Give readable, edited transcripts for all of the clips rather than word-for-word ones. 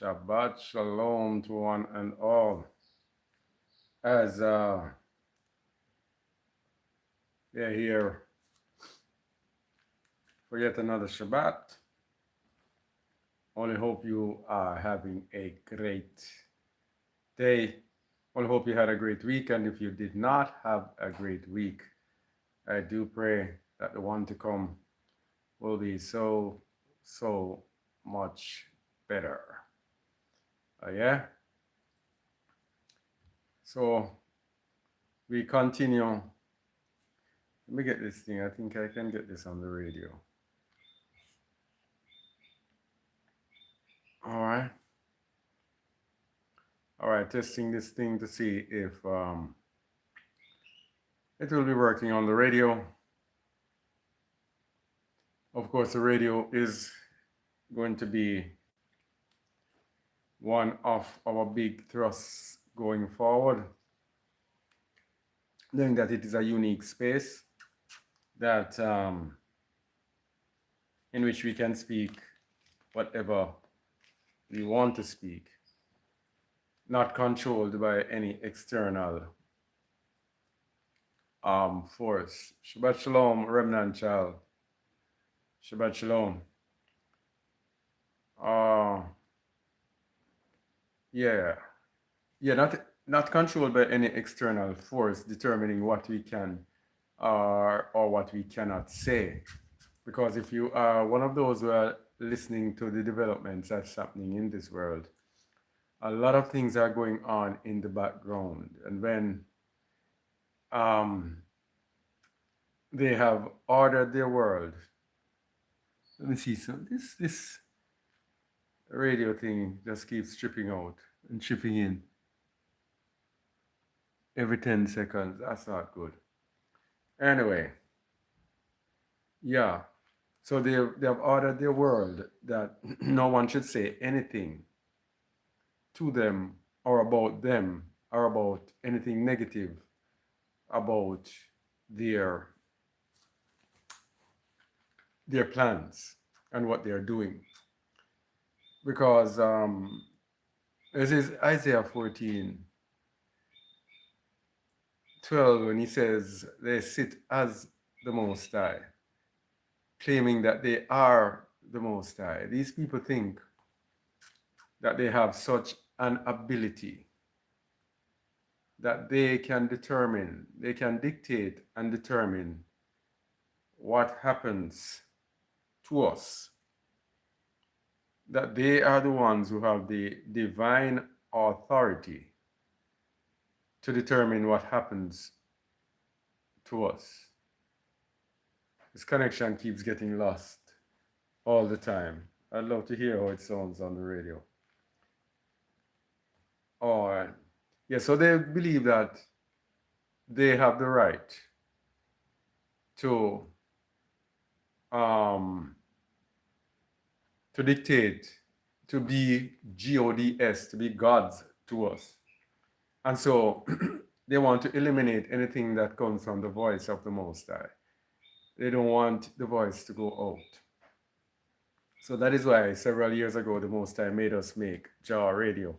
Shabbat Shalom to one and all. As they're here for yet another Shabbat. Only hope you are having a great day. Only hope you had a great week. And if you did not have a great week, I do pray that the one to come will be so much better. Yeah. So we continue. Let me get this thing. I think I can get this on the radio. All right. All right, testing this thing to see if it will be working on the radio. Of course, the radio is going to be one of our big thrusts going forward, knowing that it is a unique space that in which we can speak whatever we want to speak, not controlled by any external force. Shabbat Shalom, Remnant Child. Shabbat Shalom. Yeah, not controlled by any external force determining what we can or what we cannot say. Because if you are one of those who are listening to the developments that's happening in this world, a lot of things are going on in the background. And when they have ordered their world, let me see. So this radio thing just keeps tripping out and chipping in every 10 seconds. That's not good. Anyway, yeah. So they have ordered their world that no one should say anything to them or about anything negative about their plans and what they're doing. Because this is Isaiah 14:12 when he says they sit as the Most High, claiming that they are the Most High. These people think that they have such an ability that they can dictate and determine what happens to us. That they are the ones who have the divine authority to determine what happens to us. This connection keeps getting lost all the time. I'd love to hear how it sounds on the radio. All right. Yeah, so they believe that they have the right to dictate, to be gods, to be gods to us. And so they want to eliminate anything that comes from the voice of the Most High. They don't want the voice to go out. So that is why several years ago, the Most High made us make Jah Radio.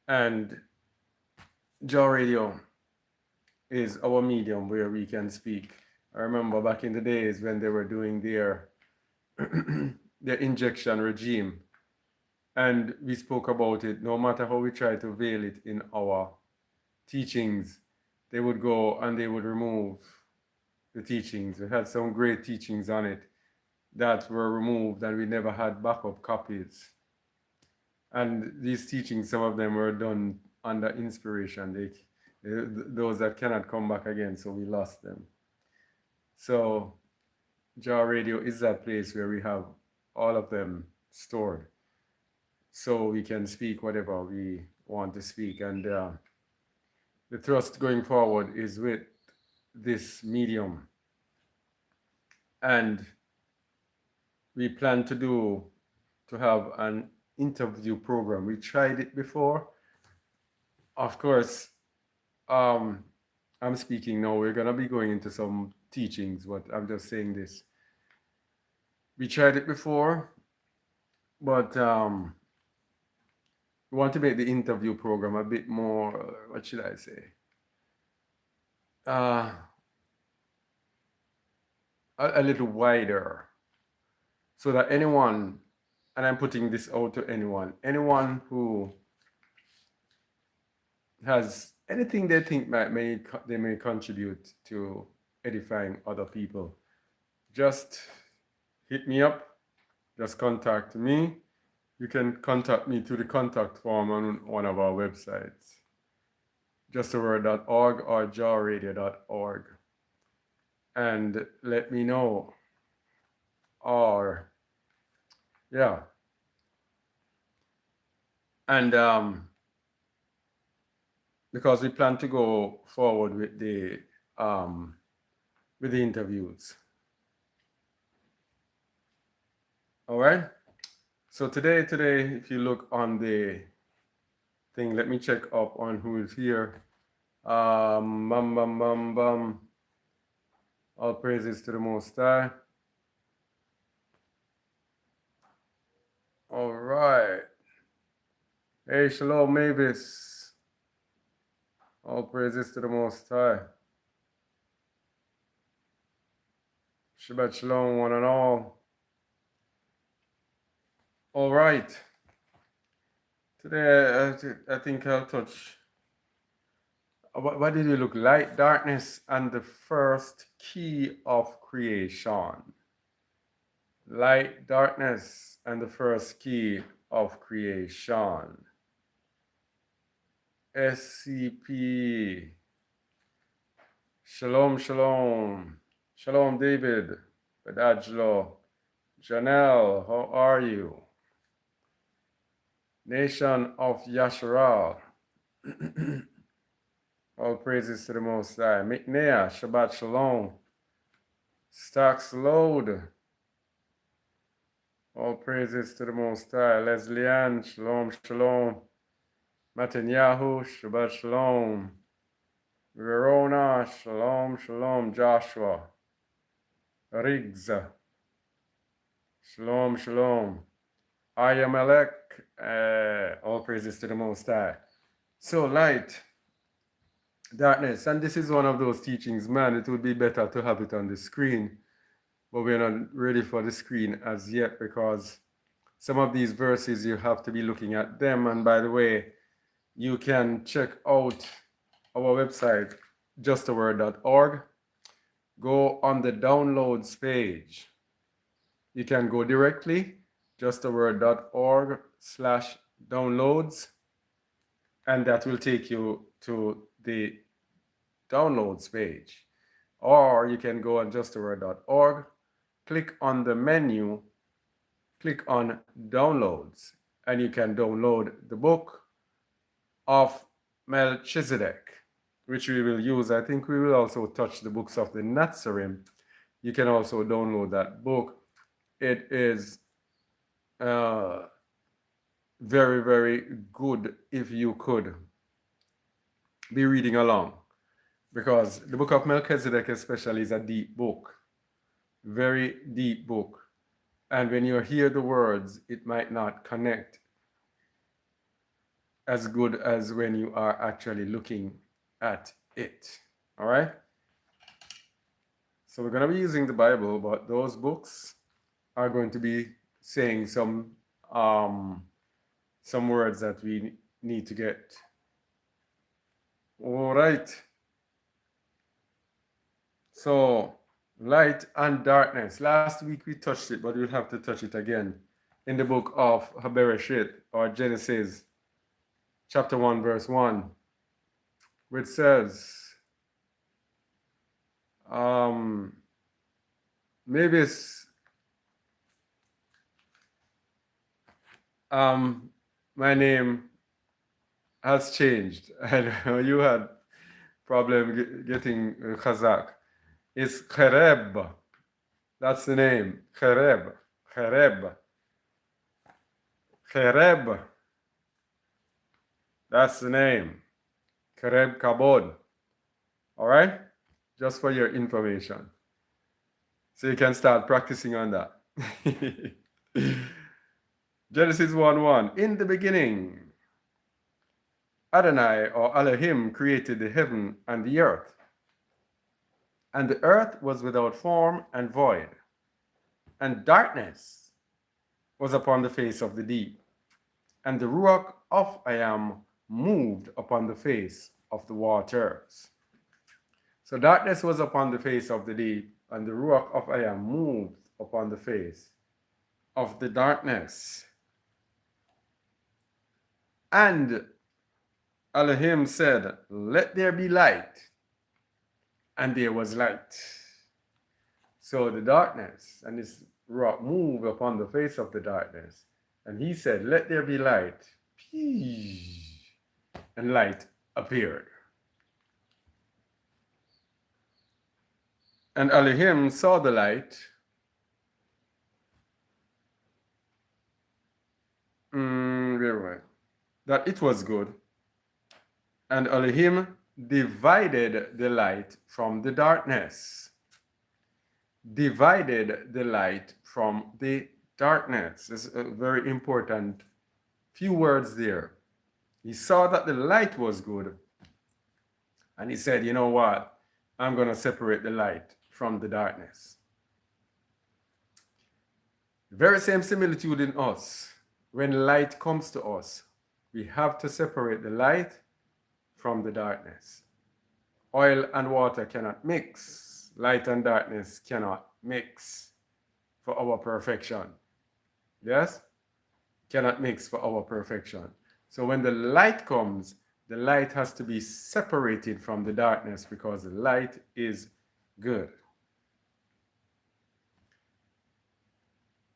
And Jah Radio is our medium where we can speak. I remember back in the days when they were doing their injection regime, and we spoke about it. No matter how we try to veil it in our teachings, they would go and they would remove the teachings. We had some great teachings on it that were removed, and we never had backup copies. And these teachings, some of them were done under inspiration. Those that cannot come back again, so we lost them. So Jah Radio is that place where we have all of them stored, so we can speak whatever we want to speak. And the thrust going forward is with this medium. And we plan to have an interview program. We tried it before. Of course, I'm speaking now. We're going to be going into some teachings, but I'm just saying this. We tried it before, but we want to make the interview program a bit more, what should I say? A little wider, so that anyone, and I'm putting this out to anyone who has anything they think they may contribute to edifying other people, just hit me up, just contact me. You can contact me through the contact form on one of our websites, justaword.org or jawradio.org, and let me know. Or yeah, and because we plan to go forward with the interviews. All right. So today, if you look on the thing, let me check up on who is here. Bum, bum, bum, bum. All praises to the Most High. All right. Hey, shalom, Mavis. All praises to the Most High. Shabbat shalom, one and all. All right. Today, I think I'll touch. What did you look? Light, darkness, and the first key of creation. Light, darkness, and the first key of creation. SCP. Shalom, shalom. Shalom, David. Badajlo. Janelle, how are you? Nation of Yasharal. All praises to the Most High. McNair, Shabbat Shalom. Stocks Load. All praises to the Most High. Leslie Ann, Shalom, Shalom. Netanyahu, Shabbat Shalom. Verona, Shalom, Shalom. Joshua. Riggs. Shalom, Shalom. Ayamelech, all praises to the Most High. So light, darkness, and this is one of those teachings, man, it would be better to have it on the screen, but we're not ready for the screen as yet, because some of these verses you have to be looking at them. And by the way, you can check out our website, justaword.org. Go on the downloads page. You can go directly, justaword.org/downloads, and that will take you to the downloads page. Or you can go on justaword.org, click on the menu, click on downloads, and you can download the book of Melchizedek, which we will use. I think we will also touch the books of the Netzarim. You can also download that book. It is very, very good if you could be reading along, because the book of Melchizedek especially is a deep book, very deep book. And when you hear the words, it might not connect as good as when you are actually looking at it. All right? So we're going to be using the Bible, but those books are going to be saying some words that we need to get. All right. So light and darkness. Last week we touched it, but we'll have to touch it again in the book of Bereshit, or Genesis, chapter 1, verse 1, which says, maybe it's, my name has changed. I know you had problem getting Kazakh. It's Khereb. That's the name. Khereb. Khereb. Khereb. That's the name. Khereb Kabod. All right? Just for your information. So you can start practicing on that. Genesis 1:1. In the beginning, Adonai or Elohim created the heaven and the earth. And the earth was without form and void, and darkness was upon the face of the deep. And the Ruach of I am moved upon the face of the waters. So darkness was upon the face of the deep, and the Ruach of I am moved upon the face of the darkness. And Elohim said, let there be light. And there was light. So the darkness and this rock moved upon the face of the darkness. And he said, let there be light. And light appeared. And Elohim saw the light. That it was good. And Elohim divided the light from the darkness. Divided the light from the darkness. It's a very important few words there. He saw that the light was good. And he said, you know what? I'm going to separate the light from the darkness. The very same similitude in us. When light comes to us, we have to separate the light from the darkness. Oil and water cannot mix. Light and darkness cannot mix for our perfection. Yes? Cannot mix for our perfection. So when the light comes, the light has to be separated from the darkness because the light is good.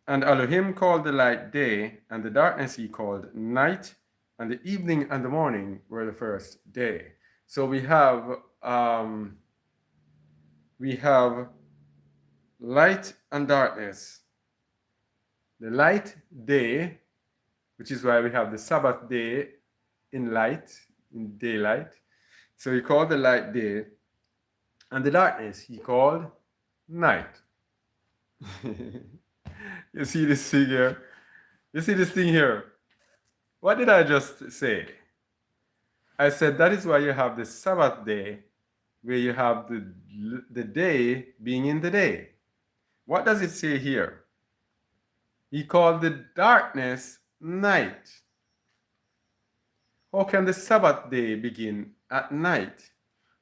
And Elohim called the light day, and the darkness he called night, and the evening and the morning were the first day. So we have light and darkness. The light day, which is why we have the Sabbath day in light, in daylight. So he called the light day, and the darkness he called night. You see this thing here? You see this thing here? What did I just say? I said that is why you have the Sabbath day, where you have the day being in the day. What does it say here? He called the darkness night. How can the Sabbath day begin at night?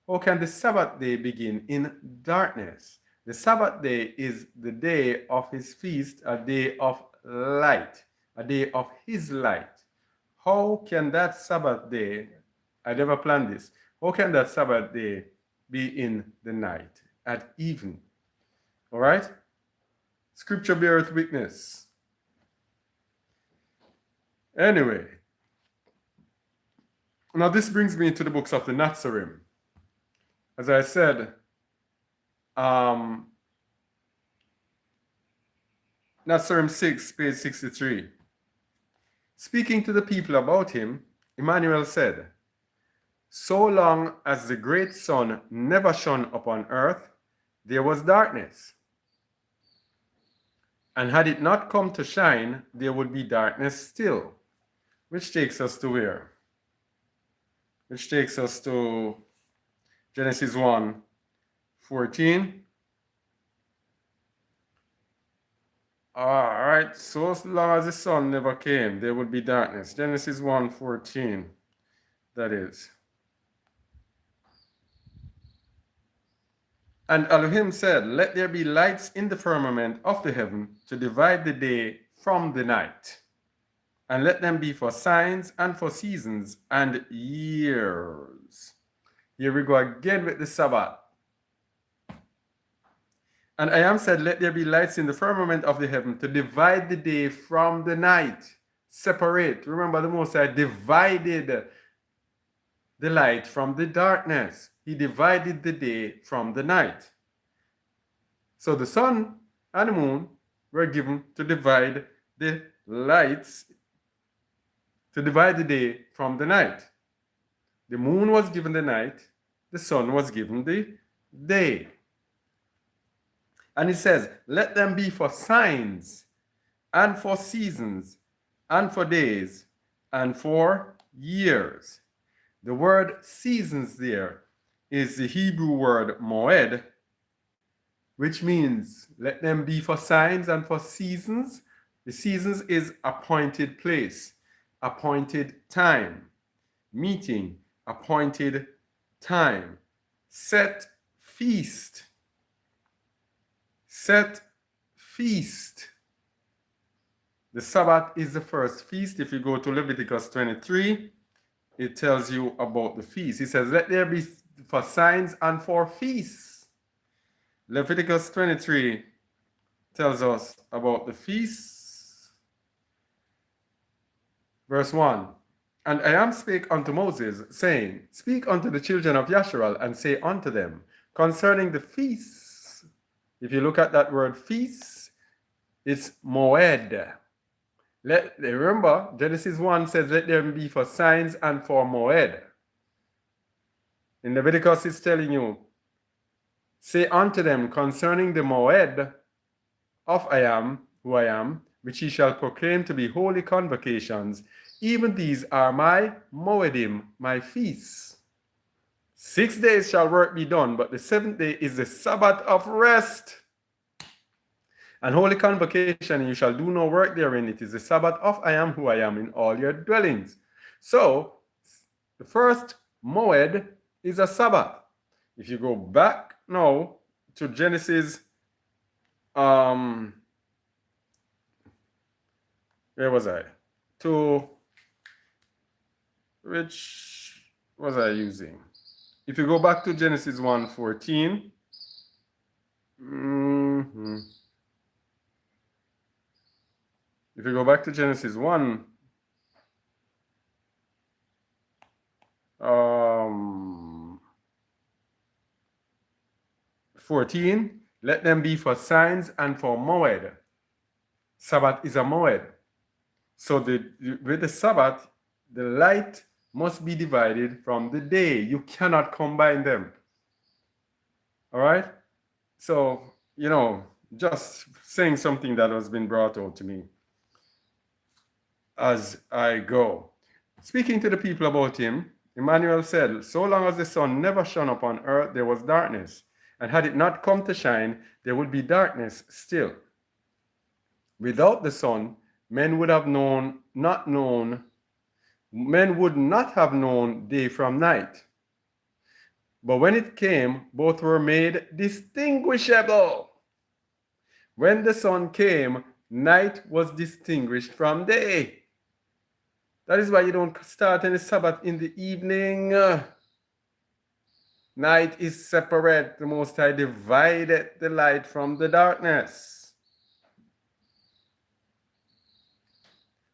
How can the Sabbath day begin in darkness? The Sabbath day is the day of his feast, a day of light, a day of his light. How can that Sabbath day, I never planned this, how can that Sabbath day be in the night, at even? All right? Scripture beareth witness. Anyway, now this brings me to the books of the Nazarene. As I said, Nazarene 6, page 63. Speaking to the people about him, Emmanuel said, so long as the great sun never shone upon earth, there was darkness. And had it not come to shine, there would be darkness still. Which takes us to where? Which takes us to Genesis 1:14. All right, so as long as the sun never came, there would be darkness. Genesis 1:14, that is. And Elohim said, let there be lights in the firmament of the heaven to divide the day from the night. And let them be for signs and for seasons and years. Here we go again with the Sabbath. And I am said, let there be lights in the firmament of the heaven to divide the day from the night. Separate. Remember, the Most High divided the light from the darkness. He divided the day from the night. So the sun and the moon were given to divide the lights, to divide the day from the night. The moon was given the night, the sun was given the day. And it says, let them be for signs and for seasons and for days and for years. The word seasons there is the Hebrew word moed, which means let them be for signs and for seasons. The seasons is appointed place, appointed time, meeting, appointed time, set feast, set feast. The Sabbath is the first feast. If you go to Leviticus 23, it tells you about the feast. It says, let there be for signs and for feasts. Leviticus 23 tells us about the feasts. Verse 1. And I am spake unto Moses, saying, speak unto the children of Yasharal, and say unto them, concerning the feasts. If you look at that word feasts, it's moed. Remember, Genesis 1 says, let them be for signs and for moed. In Leviticus, it's telling you, say unto them concerning the moed of I am, who I am, which ye shall proclaim to be holy convocations. Even these are my moedim, my feasts. 6 days shall work be done, but the seventh day is the Sabbath of rest. And holy convocation, you shall do no work therein. It is the Sabbath of I am, who I am, in all your dwellings. So, the first moed is a Sabbath. If you go back now to Genesis, where was I? To which was I using? If you go back to Genesis 1:14, if you go back to Genesis 1, 14, let them be for signs and for moed. Sabbath is a moed. So with the Sabbath, the light must be divided from the day. You cannot combine them. All right? So, just saying something that has been brought out to me as I go. Speaking to the people about him, Emmanuel said, so long as the sun never shone upon earth, there was darkness. And had it not come to shine, there would be darkness still. Without the sun, men would not have known day from night. But when it came, both were made distinguishable. When the sun came, night was distinguished from day. That is why you don't start any Sabbath in the evening. Night is separate. The Most High divided the light from the darkness.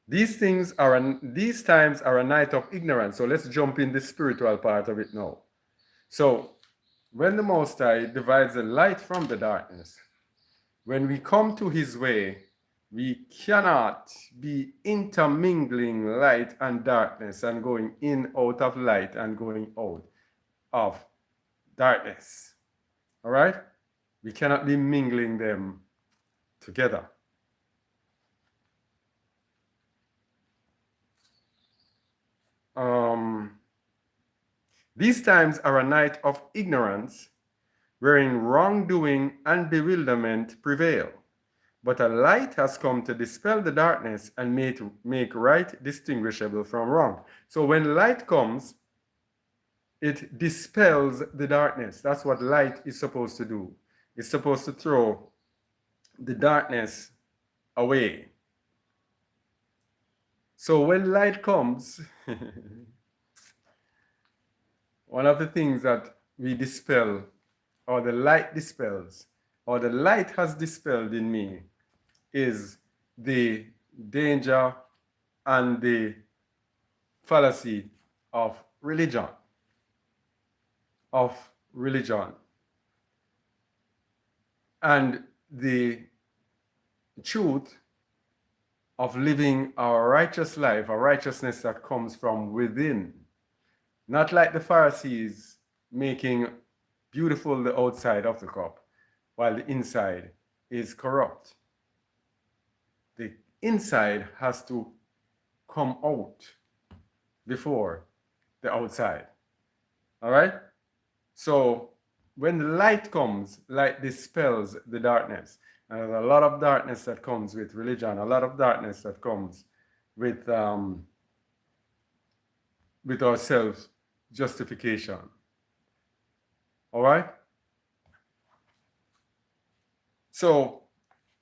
These times are a night of ignorance. So let's jump in the spiritual part of it now. So when the Most High divides the light from the darkness, when we come to his way, we cannot be intermingling light and darkness and going in out of light and going out of darkness. All right? We cannot be mingling them together. These times are a night of ignorance, wherein wrongdoing and bewilderment prevail. But a light has come to dispel the darkness and make right distinguishable from wrong. So when light comes, it dispels the darkness. That's what light is supposed to do. It's supposed to throw the darkness away. So when light comes, one of the things that we dispel, or the light dispels, or the light has dispelled in me, is the danger and the fallacy of religion. And the truth of living our righteous life, a righteousness that comes from within. Not like the Pharisees making beautiful the outside of the cup, while the inside is corrupt. The inside has to come out before the outside. All right? So when the light comes, light dispels the darkness. And there's a lot of darkness that comes with religion, a lot of darkness that comes with our self-justification. All right? So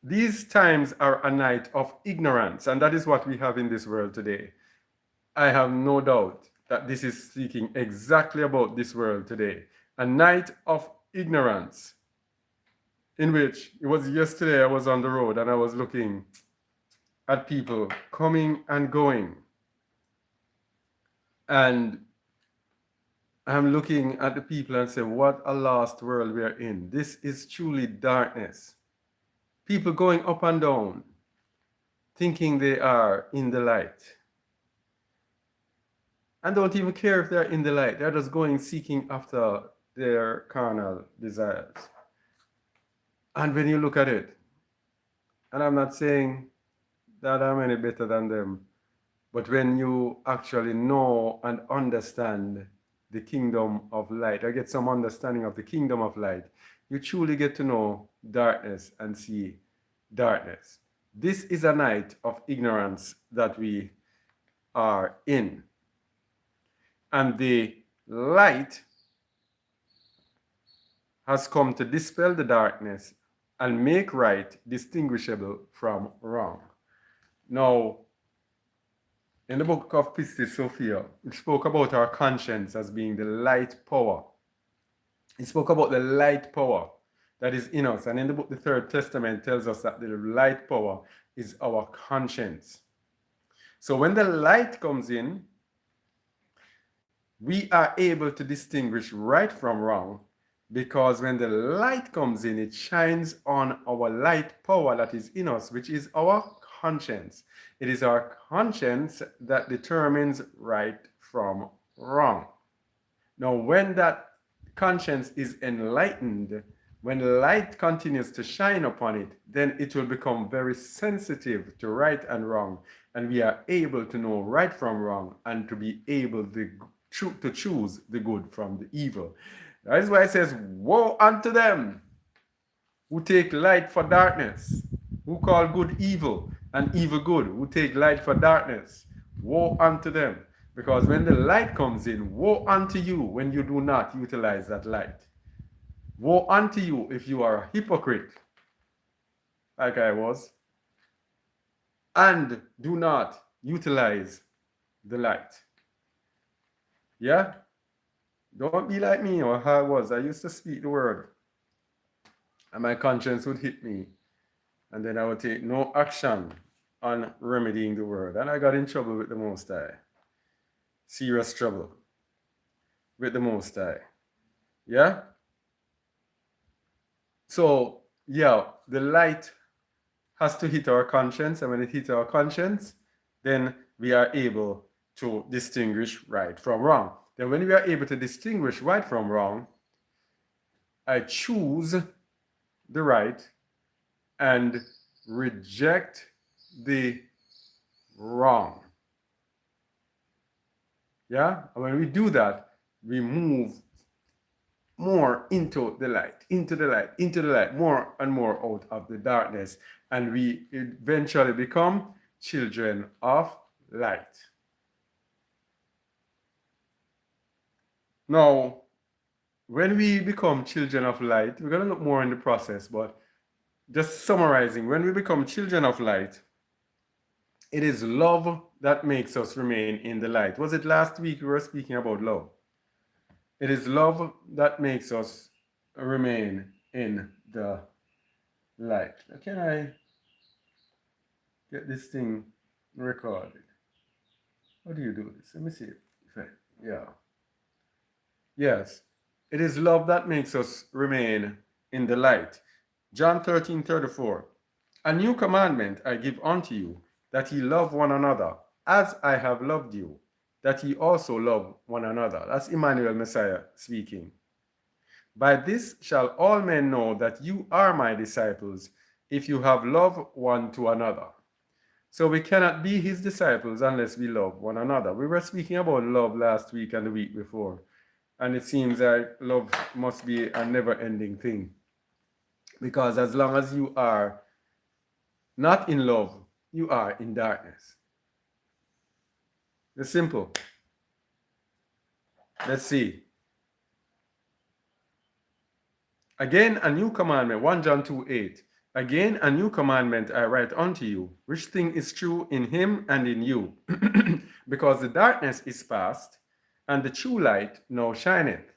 these times are a night of ignorance, and that is what we have in this world today. I have no doubt that this is speaking exactly about this world today. A night of ignorance, in which it was yesterday I was on the road and I was looking at people coming and going. And I'm looking at the people and say, what a lost world we are in. This is truly darkness. People going up and down, thinking they are in the light. And don't even care if they're in the light. They're just going seeking after their carnal desires. And when you look at it, and I'm not saying that I'm any better than them, but when you actually know and understand the kingdom of light, or get some understanding of the kingdom of light, you truly get to know darkness and see darkness. This is a night of ignorance that we are in. And the light has come to dispel the darkness and make right distinguishable from wrong. Now, in the book of Pistis Sophia, it spoke about our conscience as being the light power. It spoke about the light power that is in us. And in the book, the Third Testament tells us that the light power is our conscience. So when the light comes in, we are able to distinguish right from wrong, because when the light comes in, it shines on our light power that is in us, which is our conscience. It is our conscience that determines right from wrong. Now, when that conscience is enlightened, when the light continues to shine upon it, then it will become very sensitive to right and wrong, and we are able to know right from wrong and to be able to choose the good from the evil. That is why it says, woe unto them who take light for darkness, who call good evil and evil good, who take light for darkness. Woe unto them. Because when the light comes in, woe unto you when you do not utilize that light. Woe unto you if you are a hypocrite, like I was, and do not utilize the light. Yeah? Don't be like me or how I was. I used to speak the word, and my conscience would hit me, and then I would take no action on remedying the word. And I got in trouble with the Most High. Serious trouble with the Most High. Yeah? So, yeah, the light has to hit our conscience, and when it hits our conscience, then we are able to distinguish right from wrong. Then when we are able to distinguish right from wrong, I choose the right and reject the wrong. Yeah? And when we do that, we move more into the light, into the light, into the light, more and more out of the darkness. And we eventually become children of light. Now, when we become children of light, we're going to look more in the process, but just summarizing, when we become children of light, it is love that makes us remain in the light. Was it last week we were speaking about love? It is love that makes us remain in the light. Can I get this thing recorded? How do you do this? Let me see. Yeah. Yes. It is love that makes us remain in the light. John 13:34. A new commandment I give unto you, that ye love one another, as I have loved you, that ye also love one another. That's Emmanuel Messiah speaking. By this shall all men know that you are my disciples, if you have love one to another. So we cannot be his disciples unless we love one another. We were speaking about love last week and the week before. And it seems like love must be a never-ending thing. Because as long as you are not in love, you are in darkness. It's simple. Let's see. Again, a new commandment, 1 John 2:8. Again, a new commandment I write unto you, which thing is true in him and in you. Because the darkness is past, and the true light now shineth.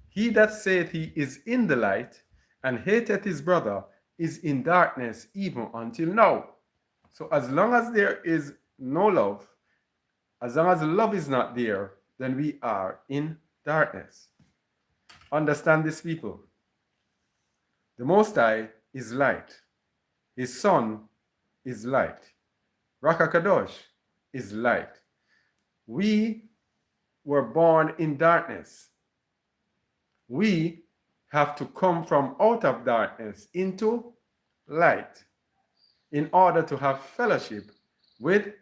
He that saith he is in the light, and hateth his brother, is in darkness even until now. So as long as there is no love, as long as love is not there, then we are in darkness. Understand this, people. The Most High is light. His Son is light. Ruach HaKadosh is light. We were born in darkness. We have to come from out of darkness into light in order to have fellowship with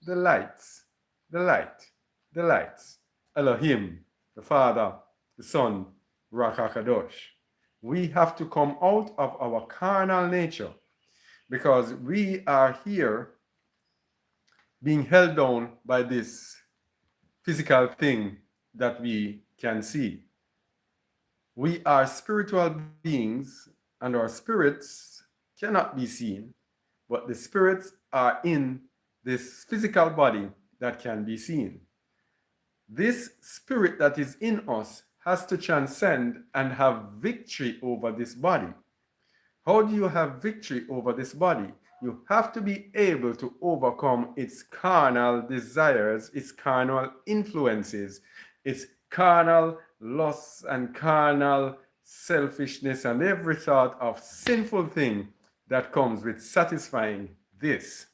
the lights, the light, the lights. Elohim, the Father, the Son, Ruach HaKadosh. We have to come out of our carnal nature because we are here being held down by this physical thing that we can see. We are spiritual beings and our spirits cannot be seen, but the spirits are in this physical body that can be seen. This spirit that is in us has to transcend and have victory over this body. How do you have victory over this body? You have to be able to overcome its carnal desires, its carnal influences, its carnal lusts and carnal selfishness and every sort of sinful thing that comes with satisfying this.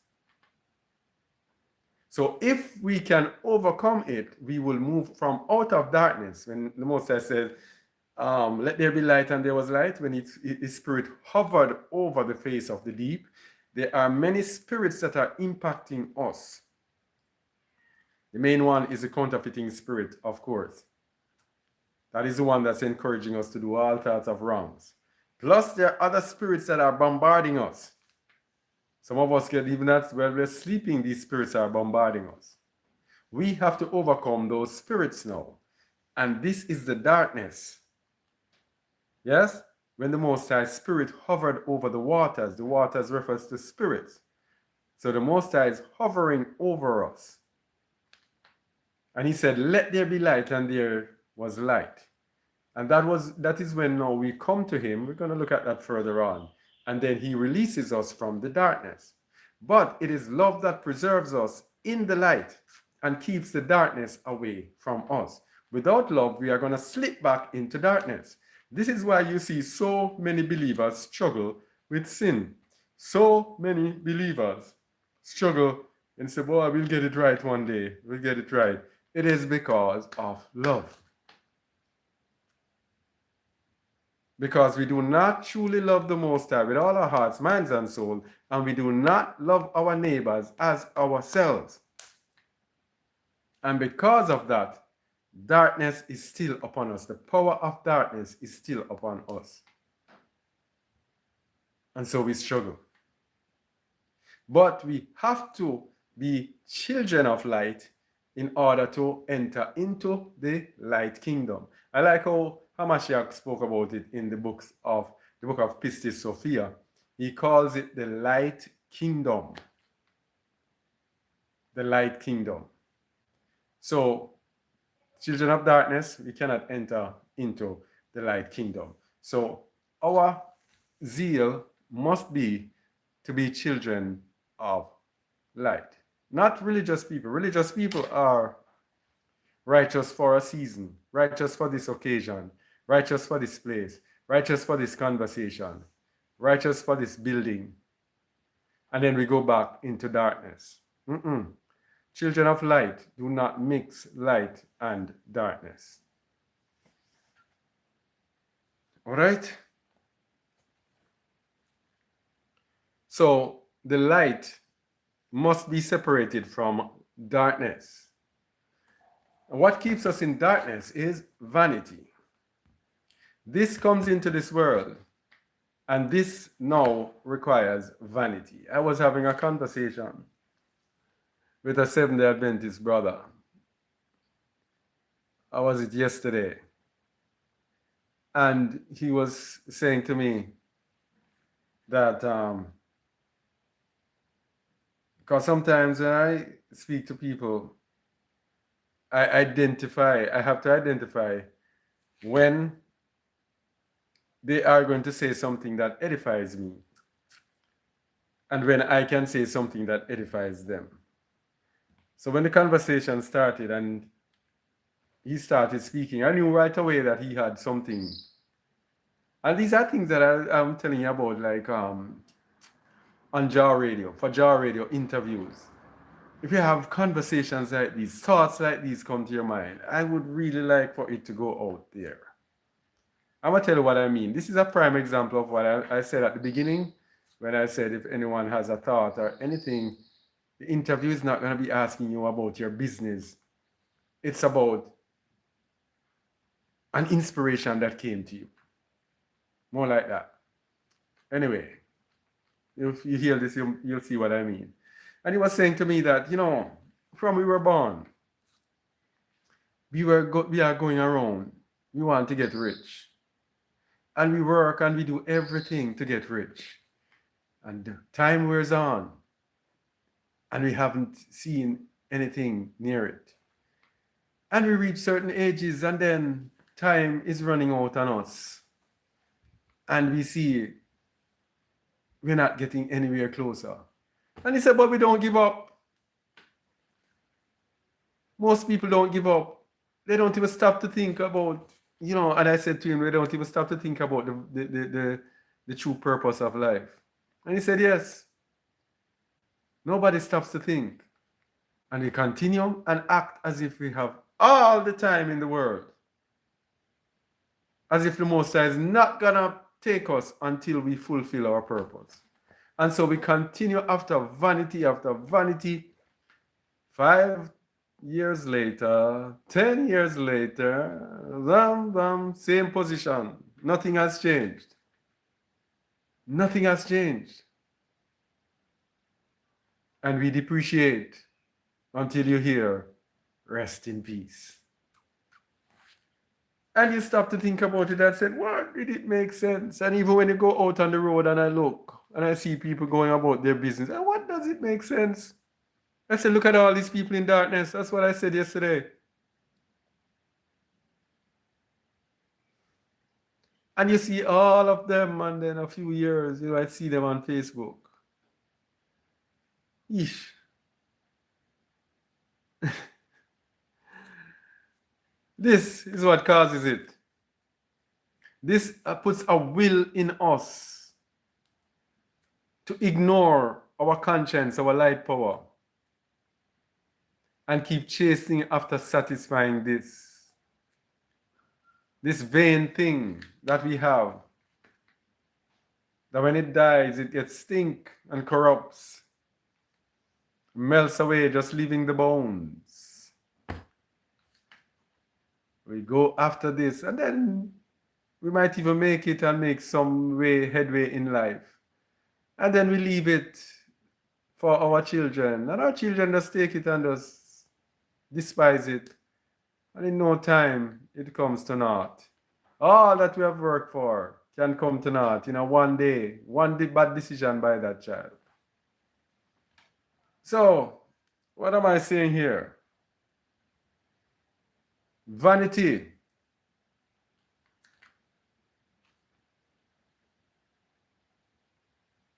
So if we can overcome it, we will move from out of darkness. When the Most High says, let there be light, and there was light, when his spirit hovered over the face of the deep, there are many spirits that are impacting us. The main one is the counterfeiting spirit, of course. That is the one that's encouraging us to do all sorts of wrongs. Plus, there are other spirits that are bombarding us. Some of us get even that while we're sleeping, these spirits are bombarding us. We have to overcome those spirits now. And this is the darkness. Yes? When the Most High Spirit hovered over the waters refers to spirits. So the Most High is hovering over us. And he said, let there be light, and there was light. And that is when now we come to him. We're going to look at that further on. And then he releases us from the darkness. But it is love that preserves us in the light and keeps the darkness away from us. Without love, we are going to slip back into darkness. This is why you see so many believers struggle with sin. So many believers struggle and say, boy, we'll get it right one day. We'll get it right. It is because of love. Because we do not truly love the Most High with all our hearts, minds, and soul, and we do not love our neighbors as ourselves. And because of that, darkness is still upon us. The power of darkness is still upon us. And so we struggle. But we have to be children of light in order to enter into the light kingdom. I like how Hamashiach spoke about it in the book of Pistis Sophia. He calls it the light kingdom. The light kingdom. So, children of darkness, we cannot enter into the light kingdom. So, our zeal must be to be children of light. Not religious people. Religious people are righteous for a season, righteous for this occasion, righteous for this place, righteous for this conversation, righteous for this building. And then we go back into darkness. Children of light do not mix light and darkness. All right? So the light must be separated from darkness. And what keeps us in darkness is vanity. This comes into this world, and this now requires vanity. I was having a conversation with a Seventh-day Adventist brother. How was it yesterday? And he was saying to me that because sometimes when I speak to people, I have to identify when they are going to say something that edifies me and when I can say something that edifies them. So when the conversation started and he started speaking, I knew right away that he had something. And these are things that I'm telling you about, like on Jar Radio, for Jar Radio interviews. If you have conversations like these, thoughts like these come to your mind, I would really like for it to go out there. I'm going to tell you what I mean. This is a prime example of what I said at the beginning when I said if anyone has a thought or anything, the interview is not going to be asking you about your business. It's about an inspiration that came to you. More like that. Anyway, if you hear this, you'll see what I mean. And he was saying to me that, from we were born, we are going around. We want to get rich. And we work and we do everything to get rich. And time wears on. And we haven't seen anything near it. And we reach certain ages and then time is running out on us. And we see we're not getting anywhere closer. And he said, but we don't give up. Most people don't give up. They don't even stop to think about, and I said to him, they don't even stop to think about the true purpose of life. And he said, yes. Nobody stops to think. And we continue and act as if we have all the time in the world. As if the Most High is not going to take us until we fulfill our purpose. And so we continue after vanity, 5 years later, 10 years later, same position. Nothing has changed. Nothing has changed. And we depreciate until you hear, rest in peace. And you stop to think about it and said, what did it make sense? And even when you go out on the road and I look and I see people going about their business, and what does it make sense? I said, look at all these people in darkness. That's what I said yesterday. And you see all of them, and then a few years, I see them on Facebook. Eesh. This is what causes it. This puts a will in us to ignore our conscience, our light power, and keep chasing after satisfying this vain thing that we have, that when it dies, it gets stink and corrupts, melts away, just leaving the bones. We go after this, and then we might even make it and make some headway in life. And then we leave it for our children. And our children just take it and just despise it. And in no time, it comes to naught. All that we have worked for can come to naught in one day bad decision by that child. So, what am I saying here? Vanity.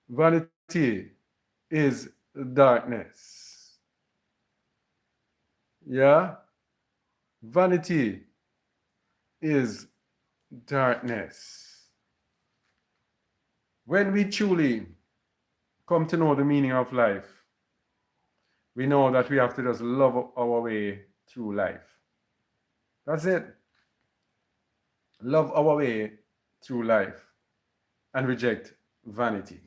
Vanity is darkness. Yeah? Vanity is darkness. When we truly come to know the meaning of life, we know that we have to just love our way through life. That's it. Love our way through life and reject vanity.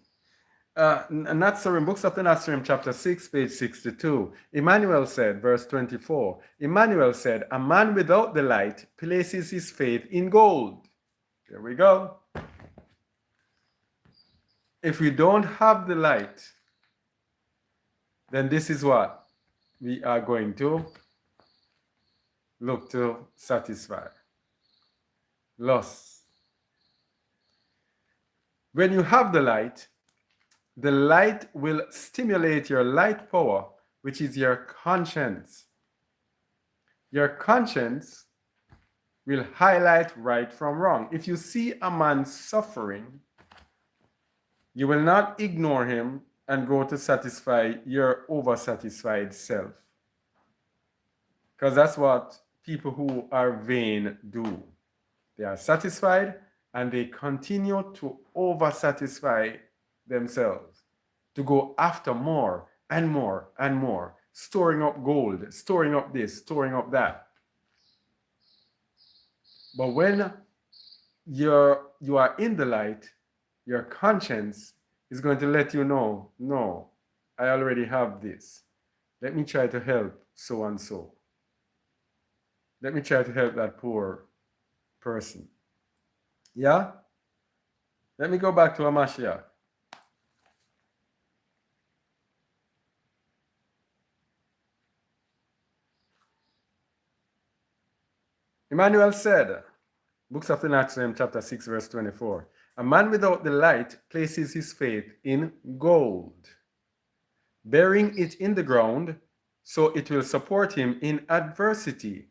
Nazarene, Books of the Nazarene, chapter 6, page 62. Emmanuel said, verse 24, Emmanuel said, a man without the light places his faith in gold. There we go. If we don't have the light, then this is what we are going to look to satisfy. Lust. When you have the light will stimulate your light power, which is your conscience. Your conscience will highlight right from wrong. If you see a man suffering, you will not ignore him and go to satisfy your oversatisfied self. Because that's what people who are vain do. They are satisfied and they continue to oversatisfy themselves, to go after more and more and more, storing up gold, storing up this, storing up that. But when you are in the light, your conscience is going to let you know, no, I already have this. Let me try to help so and so. Let me try to help that poor person. Yeah? Let me go back to Hamashiach. Emmanuel said, Books of the Nazarene, chapter 6, verse 24, a man without the light places his faith in gold, burying it in the ground so it will support him in adversity.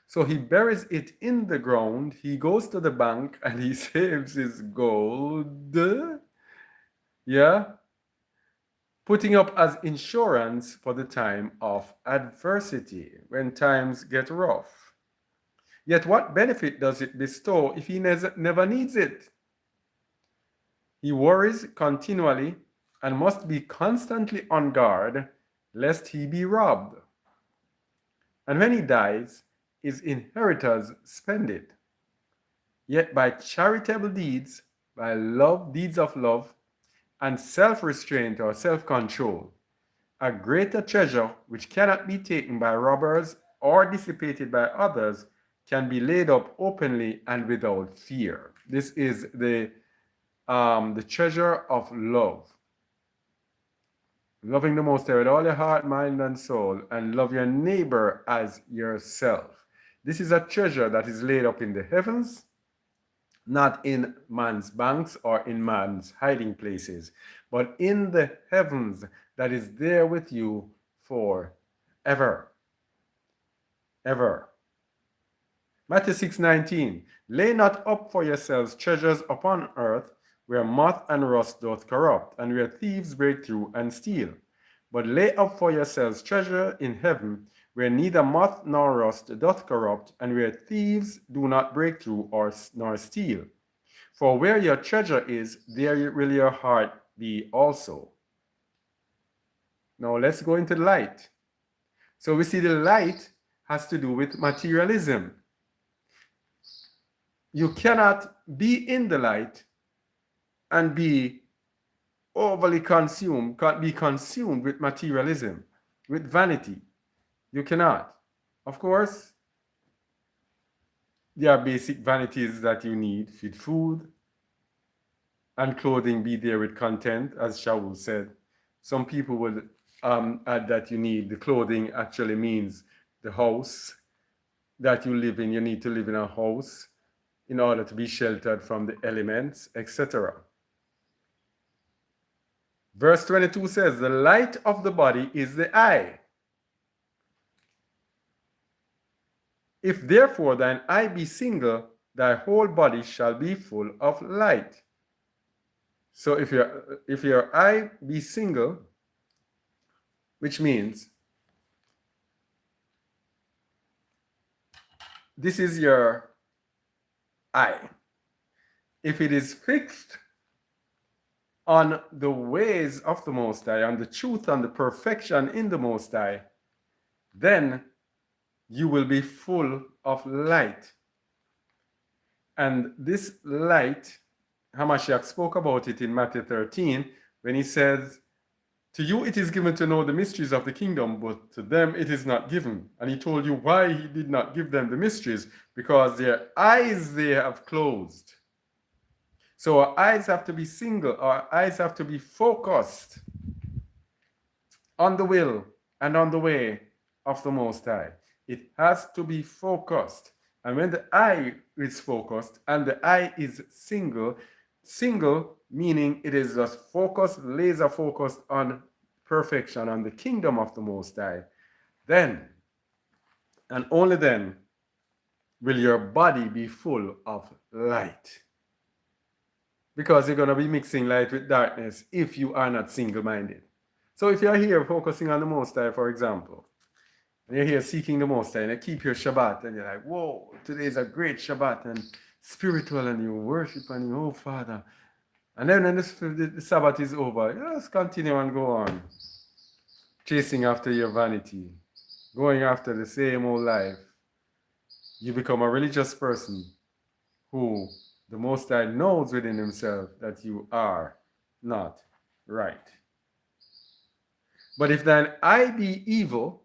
So he buries it in the ground, he goes to the bank and he saves his gold. Yeah? Putting up as insurance for the time of adversity, when times get rough. Yet what benefit does it bestow if he never needs it? He worries continually and must be constantly on guard lest he be robbed. And when he dies, his inheritors spend it. Yet by charitable deeds, by deeds of love, and self-restraint or self-control, a greater treasure which cannot be taken by robbers or dissipated by others can be laid up openly and without fear. This is the treasure of love. Loving the Most High with all your heart, mind, and soul, and love your neighbor as yourself. This is a treasure that is laid up in the heavens, not in man's banks or in man's hiding places, but in the heavens that is there with you forever. Ever. Matthew 6:19, lay not up for yourselves treasures upon earth, where moth and rust doth corrupt, and where thieves break through and steal. But lay up for yourselves treasure in heaven, where neither moth nor rust doth corrupt, and where thieves do not break through nor steal. For where your treasure is, there will your heart be also. Now let's go into the light. So we see the light has to do with materialism. You cannot be in the light and be overly consumed, can't be consumed with materialism, with vanity. You cannot. Of course, there are basic vanities that you need, feed food, and clothing be there with content, as Shaul said. Some people would add that you need, the clothing actually means the house that you live in. You need to live in a house in order to be sheltered from the elements, etc. Verse 22 says, the light of the body is the eye. If therefore thine eye be single, thy whole body shall be full of light. So if your eye be single, which means this is your eye. If it is fixed on the ways of the Most High, on the truth and the perfection in the Most High, then you will be full of light. And this light, Hamashiach spoke about it in Matthew 13, when he says, to you it is given to know the mysteries of the kingdom, but to them it is not given. And he told you why he did not give them the mysteries, because their eyes they have closed. So our eyes have to be single, our eyes have to be focused on the will and on the way of the Most High. It has to be focused. And when the eye is focused and the eye is single, single meaning it is just focused, laser focused on perfection, on the kingdom of the Most High, then and only then will your body be full of light. Because you're going to be mixing light with darkness if you are not single-minded. So if you're here focusing on the Most High, for example, and you're here seeking the Most High, and you keep your Shabbat, and you're like, whoa, today is a great Shabbat, and spiritual, and you worship, and you, oh, Father. And then when the Sabbath is over, you just continue and go on, chasing after your vanity, going after the same old life. You become a religious person who the Most High knows within himself that you are not right. But if thine eye be evil,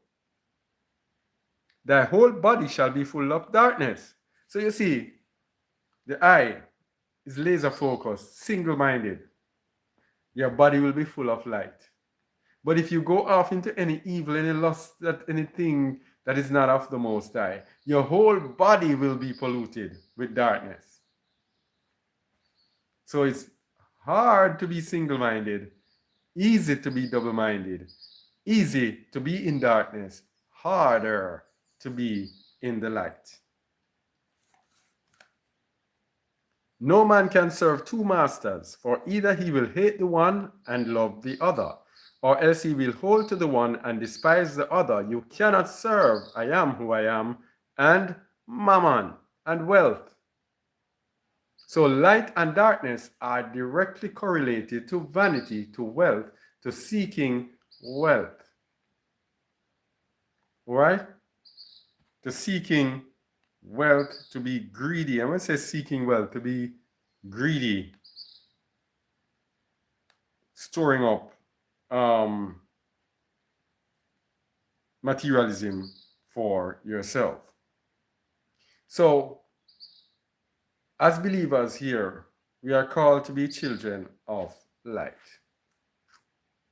thy whole body shall be full of darkness. So you see, the eye is laser focused, single-minded. Your body will be full of light. But if you go off into any evil, any lust, anything that is not of the Most High, your whole body will be polluted with darkness. So it's hard to be single-minded, easy to be double-minded, easy to be in darkness, harder to be in the light. No man can serve two masters, for either he will hate the one and love the other, or else he will hold to the one and despise the other. You cannot serve I am who I am and mammon and wealth. So light and darkness are directly correlated to vanity, to wealth, to seeking wealth. All right? To seeking wealth, to be greedy. I'm going to say seeking wealth, to be greedy, storing up materialism for yourself. So, as believers here, we are called to be children of light.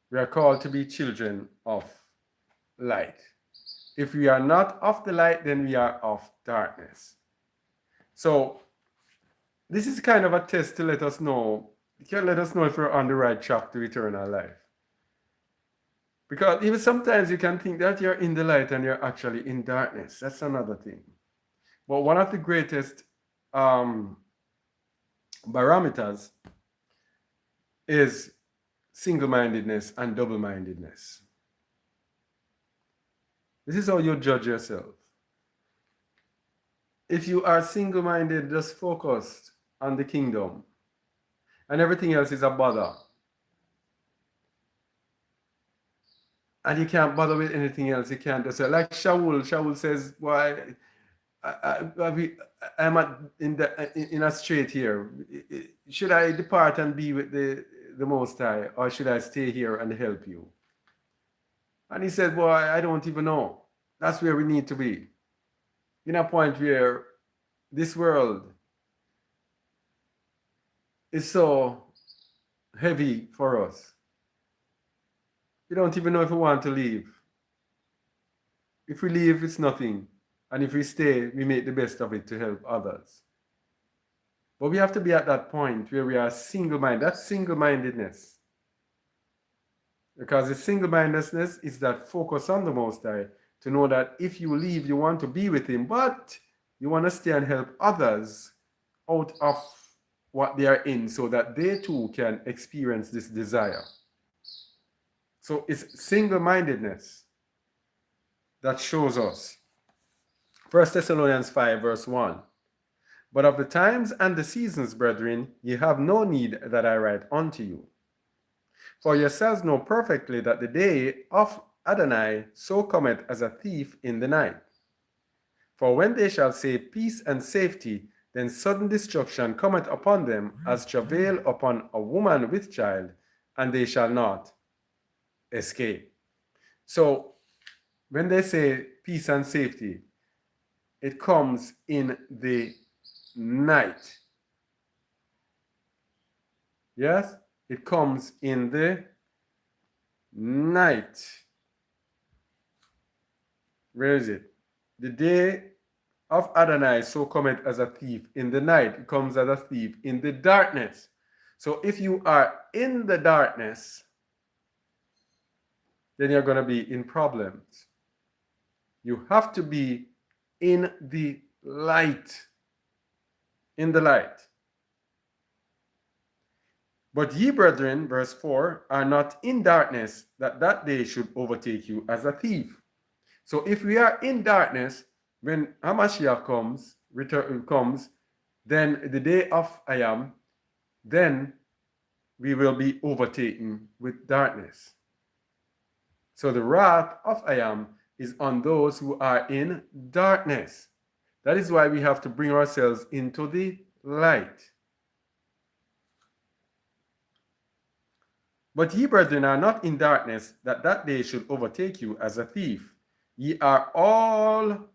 We are called to be children of light. If we are not of the light, then we are of darkness. So, this is kind of a test to let us know, it can let us know if we're on the right track to eternal life. Because even sometimes you can think that you're in the light and you're actually in darkness. That's another thing. But one of the greatest barometers is single-mindedness and double-mindedness. This is how you judge yourself. If you are single-minded, just focused on the kingdom, and everything else is a bother, and you can't bother with anything else, you can't just say, like Shaul says, why I'm in a strait here. Should I depart and be with the Most High, or should I stay here and help you? And he said, boy, I don't even know. That's where we need to be. In a point where this world is so heavy for us. We don't even know if we want to leave. If we leave, it's nothing. And if we stay, we make the best of it to help others. But we have to be at that point where we are single-minded. That's single-mindedness. Because the single-mindedness is that focus on the Most High, to know that if you leave, you want to be with Him, but you want to stay and help others out of what they are in, so that they too can experience this desire. So it's single-mindedness that shows us. 1 Thessalonians 5 verse 1. But of the times and the seasons, brethren, ye have no need that I write unto you. For yourselves know perfectly that the day of Adonai so cometh as a thief in the night. For when they shall say peace and safety, then sudden destruction cometh upon them, as travail upon a woman with child, and they shall not escape. So when they say peace and safety, it comes in the night. Yes, it comes in the night. Where is it? The day of Adonai so cometh as a thief in the night. It comes as a thief in the darkness. So if you are in the darkness, then you're going to be in problems. You have to be in the light. In the light. But ye, brethren, verse 4, are not in darkness, that that day should overtake you as a thief. So if we are in darkness, when Hamashiach comes, then the day of I am, then we will be overtaken with darkness. So the wrath of I am is on those who are in darkness. That is why we have to bring ourselves into the light. But ye, brethren, are not in darkness, that that day should overtake you as a thief. Ye are all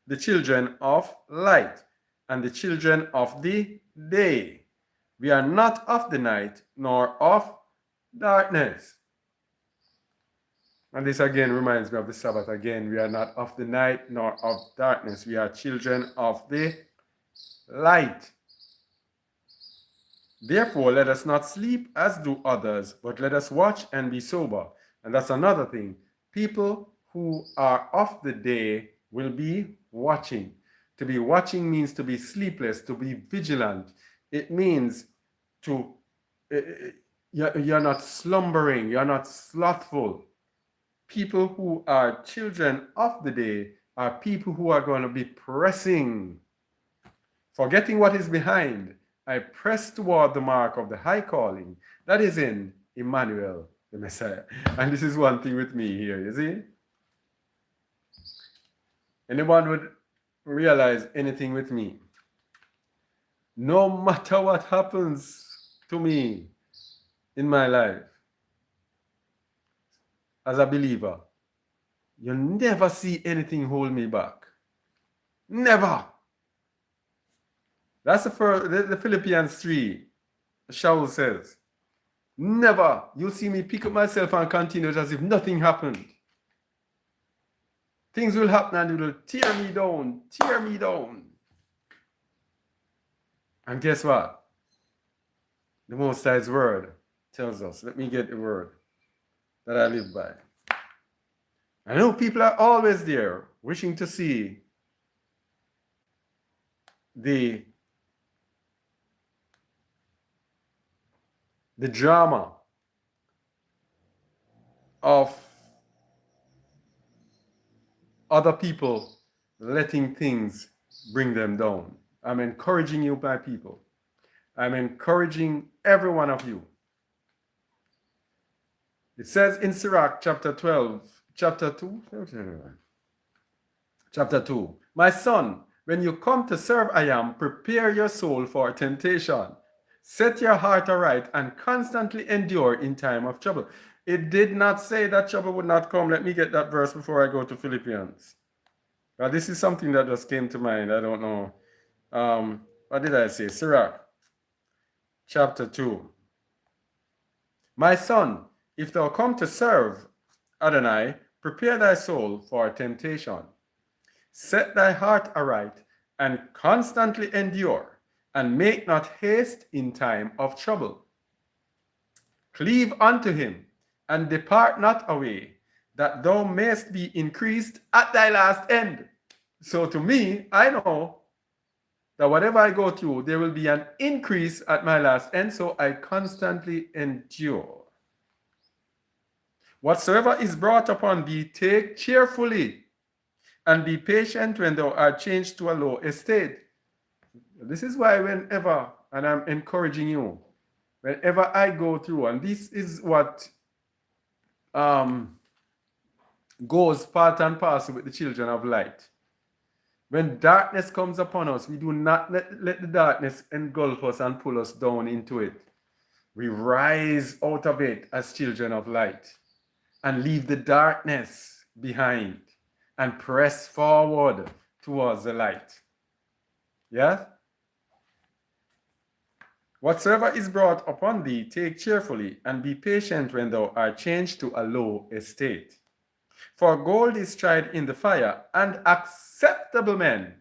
the children of light, and the children of the day. We are not of the night, nor of darkness. And this again reminds me of the Sabbath again. We are not of the night, nor of darkness. We are children of the light. Therefore, let us not sleep as do others, but let us watch and be sober. And that's another thing. People who are of the day will be watching. To be watching means to be sleepless, to be vigilant. It means to, you're not slumbering, you're not slothful. People who are children of the day are people who are going to be pressing, forgetting what is behind. I press toward the mark of the high calling that is in Emmanuel, the Messiah. And this is one thing with me here, you see? Anyone would realize anything with me? No matter what happens to me in my life, as a believer, you never see anything hold me back. Never. That's the Philippians 3. Shaul says, never. You'll see me pick up myself and continue as if nothing happened. Things will happen and it will tear me down, tear me down. And guess what? The Most High's word tells us, let me get the word that I live by. I know people are always there wishing to see the drama of other people letting things bring them down. I'm encouraging you, my people. I'm encouraging every one of you. It says in Sirach chapter 12, chapter 2, my son, when you come to serve I am, prepare your soul for temptation. Set your heart aright and constantly endure in time of trouble. It did not say that trouble would not come. Let me get that verse before I go to Philippians. Now, this is something that just came to mind. I don't know. What did I say? Sirach, chapter 2. My son, if thou come to serve Adonai, prepare thy soul for temptation. Set thy heart aright and constantly endure, and make not haste in time of trouble. Cleave unto him, and depart not away, that thou mayest be increased at thy last end. So to me, I know that whatever I go through, there will be an increase at my last end, so I constantly endure. Whatsoever is brought upon thee, take cheerfully, and be patient when thou art changed to a low estate. This is why whenever, and I'm encouraging you, whenever I go through, and this is what goes part and parcel with the children of light. When darkness comes upon us, we do not let the darkness engulf us and pull us down into it. We rise out of it as children of light and leave the darkness behind and press forward towards the light. Yes? Whatsoever is brought upon thee, take cheerfully, and be patient when thou art changed to a low estate. For gold is tried in the fire, and acceptable men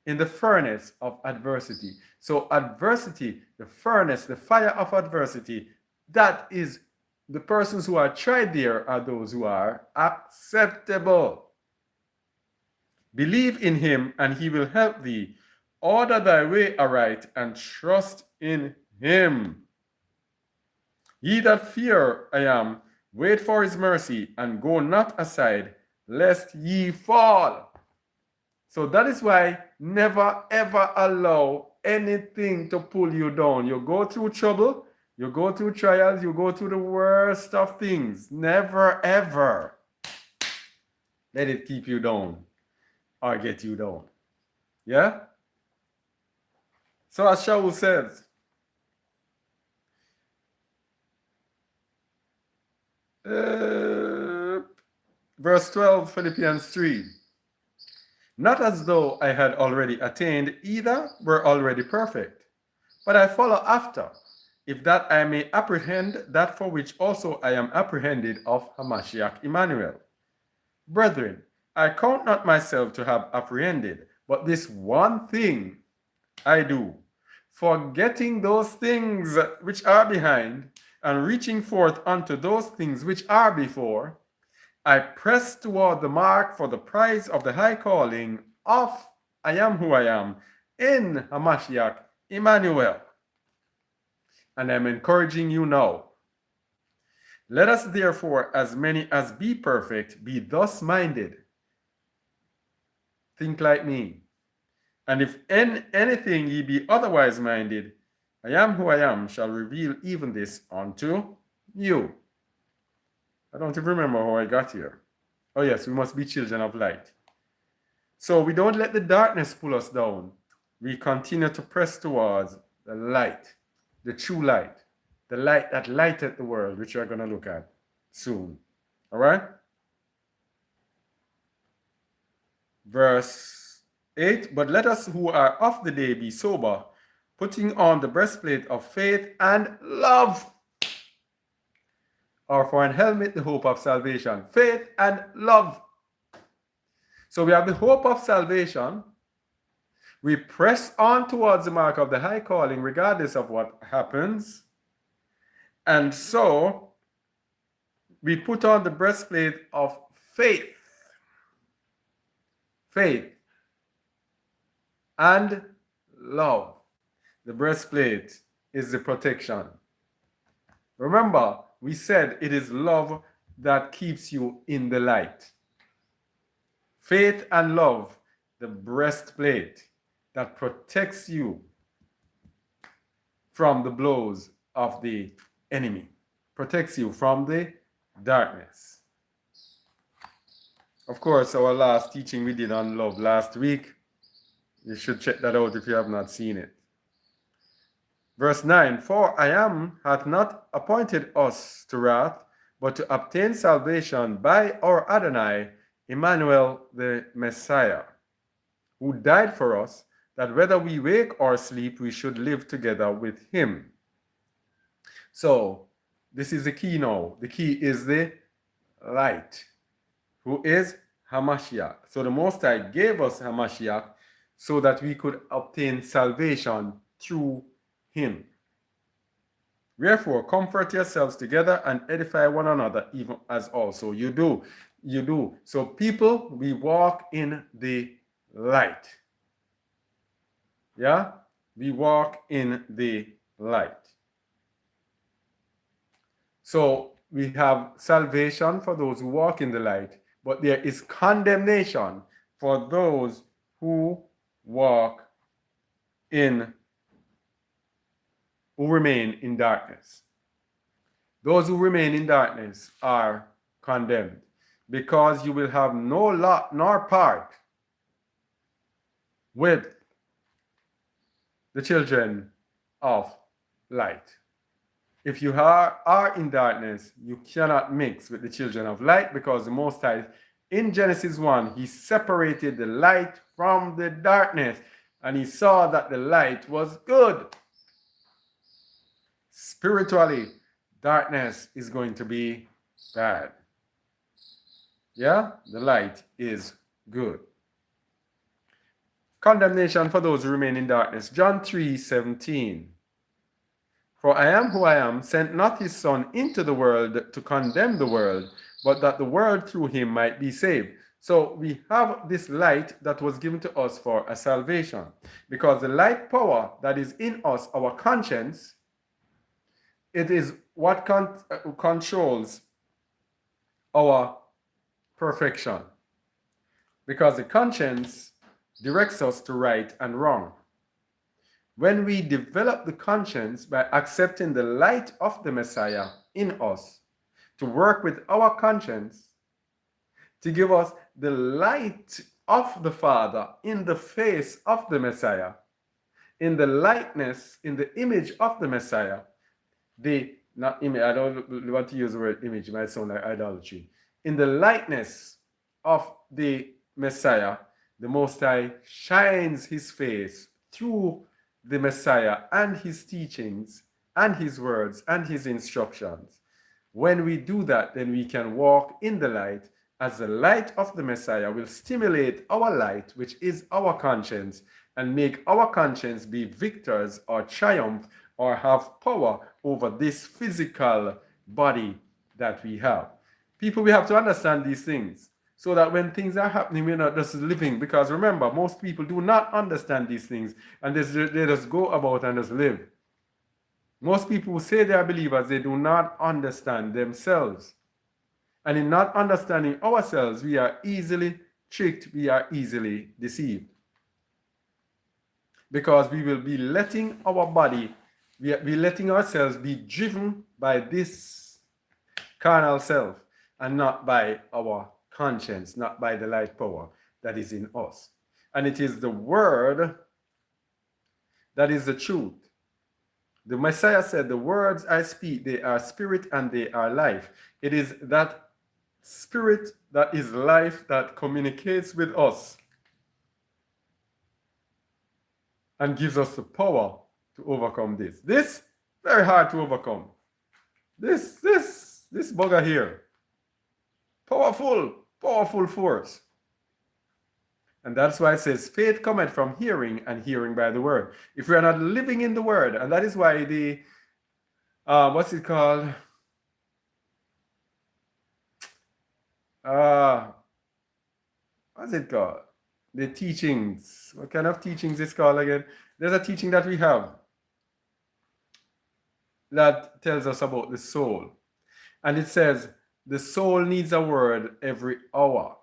in the furnace of adversity. So adversity, the furnace, the fire of adversity, that is the persons who are tried there are those who are acceptable. Believe in him, and he will help thee. Order thy way aright, and trust in him. Ye that fear I am, wait for his mercy, and go not aside, lest ye fall. So that is why never ever allow anything to pull you down. You go through trouble, you go through trials, you go through the worst of things. Never ever let it keep you down or get you down. Yeah? So as Shaul says, verse 12, Philippians 3. Not as though I had already attained, either were already perfect, but I follow after, if that I may apprehend that for which also I am apprehended of Hamashiach Emmanuel. Brethren, I count not myself to have apprehended, but this one thing I do, forgetting those things which are behind, and reaching forth unto those things which are before, I press toward the mark for the prize of the high calling of I am who I am in Hamashiach Emmanuel. And I'm encouraging you now. Let us therefore, as many as be perfect, be thus minded. Think like me. And if in anything ye be otherwise minded, I am who I am shall reveal even this unto you. I don't even remember how I got here. Oh yes, we must be children of light. So we don't let the darkness pull us down. We continue to press towards the light, the true light, the light that lighteth the world, which we're going to look at soon. All right? Verse 8, but let us who are of the day be sober, putting on the breastplate of faith and love, or for an helmet, the hope of salvation. Faith and love. So we have the hope of salvation. We press on towards the mark of the high calling, regardless of what happens. And so we put on the breastplate of faith. Faith and love. The breastplate is the protection. Remember, we said it is love that keeps you in the light. Faith and love, the breastplate that protects you from the blows of the enemy, protects you from the darkness. Of course, our last teaching we did on love last week. You should check that out if you have not seen it. Verse 9, for I am hath not appointed us to wrath, but to obtain salvation by our Adonai, Emmanuel the Messiah, who died for us, that whether we wake or sleep, we should live together with him. So, this is the key now. The key is the light, who is Hamashiach. So the Most High gave us Hamashiach so that we could obtain salvation through him. Wherefore, comfort yourselves together and edify one another, even as also you do. You do. So people, we walk in the light. Yeah? We walk in the light. So we have salvation for those who walk in the light, but there is condemnation for those who walk in, who remain in darkness. Those who remain in darkness are condemned, because you will have no lot nor part with the children of light. If you are in darkness, you cannot mix with the children of light, because the Most High, in Genesis 1, he separated the light from the darkness, and he saw that the light was good. Spiritually, darkness is going to be bad. Yeah, the light is good. Condemnation for those who remain in darkness. John 3:17. For I am who I am, sent not his Son into the world to condemn the world, but that the world through him might be saved. So we have this light that was given to us for a salvation, because the light power that is in us, our conscience, it is what controls our perfection, because the conscience directs us to right and wrong. When we develop the conscience by accepting the light of the Messiah in us, to work with our conscience, to give us the light of the Father in the face of the Messiah, in the likeness, in the image of the Messiah, not image, I don't want to use the word image, it might sound like idolatry. In the likeness of the Messiah, the Most High shines his face through the Messiah and his teachings and his words and his instructions. When we do that, then we can walk in the light, as the light of the Messiah will stimulate our light, which is our conscience, and make our conscience be victors or triumph or have power over this physical body that we have. People, we have to understand these things, so that when things are happening, we're not just living. Because remember, most people do not understand these things, and they just go about and just live. Most people who say they are believers, they do not understand themselves. And in not understanding ourselves, we are easily tricked, we are easily deceived. Because we will be letting our body, we are letting ourselves be driven by this carnal self, and not by our conscience, not by the light power that is in us. And it is the word that is the truth. The Messiah said, the words I speak, they are spirit and they are life. It is that spirit that is life that communicates with us and gives us the power to overcome this. This, very hard to overcome. This bugger here. Powerful force. And that's why it says, faith cometh from hearing, and hearing by the word. If we are not living in the word, and that is why the, what's it called? What's it called? The teachings. What kind of teachings is called again? There's a teaching that we have that tells us about the soul. And it says, the soul needs a word every hour.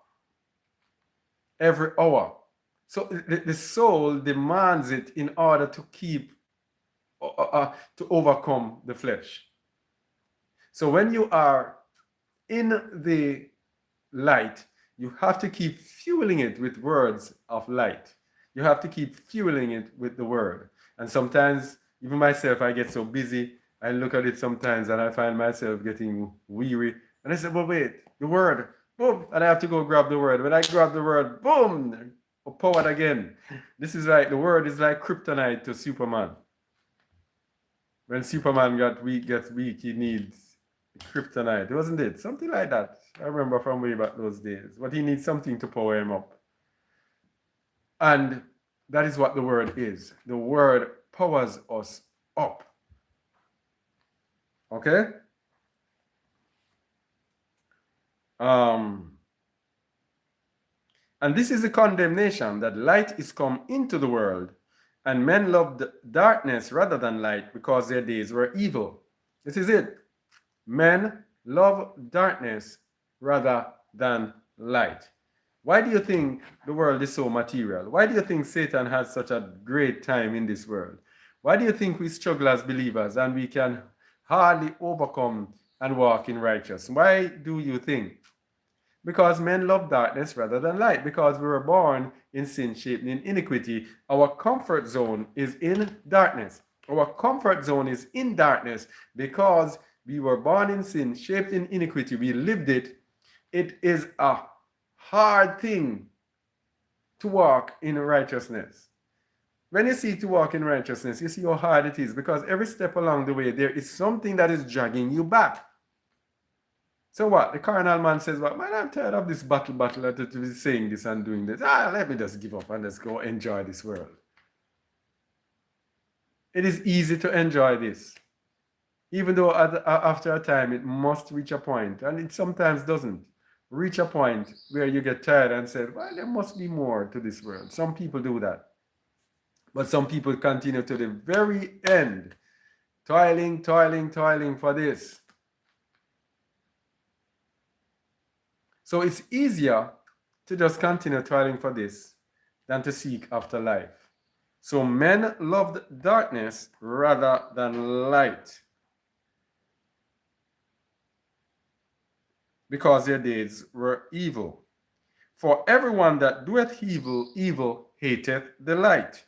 Every hour. So the soul demands it in order to keep, to overcome the flesh. So when you are in the light, you have to keep fueling it with words of light. You have to keep fueling it with the word. And sometimes, even myself, I get so busy, I look at it sometimes and I find myself getting weary. And I say, well, wait, the word, boom, and I have to go grab the word. When I grab the word, boom, powered again. This is like, the word is like kryptonite to Superman. When Superman gets weak, he needs kryptonite, wasn't it? Something like that. I remember from way back those days. But he needs something to power him up. And that is what the word is. The word powers us up. Okay? And this is the condemnation, that light is come into the world, and men loved darkness rather than light, because their days were evil. This is it. Men love darkness rather than light. Why do you think the world is so material? Why do you think Satan has such a great time in this world? Why do you think we struggle as believers and we can hardly overcome and walk in righteousness? Why do you think? Because men love darkness rather than light. Because we were born in sin, shaped in iniquity. Our comfort zone is in darkness. Our comfort zone is in darkness because we were born in sin, shaped in iniquity. We lived it. It is a hard thing to walk in righteousness. When you see to walk in righteousness, you see how hard it is because every step along the way, there is something that is dragging you back. So what? The carnal man says, "Well, man, I'm tired of this battle, to be saying this and doing this. Let me just give up and let's go enjoy this world." It is easy to enjoy this, even though after a time it must reach a point, and it sometimes doesn't reach a point where you get tired and say, "Well, there must be more to this world." Some people do that. But some people continue to the very end, toiling for this. So it's easier to just continue toiling for this than to seek after life. So men loved darkness rather than light because their deeds were evil. For everyone that doeth evil hateth the light.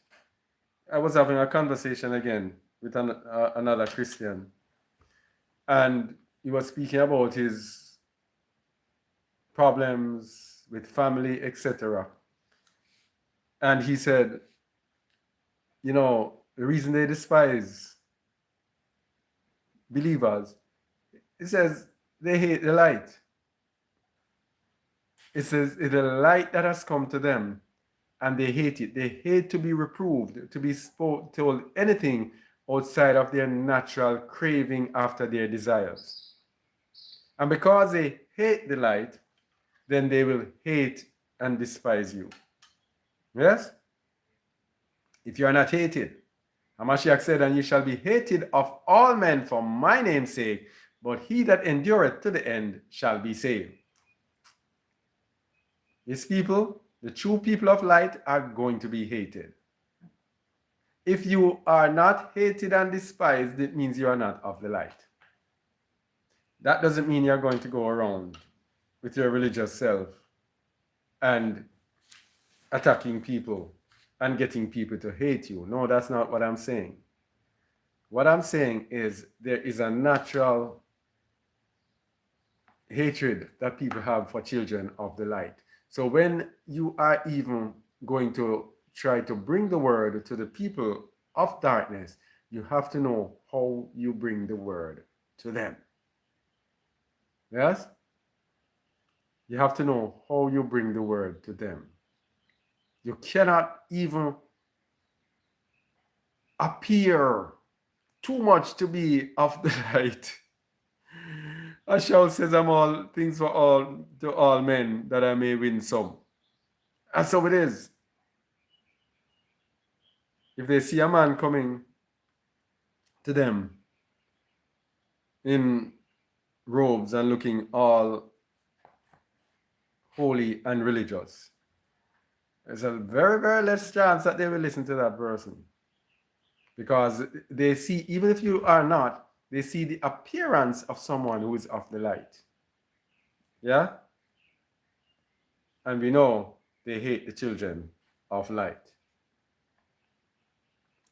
I was having a conversation again with another Christian, and he was speaking about his problems with family, etc. And he said, the reason they despise believers, it says they hate the light. It says it's the light that has come to them, and they hate it. They hate to be reproved, to be told anything outside of their natural craving after their desires. And because they hate the light, then they will hate and despise you. Yes? If you are not hated, Hamashiach said, "And ye shall be hated of all men for my name's sake, but he that endureth to the end shall be saved." His people, the true people of light, are going to be hated. If you are not hated and despised, it means you are not of the light. That doesn't mean you're going to go around with your religious self and attacking people and getting people to hate you. No, that's not what I'm saying. What I'm saying is there is a natural hatred that people have for children of the light. So when you are even going to try to bring the word to the people of darkness, you have to know how you bring the word to them. Yes? You have to know how you bring the word to them. You cannot even appear too much to be of the light. Ashal says, "I'm all things for all to all men, that I may win some." And so it is. If they see a man coming to them in robes and looking all holy and religious, there's a very, very less chance that they will listen to that person. Because they see, even if you are not, they see the appearance of someone who is of the light. Yeah? And we know they hate the children of light.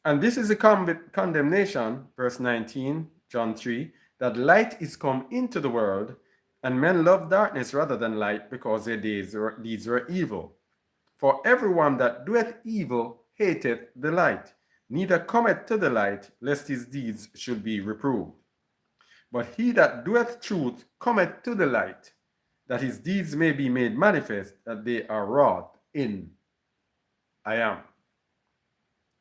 And this is the condemnation, verse 19, John 3, that light is come into the world, and men love darkness rather than light, because their deeds were evil. For everyone that doeth evil hateth the light, neither cometh to the light, lest his deeds should be reproved. But he that doeth truth cometh to the light, that his deeds may be made manifest, that they are wrought in I am.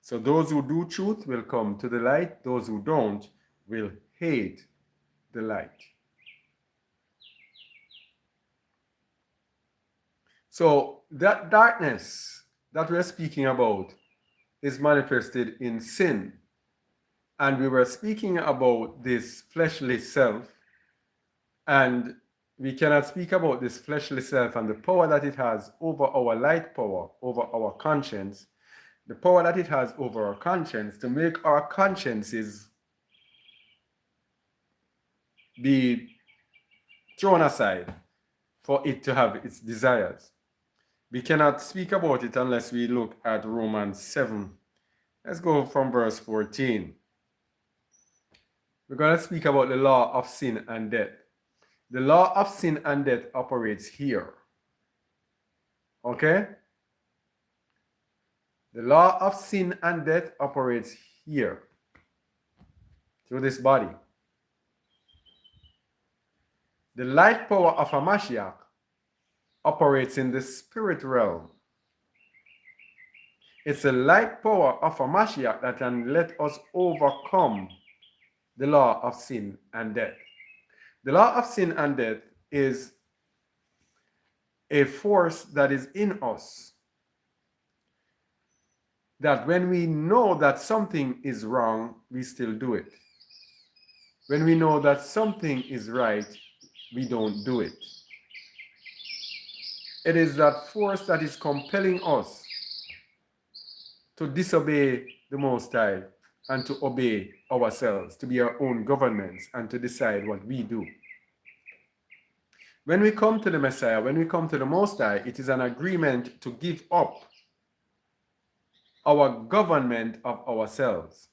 So those who do truth will come to the light. Those who don't will hate the light. So that darkness that we're speaking about is manifested in sin. And we were speaking about this fleshly self, and we cannot speak about this fleshly self and the power that it has over our light power, over our conscience, the power that it has over our conscience to make our consciences be thrown aside for it to have its desires. We cannot speak about it unless we look at Romans 7. Let's go from verse 14. We're going to speak about the law of sin and death. The law of sin and death operates here. Okay? The law of sin and death operates here, through this body. The light power of a Mashiach operates in the spirit realm. It's the light power of a Mashiach that can let us overcome the law of sin and death. The law of sin and death is a force that is in us, that when we know that something is wrong, we still do it. When we know that something is right, we don't do it. It is that force that is compelling us to disobey the Most High and to obey ourselves, to be our own governments and to decide what we do. When we come to the Messiah, when we come to the Most High, it is an agreement to give up our government of ourselves.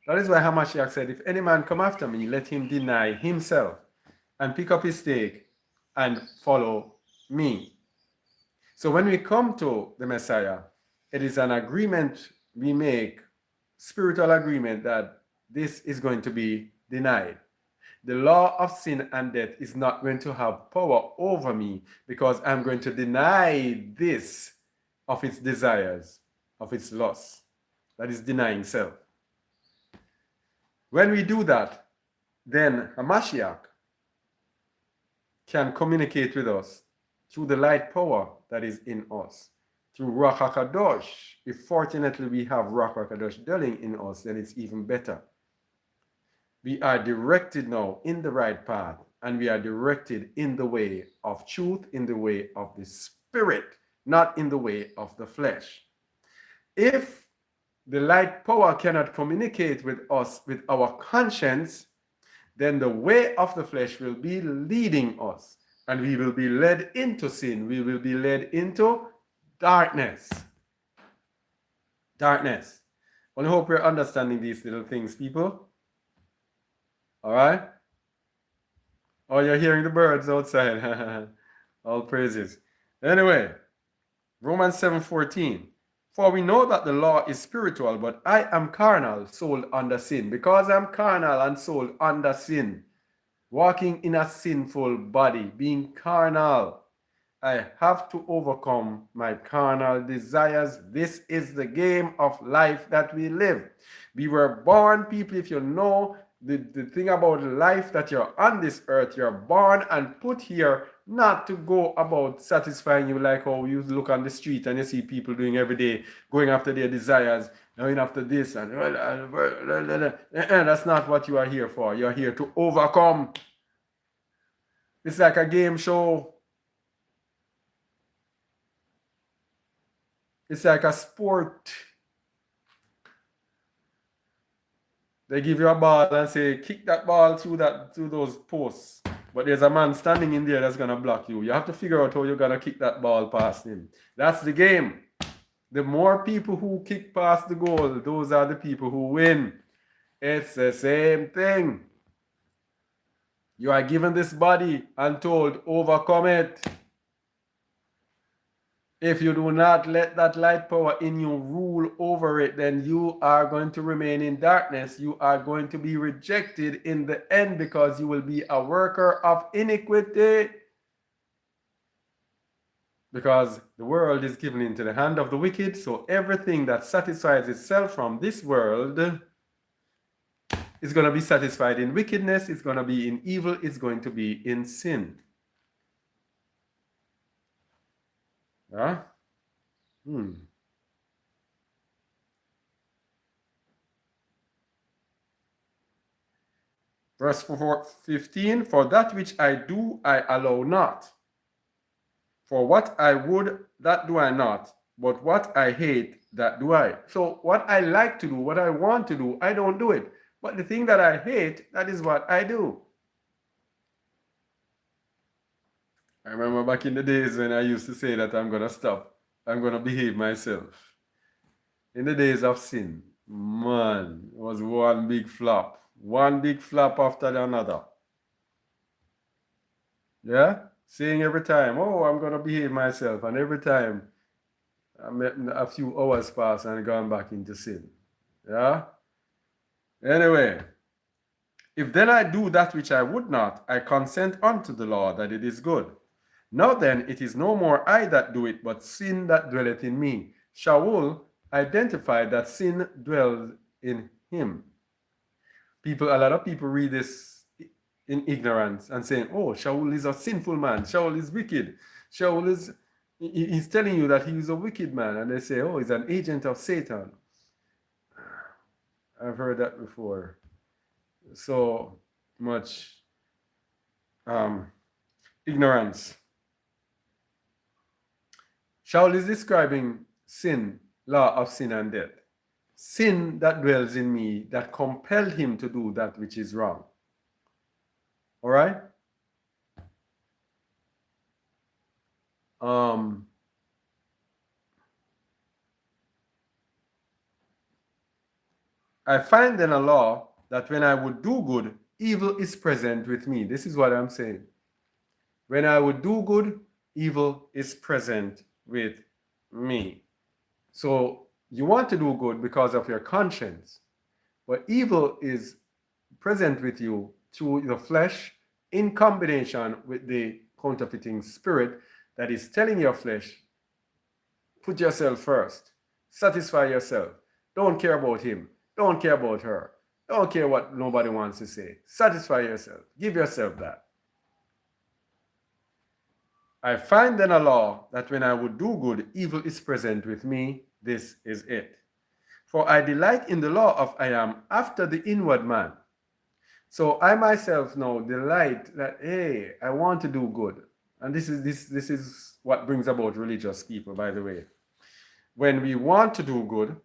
That is why Hamashiach said, if any man come after me, let him deny himself and pick up his stake and follow me. So when we come to the Messiah, it is an agreement we make, spiritual agreement, that this is going to be denied. The law of sin and death is not going to have power over me because I'm going to deny this of its desires, of its lusts. That is denying self. When we do that, then Hamashiach can communicate with us through the light power that is in us, through Ruach HaKadosh. If fortunately we have Ruach HaKadosh dwelling in us, then it's even better. We are directed now in the right path, and we are directed in the way of truth, in the way of the Spirit, not in the way of the flesh. If the light power cannot communicate with us, with our conscience, then the way of the flesh will be leading us, and we will be led into sin. We will be led into darkness. Darkness. I hope you're understanding these little things, people. All right? Oh, you're hearing the birds outside. All praises. Anyway, Romans 7:14. For we know that the law is spiritual, but I am carnal, sold under sin. Because I'm carnal and sold under sin, walking in a sinful body, being carnal, I have to overcome my carnal desires. This is the game of life that we live. We were born, people, if you know the thing about life, that you're on this earth, you're born and put here not to go about satisfying you like how you look on the street and you see people doing every day, going after their desires, going after this, and that's not what you are here for. You're here to overcome. It's like a game show. It's like a sport. They give you a ball and say, kick that ball through those posts. But there's a man standing in there that's going to block you. You have to figure out how you're going to kick that ball past him. That's the game. The more people who kick past the goal, those are the people who win. It's the same thing. You are given this body and told, overcome it. If you do not let that light power in you rule over it, then you are going to remain in darkness. You are going to be rejected in the end because you will be a worker of iniquity. Because the world is given into the hand of the wicked, so everything that satisfies itself from this world is going to be satisfied in wickedness, it's going to be in evil, it's going to be in sin. Yeah? Verse 15, for that which I do, I allow not. For what I would, that do I not. But what I hate, that do I. So what I like to do, what I want to do, I don't do it. But the thing that I hate, that is what I do. I remember back in the days when I used to say that I'm going to stop. I'm going to behave myself. In the days of sin, man, it was one big flop. One big flop after another. Yeah? Saying every time, oh, I'm going to behave myself. And every time, a few hours pass and gone back into sin. Yeah? Anyway, if then I do that which I would not, I consent unto the law that it is good. Now then, it is no more I that do it, but sin that dwelleth in me. Shaul identified that sin dwells in him. A lot of people read this in ignorance and saying, oh, Shaul is a sinful man. Shaul is wicked. Shaul is, he's telling you that he is a wicked man. And they say, oh, he's an agent of Satan. I've heard that before. So much ignorance. Shaul is describing sin, law of sin and death. Sin that dwells in me that compelled him to do that which is wrong. All right? I find then a law that when I would do good, evil is present with me. This is what I'm saying. When I would do good, evil is present with me. So you want to do good because of your conscience, but evil is present with you through the flesh in combination with the counterfeiting spirit that is telling your flesh, put yourself first, satisfy yourself, don't care about him, don't care about her, don't care what nobody wants to say, satisfy yourself, give yourself that. I find then a law that when I would do good, evil is present with me. This is it. For I delight in the law of I am after the inward man. So I myself now delight that, hey, I want to do good. And this is what brings about religious people, by the way. When we want to do good,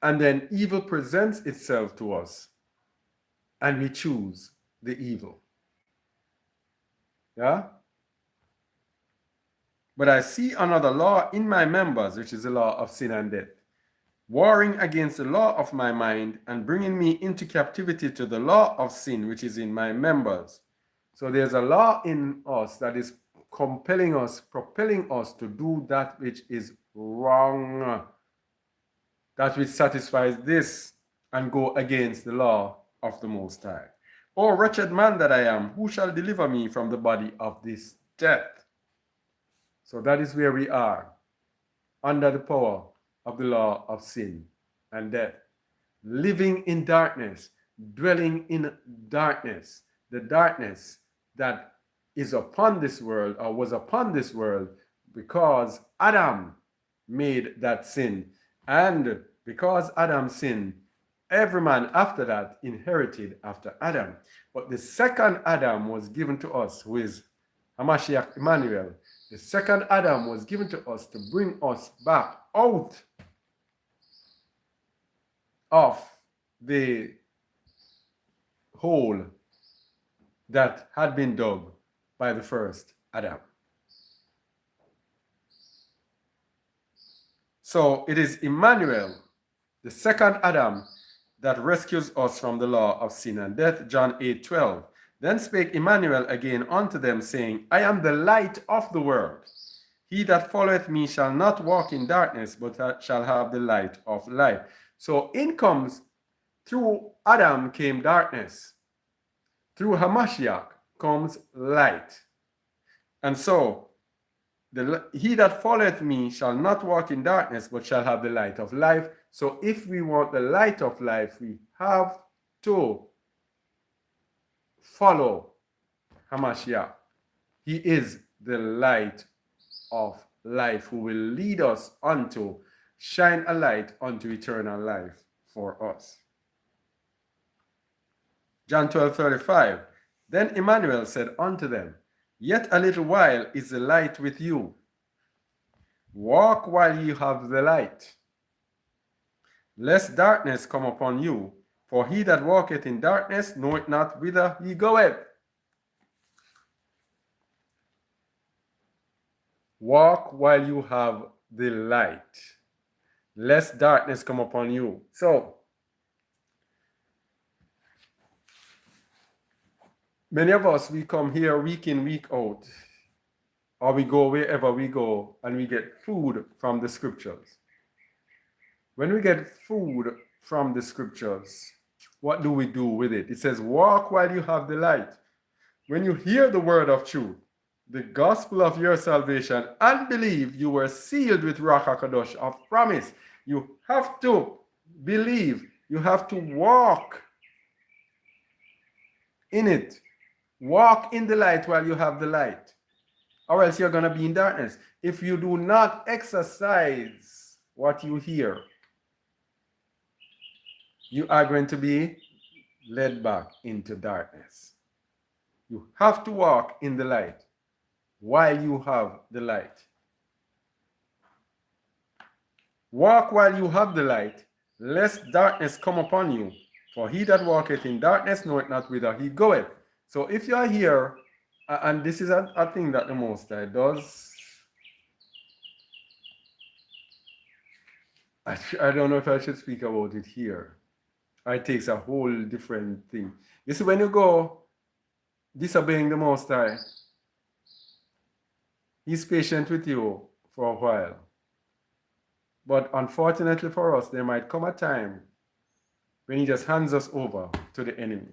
and then evil presents itself to us, and we choose the evil. Yeah? But I see another law in my members, which is the law of sin and death, warring against the law of my mind and bringing me into captivity to the law of sin, which is in my members. So there's a law in us that is compelling us, propelling us to do that which is wrong, that which satisfies this and go against the law of the Most High. O wretched man that I am, who shall deliver me from the body of this death? So that is where we are, under the power of the law of sin and death, living in darkness, dwelling in darkness, the darkness that is upon this world or was upon this world because Adam made that sin. And because Adam sinned, every man after that inherited after Adam. But the second Adam was given to us, who is Hamashiach Emmanuel. The second Adam was given to us to bring us back out of the hole that had been dug by the first Adam. So it is Emmanuel, the second Adam, that rescues us from the law of sin and death. John 8:12. Then spake Emmanuel again unto them, saying, I am the light of the world. He that followeth me shall not walk in darkness, but shall have the light of life. So in comes, through Adam came darkness. Through Hamashiach comes light. And so, he that followeth me shall not walk in darkness, but shall have the light of life. So if we want the light of life, we have to follow Hamashiach. He is the light of life who will lead us unto, shine a light unto eternal life for us. John 12:35. Then Emmanuel said unto them, Yet a little while is the light with you. Walk while you have the light, lest darkness come upon you. For he that walketh in darkness knoweth not whither he goeth. Walk while you have the light, lest darkness come upon you. So, Many of us, we come here week in, week out, or we go wherever we go and we get food from the scriptures. When we get food from the scriptures, what do we do with it? It says, walk while you have the light. When you hear the word of truth, the gospel of your salvation, and believe, you were sealed with Ruach HaKadosh of promise. You have to believe. You have to walk in it. Walk in the light while you have the light, or else you're going to be in darkness. If you do not exercise what you hear, you are going to be led back into darkness. You have to walk in the light while you have the light. Walk while you have the light, lest darkness come upon you. For he that walketh in darkness knoweth not whither he goeth. So if you are here, and this is a thing that the Most High does, I don't know if I should speak about it here. It takes a whole different thing. You see, when you go disobeying the Most High, he's patient with you for a while. But unfortunately for us, there might come a time when he just hands us over to the enemy.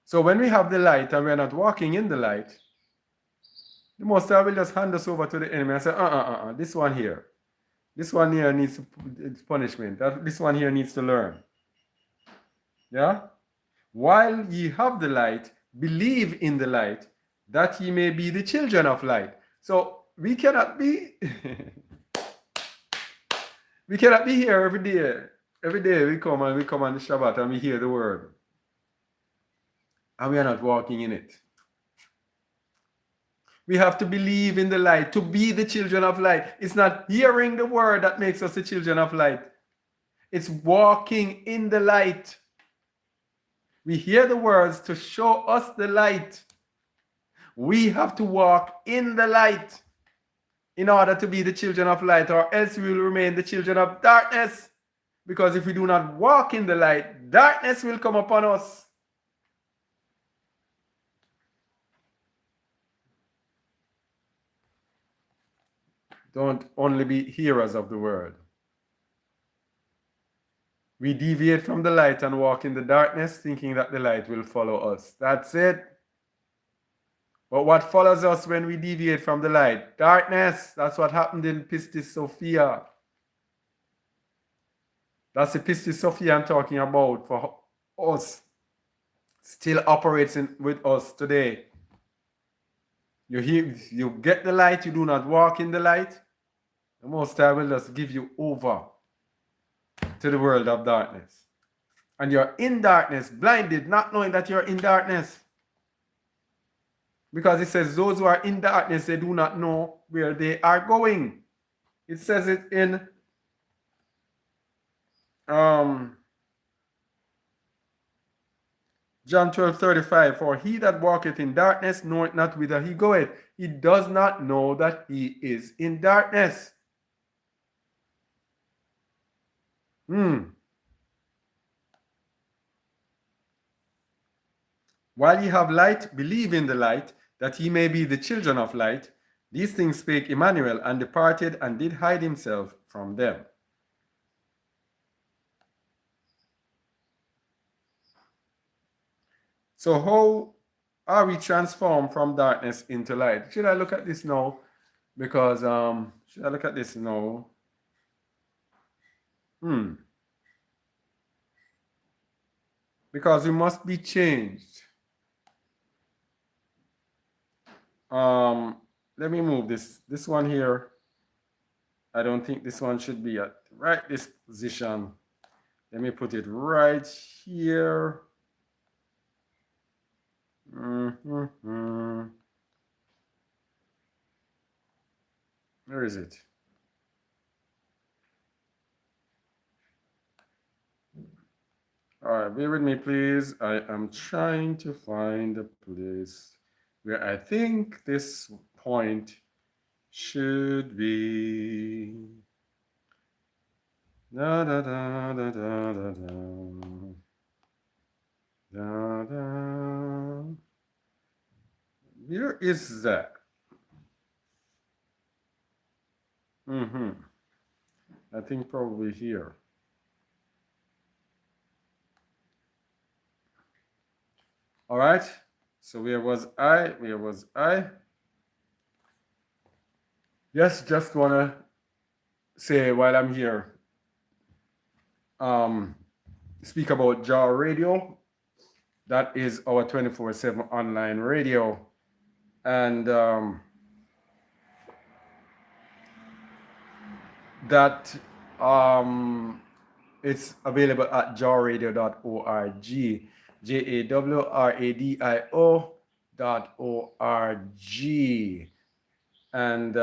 So when we have the light and we're not walking in the light, the Most High will just hand us over to the enemy and say, this one here needs punishment. This one here needs to learn. Yeah? While ye have the light, believe in the light, that ye may be the children of light. So we cannot be we cannot be here every day. Every day we come on the Shabbat and we hear the word, and we are not walking in it. We have to believe in the light to be the children of light. It's not hearing the word that makes us the children of light. It's walking in the light. We hear the words to show us the light. We have to walk in the light in order to be the children of light, or else we will remain the children of darkness. Because if we do not walk in the light, darkness will come upon us. Don't only be hearers of the word. We deviate from the light and walk in the darkness, thinking that the light will follow us. That's it. But what follows us when we deviate from the light? Darkness. That's what happened in Pistis Sophia. That's the Pistis Sophia I'm talking about for us. Still operates with us today. You get the light, you do not walk in the light, the Most High will just give you over to the world of darkness. And you're in darkness, blinded, not knowing that you're in darkness. Because it says those who are in darkness, they do not know where they are going. It says it in John 12:35. For he that walketh in darkness knoweth not whither he goeth. He does not know that he is in darkness. While ye have light, believe in the light, that ye may be the children of light. These things spake Emmanuel, and departed, and did hide himself from them. So how are we transformed from darkness into light? Should I look at this now? Because should I look at this now? Because we must be changed. Let me move this one here. I don't think this one should be at right this position. Let me put it right here. Where is it? All right, bear with me, please. I am trying to find a place where I think this point should be. Da, da, da, da, da, da, da. Da, da. Where is that? I think probably here. All right. So where was I? Where was I? Yes, just wanna say while I'm here, um, speak about Jar Radio. That is our 24/7 online radio, and that it's available at jawradio.org, jawradio.org, and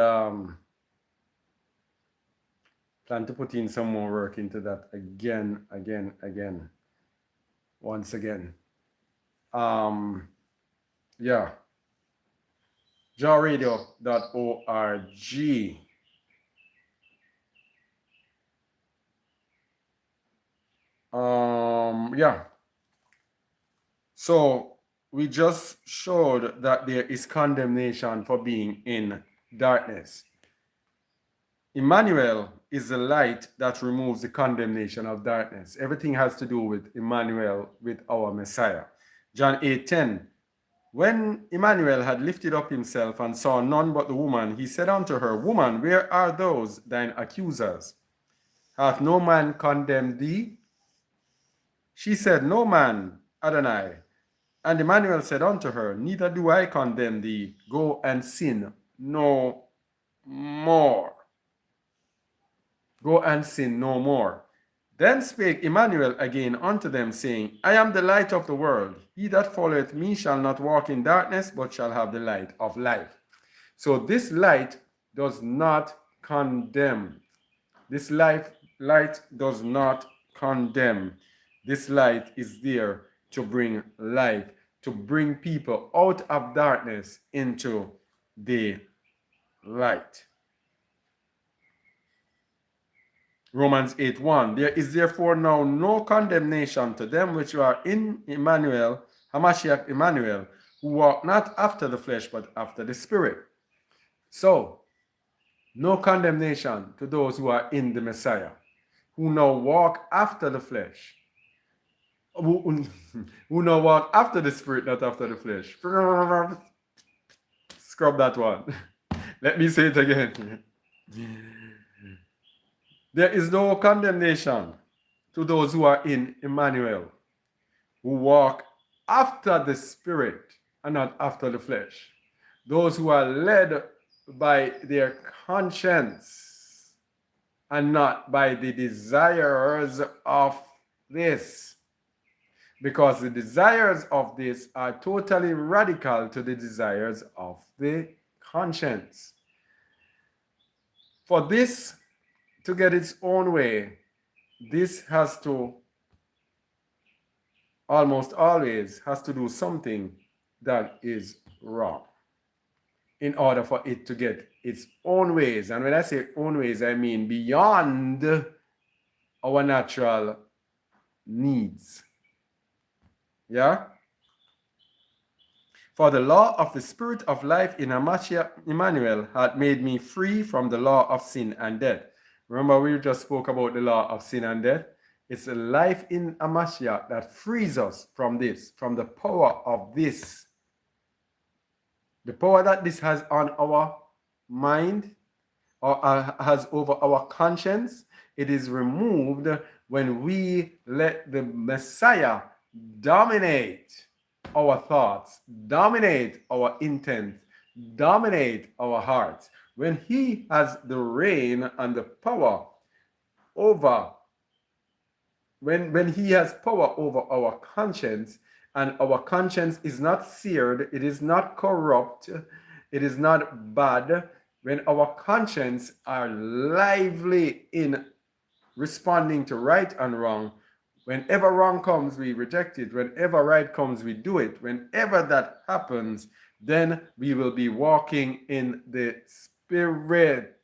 plan to put in some more work into that again, once again. Yeah, jawradio.org. Yeah. So we just showed that there is condemnation for being in darkness. Emmanuel is the light that removes the condemnation of darkness. Everything has to do with Emmanuel, with our Messiah. John 8:10. When Emmanuel had lifted up himself and saw none but the woman, he said unto her, Woman, where are those thine accusers? Hath no man condemned thee? She said, No man, Adonai. And Emmanuel said unto her, Neither do I condemn thee. Go and sin no more. Go and sin no more. Then spake Emmanuel again unto them, saying, I am the light of the world. He that followeth me shall not walk in darkness, but shall have the light of life. So this light does not condemn. This light does not condemn. This light is there to bring life, to bring people out of darkness into the light. Romans 8:1. There is therefore now no condemnation to them which are in Emmanuel, Hamashiach Emmanuel, who walk not after the flesh, but after the Spirit. So, no condemnation to those who are in the Messiah, who now walk after the flesh, who now walk after the Spirit, not after the flesh. Scrub that one. Let me say it again. There is no condemnation to those who are in Emmanuel, who walk after the Spirit and not after the flesh. Those who are led by their conscience and not by the desires of this. Because the desires of this are totally radical to the desires of the conscience. For this to get its own way, this has to almost always has to do something that is wrong in order for it to get its own ways. And when I say own ways, I mean beyond our natural needs. Yeah? For the law of the Spirit of life in Hamashiach Emmanuel had made me free from the law of sin and death. Remember, we just spoke about the law of sin and death. It's a life in Hamashiach that frees us from this, from the power of this. The power that this has on our mind or has over our conscience, it is removed when we let the Messiah dominate our thoughts, dominate our intent, dominate our hearts. When he has the reign and the power over, when he has power over our conscience, and our conscience is not seared, it is not corrupt, it is not bad, when our conscience are lively in responding to right and wrong, whenever wrong comes, we reject it. Whenever right comes, we do it. Whenever that happens, then we will be walking in the Spirit,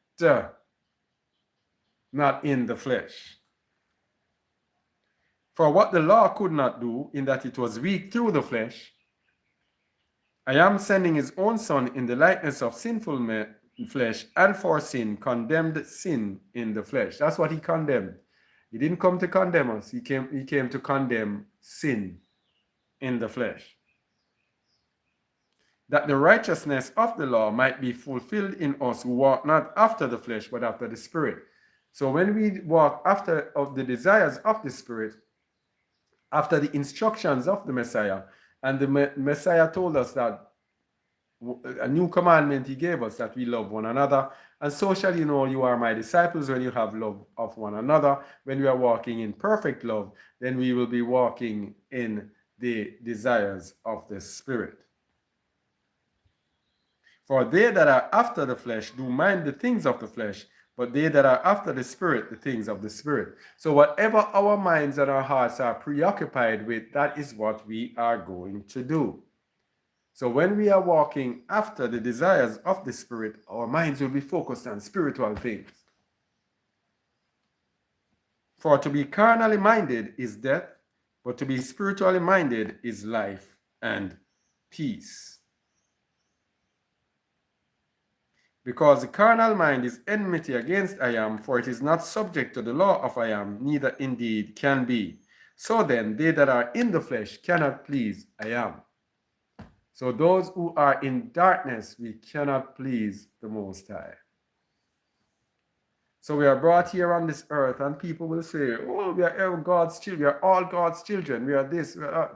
not in the flesh. For what the law could not do, in that it was weak through the flesh, I am sending his own Son in the likeness of sinful flesh, and for sin, condemned sin in the flesh. That's what he condemned. He didn't come to condemn us. He came to condemn sin in the flesh, that the righteousness of the law might be fulfilled in us who walk not after the flesh, but after the Spirit. So when we walk after of the desires of the Spirit, after the instructions of the Messiah, and the Messiah told us that a new commandment he gave us, that we love one another, and so shall you know you are my disciples when you have love of one another. When we are walking in perfect love, then we will be walking in the desires of the Spirit. For they that are after the flesh do mind the things of the flesh, but they that are after the Spirit, the things of the Spirit. So whatever our minds and our hearts are preoccupied with, that is what we are going to do. So when we are walking after the desires of the Spirit, our minds will be focused on spiritual things. For to be carnally minded is death, but to be spiritually minded is life and peace. Because the carnal mind is enmity against I am, for it is not subject to the law of I am, neither indeed can be. So then, they that are in the flesh cannot please I am. So those who are in darkness, we cannot please the Most High. So we are brought here on this earth, and people will say, oh, we are God's children, we are all God's children, we are this, we are that.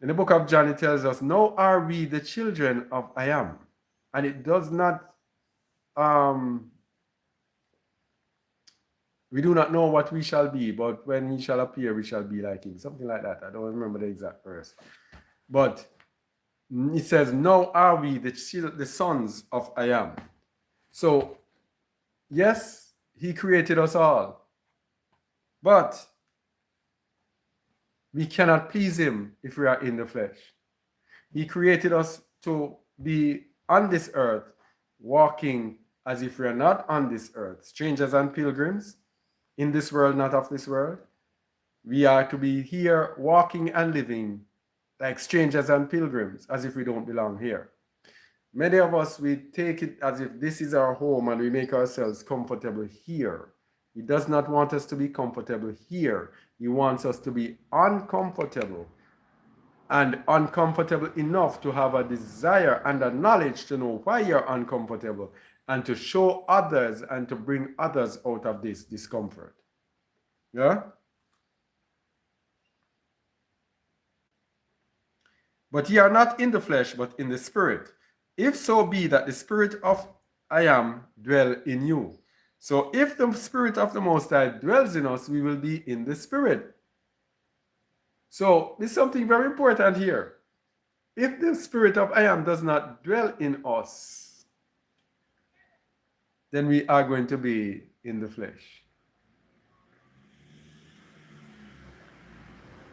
In the book of John, it tells us, now are we the children of I am. And it does not, we do not know what we shall be, but when he shall appear, we shall be like him. Something like that. I don't remember the exact verse. But it says, now are we the sons of I am. So, yes, he created us all. But we cannot please him if we are in the flesh. He created us to be on this earth, walking as if we are not on this earth, strangers and pilgrims, in this world, not of this world. We are to be here, walking and living like strangers and pilgrims, as if we don't belong here. Many of us, we take it as if this is our home and we make ourselves comfortable here. He does not want us to be comfortable here. He wants us to be uncomfortable, and uncomfortable enough to have a desire and a knowledge to know why you're uncomfortable, and to show others and to bring others out of this discomfort. Yeah? But ye are not in the flesh, but in the Spirit. If so be that the Spirit of I am dwell in you. So if the Spirit of the Most High dwells in us, we will be in the Spirit. So there's something very important here. If the Spirit of I am does not dwell in us, then we are going to be in the flesh.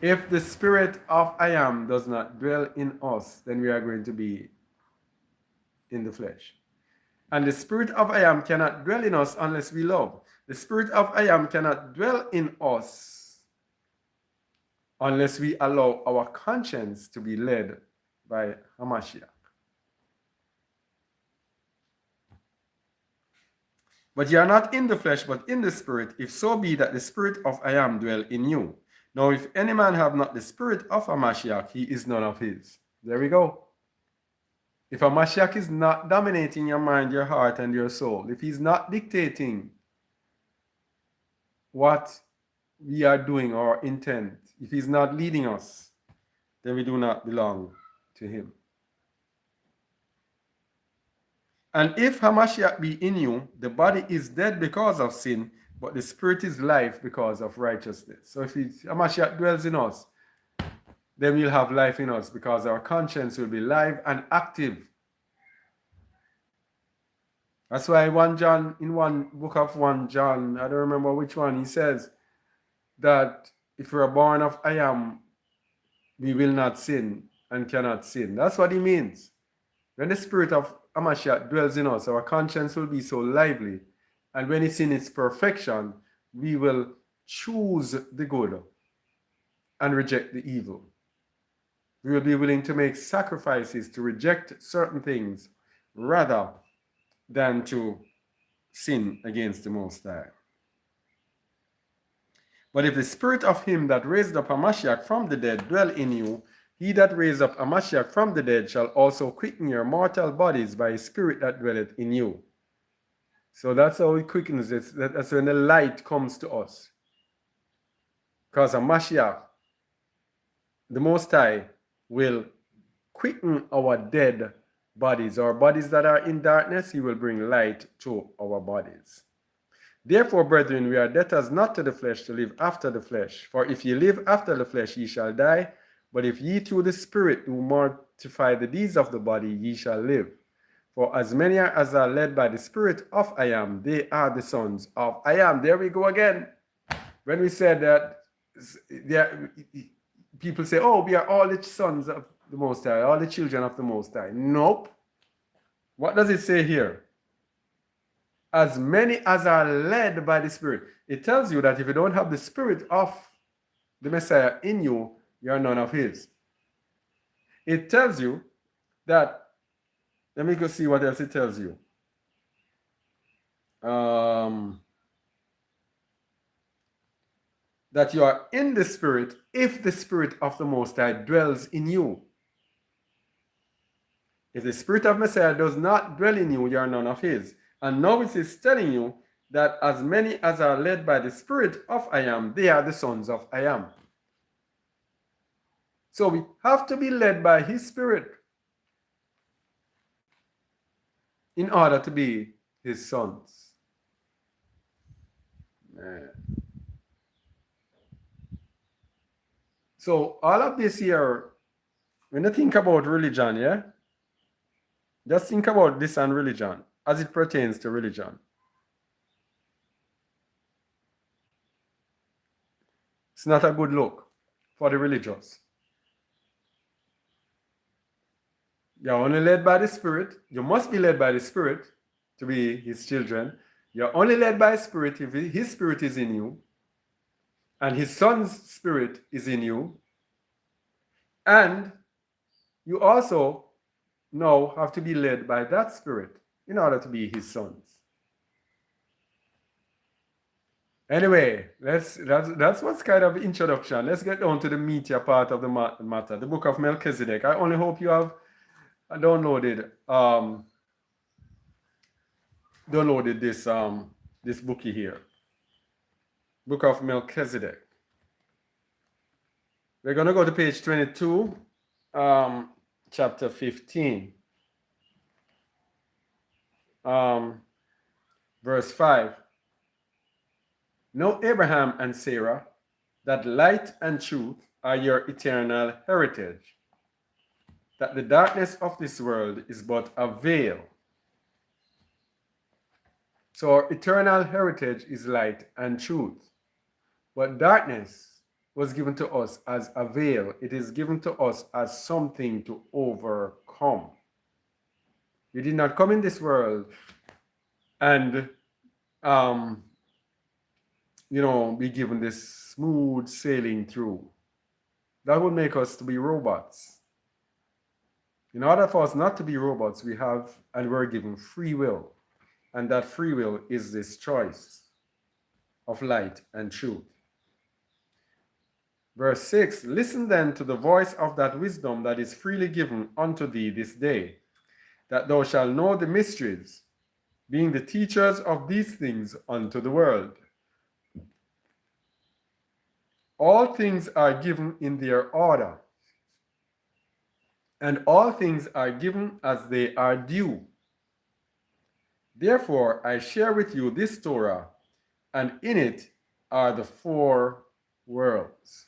If the Spirit of I am does not dwell in us, then we are going to be in the flesh. And the Spirit of I am cannot dwell in us unless we love. The Spirit of I am cannot dwell in us unless we allow our conscience to be led by Hamashiach. But ye are not in the flesh, but in the Spirit, if so be that the Spirit of I am dwell in you. Now, if any man have not the Spirit of Hamashiach, he is none of his. There we go. If Hamashiach is not dominating your mind, your heart, and your soul, if he's not dictating what we are doing, our intent, if he's not leading us, then we do not belong to him. And if Hamashiach be in you, the body is dead because of sin, but the Spirit is life because of righteousness. So if Hamashiach dwells in us, then we'll have life in us, because our conscience will be live and active. That's why in one book of 1 John, I don't remember which one, he says that if we're born of I am, we will not sin and cannot sin. That's what he means. When the Spirit of Hamashiach dwells in us, our conscience will be so lively. And when it's in its perfection, we will choose the good and reject the evil. We will be willing to make sacrifices to reject certain things rather than to sin against the Most High. But if the spirit of him that raised up a Mashiach from the dead dwell in you, he that raised up a Mashiach from the dead shall also quicken your mortal bodies by his spirit that dwelleth in you. So that's how he quickens it. That's when the light comes to us. Because a Mashiach, the Most High, will quicken our dead bodies. Our bodies that are in darkness, he will bring light to our bodies. Therefore, brethren, we are debtors not to the flesh to live after the flesh. For if ye live after the flesh, ye shall die. But if ye through the Spirit do mortify the deeds of the body, ye shall live. For as many as are led by the Spirit of I am, they are the sons of I am. There we go again. When we said that, people say, oh, we are all the sons of the Most High, all the children of the Most High. Nope. What does it say here? As many as are led by the Spirit. It tells you that if you don't have the Spirit of the Messiah in you, you are none of his. It tells you that, let me go see what else it tells you. That you are in the Spirit if the Spirit of the Most High dwells in you. If the Spirit of Messiah does not dwell in you, you are none of his. And now it is telling you that as many as are led by the Spirit of I am, they are the sons of I am. So we have to be led by his Spirit in order to be his sons. Man. So all of this here, when you think about religion, yeah? Just think about this and religion as it pertains to religion. It's not a good look for the religious. You're only led by the Spirit. You must be led by the Spirit to be his children. You're only led by Spirit if his Spirit is in you and his Son's Spirit is in you. And you also now have to be led by that Spirit in order to be his sons. Anyway, that's what's kind of introduction. Let's get down to the meatier part of the matter, the book of Melchizedek. I only hope you have downloaded this bookie here, Book of Melchizedek. We're going to go to page 22, chapter 15, verse 5. Know Abraham and Sarah, that light and truth are your eternal heritage, that the darkness of this world is but a veil. So our eternal heritage is light and truth. But darkness was given to us as a veil. It is given to us as something to overcome. You did not come in this world and be given this smooth sailing through. That would make us to be robots. In order for us not to be robots, we have and we're given free will. And that free will is this choice of light and truth. Verse 6, listen then to the voice of that wisdom that is freely given unto thee this day, that thou shalt know the mysteries, being the teachers of these things unto the world. All things are given in their order, and all things are given as they are due. Therefore, I share with you this Torah, and in it are the 4 worlds.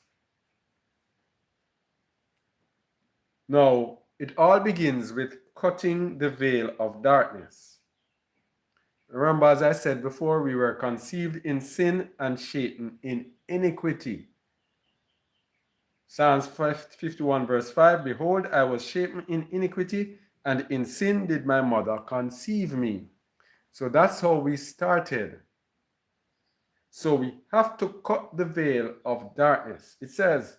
Now, it all begins with cutting the veil of darkness. Remember, as I said before, we were conceived in sin and shapen in iniquity. Psalms 51 verse 5, behold, I was shapen in iniquity, and in sin did my mother conceive me. So that's how we started. So we have to cut the veil of darkness. It says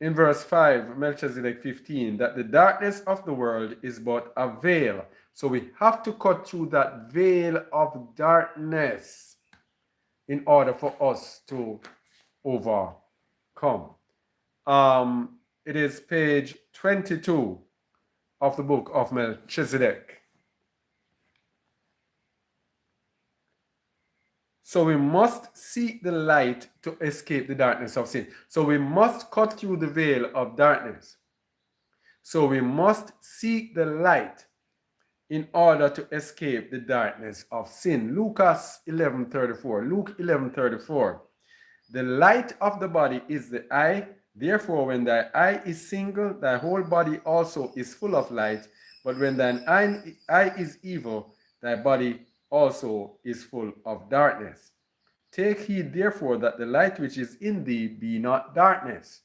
in verse 5, Melchizedek 15, that the darkness of the world is but a veil. So we have to cut through that veil of darkness in order for us to overcome. It is page 22 of the book of Melchizedek. So we must seek the light to escape the darkness of sin. So we must cut through the veil of darkness. So we must seek the light in order to escape the darkness of sin. Luke 11:34. The light of the body is the eye. Therefore, when thy eye is single, thy whole body also is full of light. But when thine eye is evil, thy body also is full of darkness. Take heed, therefore, that the light which is in thee be not darkness.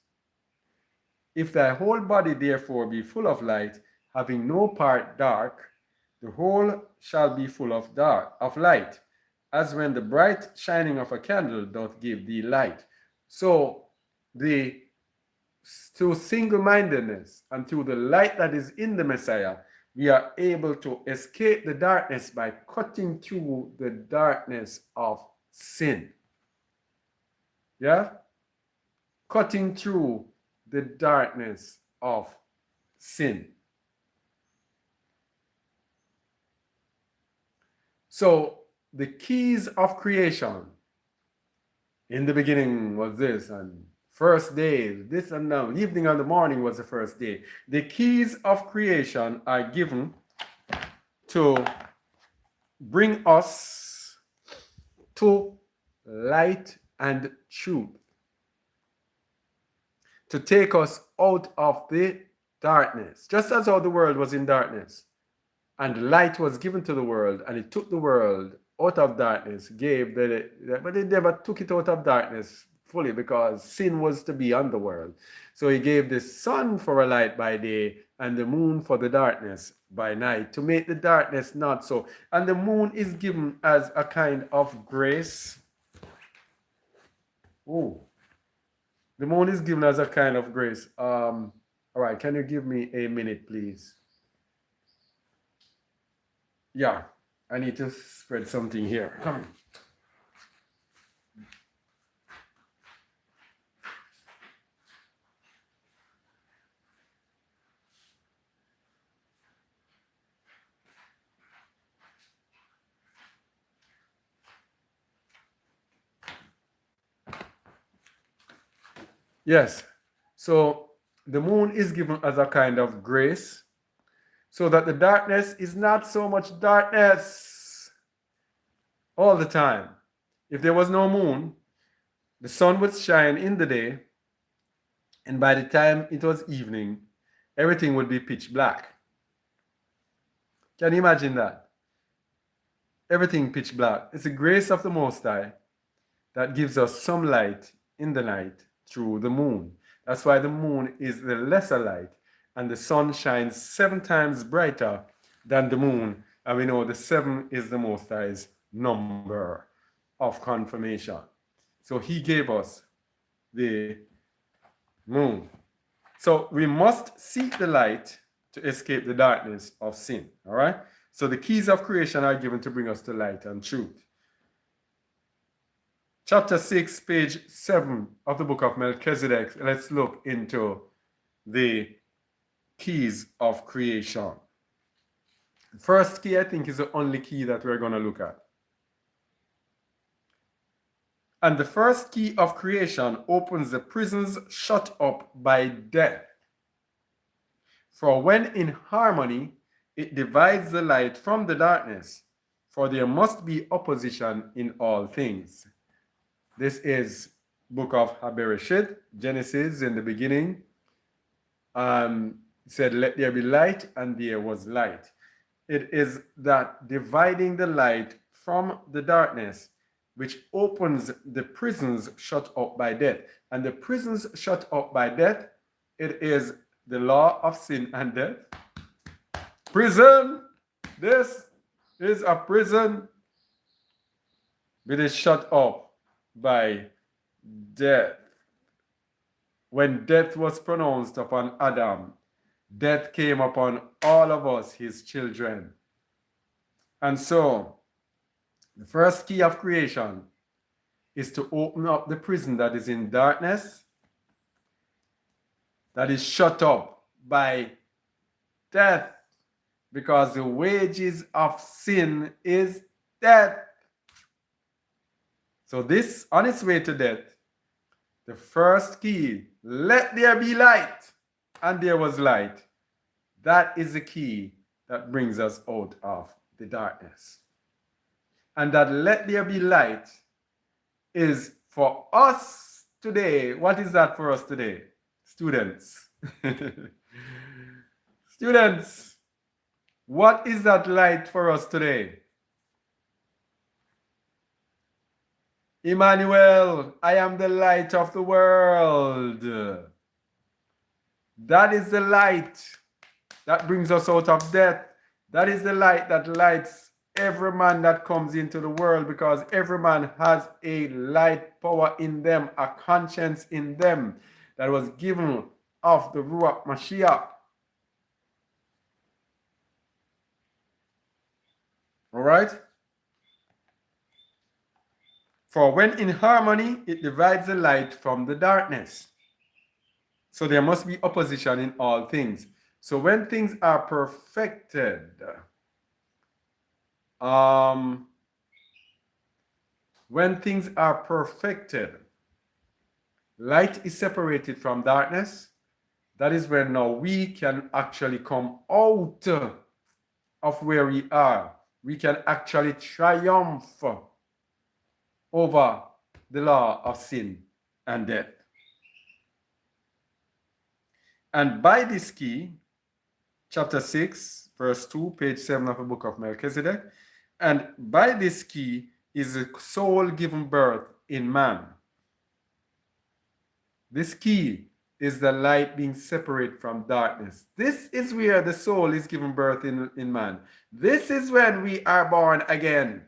If thy whole body, therefore, be full of light, having no part dark, the whole shall be full of light, as when the bright shining of a candle doth give thee light. So, through single-mindedness and through the light that is in the Messiah, we are able to escape the darkness by cutting through the darkness of sin. Yeah? Cutting through the darkness of sin. So, the keys of creation in the beginning was this, and first day, this and now, evening and the morning was the first day. The keys of creation are given to bring us to light and truth, to take us out of the darkness, just as how the world was in darkness. And light was given to the world, and it took the world out of darkness, but it never took it out of darkness fully, because sin was to be on the world. So he gave the sun for a light by day and the moon for the darkness by night, to make the darkness not so. And the moon is given as a kind of grace. Oh, the moon is given as a kind of grace. All right, can you give me a minute, please? Yeah, I need to spread something here. Come on. Yes, so the moon is given as a kind of grace, so that the darkness is not so much darkness all the time. If there was no moon, the sun would shine in the day, and by the time it was evening, everything would be pitch black. Can you imagine that? Everything pitch black. It's the grace of the Most High that gives us some light in the night through the moon. That's why the moon is the lesser light, and the sun shines 7 times brighter than the moon. And we know the 7 is the Most High's number of confirmation. So he gave us the moon. So we must seek the light to escape the darkness of sin. All right? So the keys of creation are given to bring us to light and truth. Chapter 6, page 7 of the book of Melchizedek. Let's look into the keys of creation. The first key, I think, is the only key that we're going to look at. And the first key of creation opens the prisons shut up by death. For when in harmony, it divides the light from the darkness, for there must be opposition in all things. This is book of Habereshit, Genesis. In the beginning, it said, let there be light, and there was light. It is that dividing the light from the darkness which opens the prisons shut up by death. And the prisons shut up by death, it is the law of sin and death. Prison, this is a prison. It is shut off by death. When death was pronounced upon Adam, death came upon all of us, his children. And so, the first key of creation is to open up the prison that is in darkness, that is shut up by death, because the wages of sin is death. So this, on its way to death, the first key, let there be light, and there was light. That is the key that brings us out of the darkness. And that let there be light is for us today. What is that for us today? Students. Students, what is that light for us today? Emmanuel, I am the light of the world. That is the light that brings us out of death. That is the light that lights every man that comes into the world, because every man has a light power in them, a conscience in them that was given of the Ruach Mashiach. All right? For when in harmony, it divides the light from the darkness. So there must be opposition in all things. So when things are perfected, light is separated from darkness. That is when now we can actually come out of where we are. We can actually triumph over the law of sin and death. And by this key, chapter 6, verse 2, page 7 of the book of Melchizedek, and by this key is the soul given birth in man. This key is the light being separate from darkness. This is where the soul is given birth in man. This is when we are born again.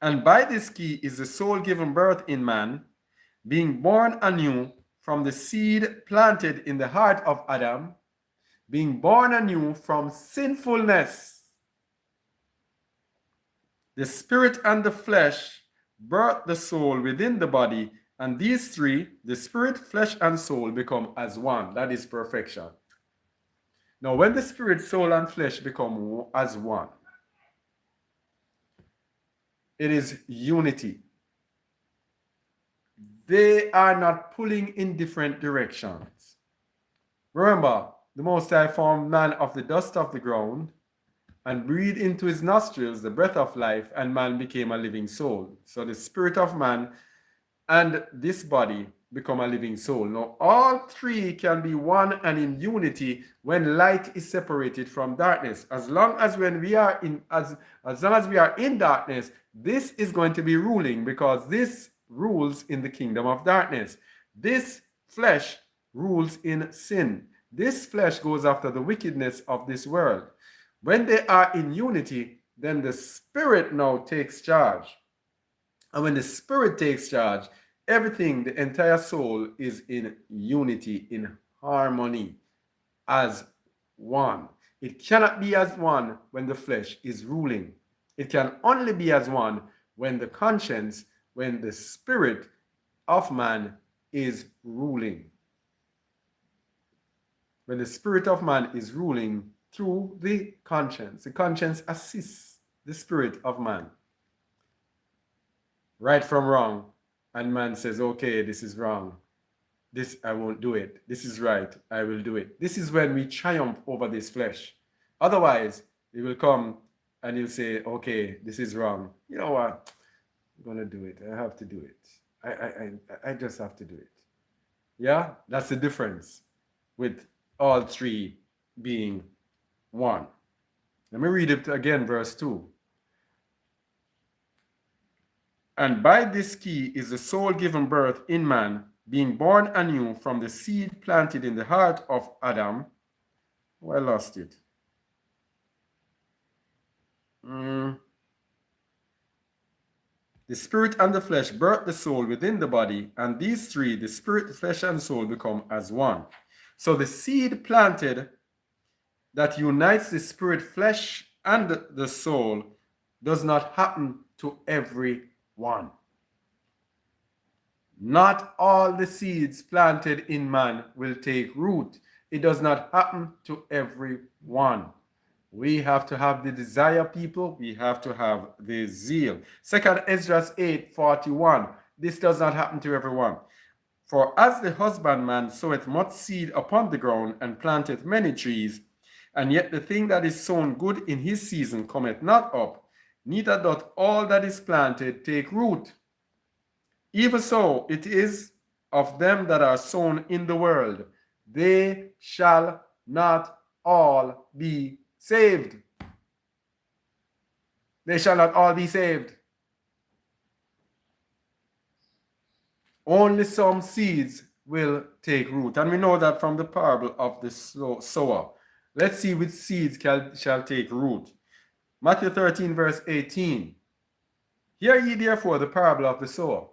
And by this key is the soul given birth in man, being born anew from the seed planted in the heart of Adam, being born anew from sinfulness. The spirit and the flesh birth the soul within the body, and these three, the spirit, flesh, and soul, become as one. That is perfection. Now, when the spirit, soul, and flesh become as one, it is unity. They are not pulling in different directions. Remember, the Most High formed man of the dust of the ground and breathed into his nostrils the breath of life, and man became a living soul. So the spirit of man and this body become a living soul. Now, all three can be one and in unity when light is separated from darkness. As long as when we are in as long as we are in darkness, this is going to be ruling, because this rules in the kingdom of darkness. This flesh rules in sin. This flesh goes after the wickedness of this world. When they are in unity, then the spirit now takes charge. And when the spirit takes charge, everything, the entire soul is in unity, in harmony, as one. It cannot be as one when the flesh is ruling. It can only be as one when the conscience, when the spirit of man is ruling. When the spirit of man is ruling through the conscience assists the spirit of man. Right from wrong, and man says, okay, this is wrong. This, I won't do it. This is right, I will do it. This is when we triumph over this flesh. Otherwise, he will come and he'll say, okay, this is wrong. You know what? I'm going to do it. I have to do it. I just have to do it. Yeah, that's the difference with all three being one. Let me read it again, verse 2. And by this key is the soul given birth in man, being born anew from the seed planted in the heart of Adam. Oh, I lost it. The spirit and the flesh birth the soul within the body, and these three, the spirit, the flesh, and soul, become as one. So the seed planted that unites the spirit, flesh, and the soul does not happen to everyone. Not all the seeds planted in man will take root. It does not happen to everyone. We have to have the desire, people. We have to have the zeal. Second Ezra 8:41. This does not happen to everyone. For as the husbandman soweth much seed upon the ground and planteth many trees, and yet the thing that is sown good in his season cometh not up, neither doth all that is planted take root. Even so it is of them that are sown in the world. They shall not all be saved. They shall not all be saved. Only some seeds will take root. And we know that from the parable of the sower. Let's see which seeds shall take root. Matthew 13, verse 18. Hear ye therefore the parable of the sower.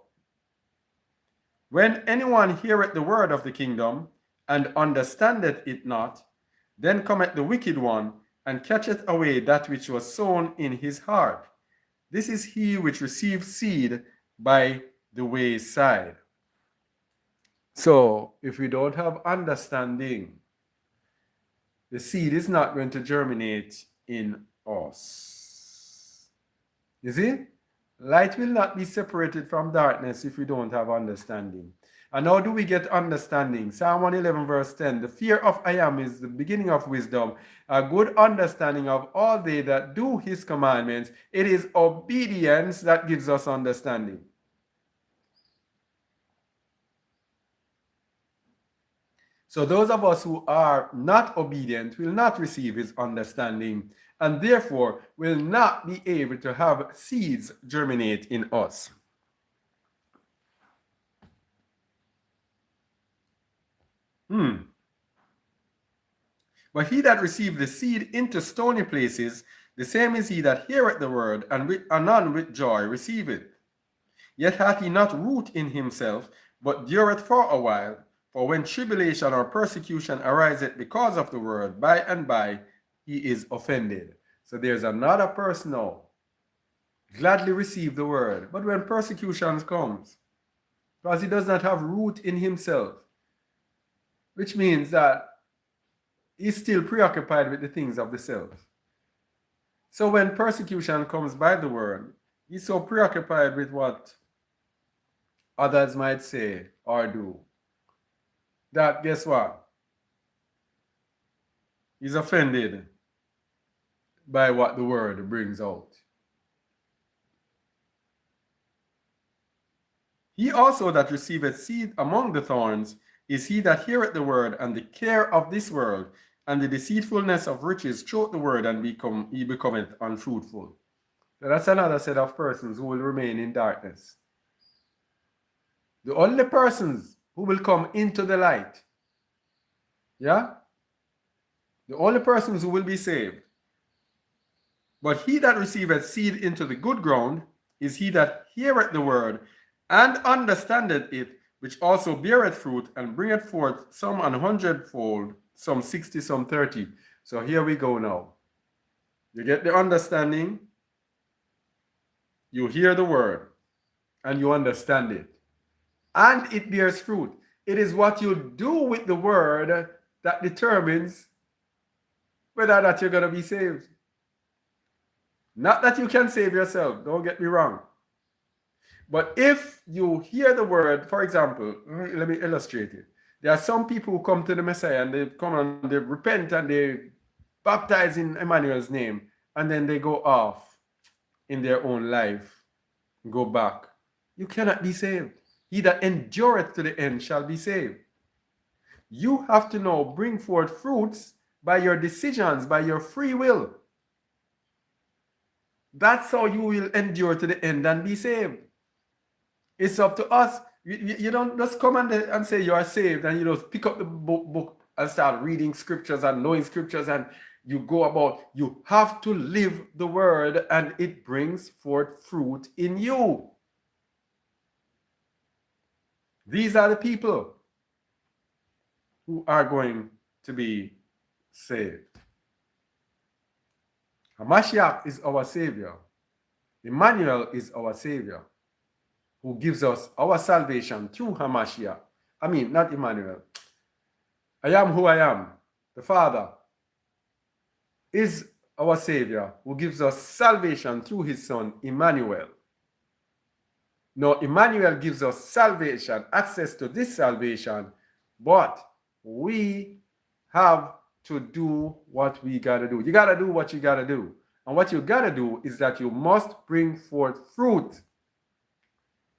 When anyone heareth the word of the kingdom, and understandeth it not, then cometh the wicked one, and catcheth away that which was sown in his heart. This is he which received seed by the wayside. So, if we don't have understanding, the seed is not going to germinate in us. You see? Light will not be separated from darkness if we don't have understanding. And how do we get understanding? Psalm 111 verse 10. The fear of I am is the beginning of wisdom. A good understanding of all they that do his commandments. It is obedience that gives us understanding. So those of us who are not obedient will not receive his understanding, and therefore will not be able to have seeds germinate in us. But he that received the seed into stony places, the same is he that heareth the word, and anon with joy receive it. Yet hath he not root in himself, but dureth for a while. For when tribulation or persecution ariseth because of the word, by and by he is offended. So there's another person now, gladly receive the word. But when persecution comes, because he does not have root in himself, which means that he's still preoccupied with the things of the self. So when persecution comes by the word, he's so preoccupied with what others might say or do, that guess what? He's offended by what the word brings out. He also that receiveth seed among the thorns is he that heareth the word, and the care of this world and the deceitfulness of riches choke the word, and he becometh unfruitful. So that's another set of persons who will remain in darkness. The only persons who will come into the light, yeah? The only persons who will be saved. But he that receiveth seed into the good ground is he that heareth the word, and understandeth it, which also beareth fruit, and bringeth forth some 100-fold, some 60, some 30. So here we go now. You get the understanding, you hear the word, and you understand it. And it bears fruit. It is what you do with the word that determines whether or not you're going to be saved. Not that you can save yourself, don't get me wrong. But if you hear the word, for example, let me illustrate it. There are some people who come to the Messiah and they come and they repent and they baptize in Emmanuel's name, and then they go off in their own life, go back. You cannot be saved. He that endureth to the end shall be saved. You have to now bring forth fruits by your decisions, by your free will. That's how you will endure to the end and be saved. It's up to us. You don't just come and say you are saved and you just pick up the book and start reading scriptures and knowing scriptures and you go about. You have to live the word and it brings forth fruit in you. These are the people who are going to be saved. Hamashiach is our Savior. Emmanuel is our Savior, who gives us our salvation through Hamashiach. I mean, not Emmanuel. I am who I am. The Father is our Savior, who gives us salvation through his Son, Emmanuel. Now, Emmanuel gives us salvation, access to this salvation, but we have to do what we got to do. You got to do what you got to do. And what you got to do is that you must bring forth fruit.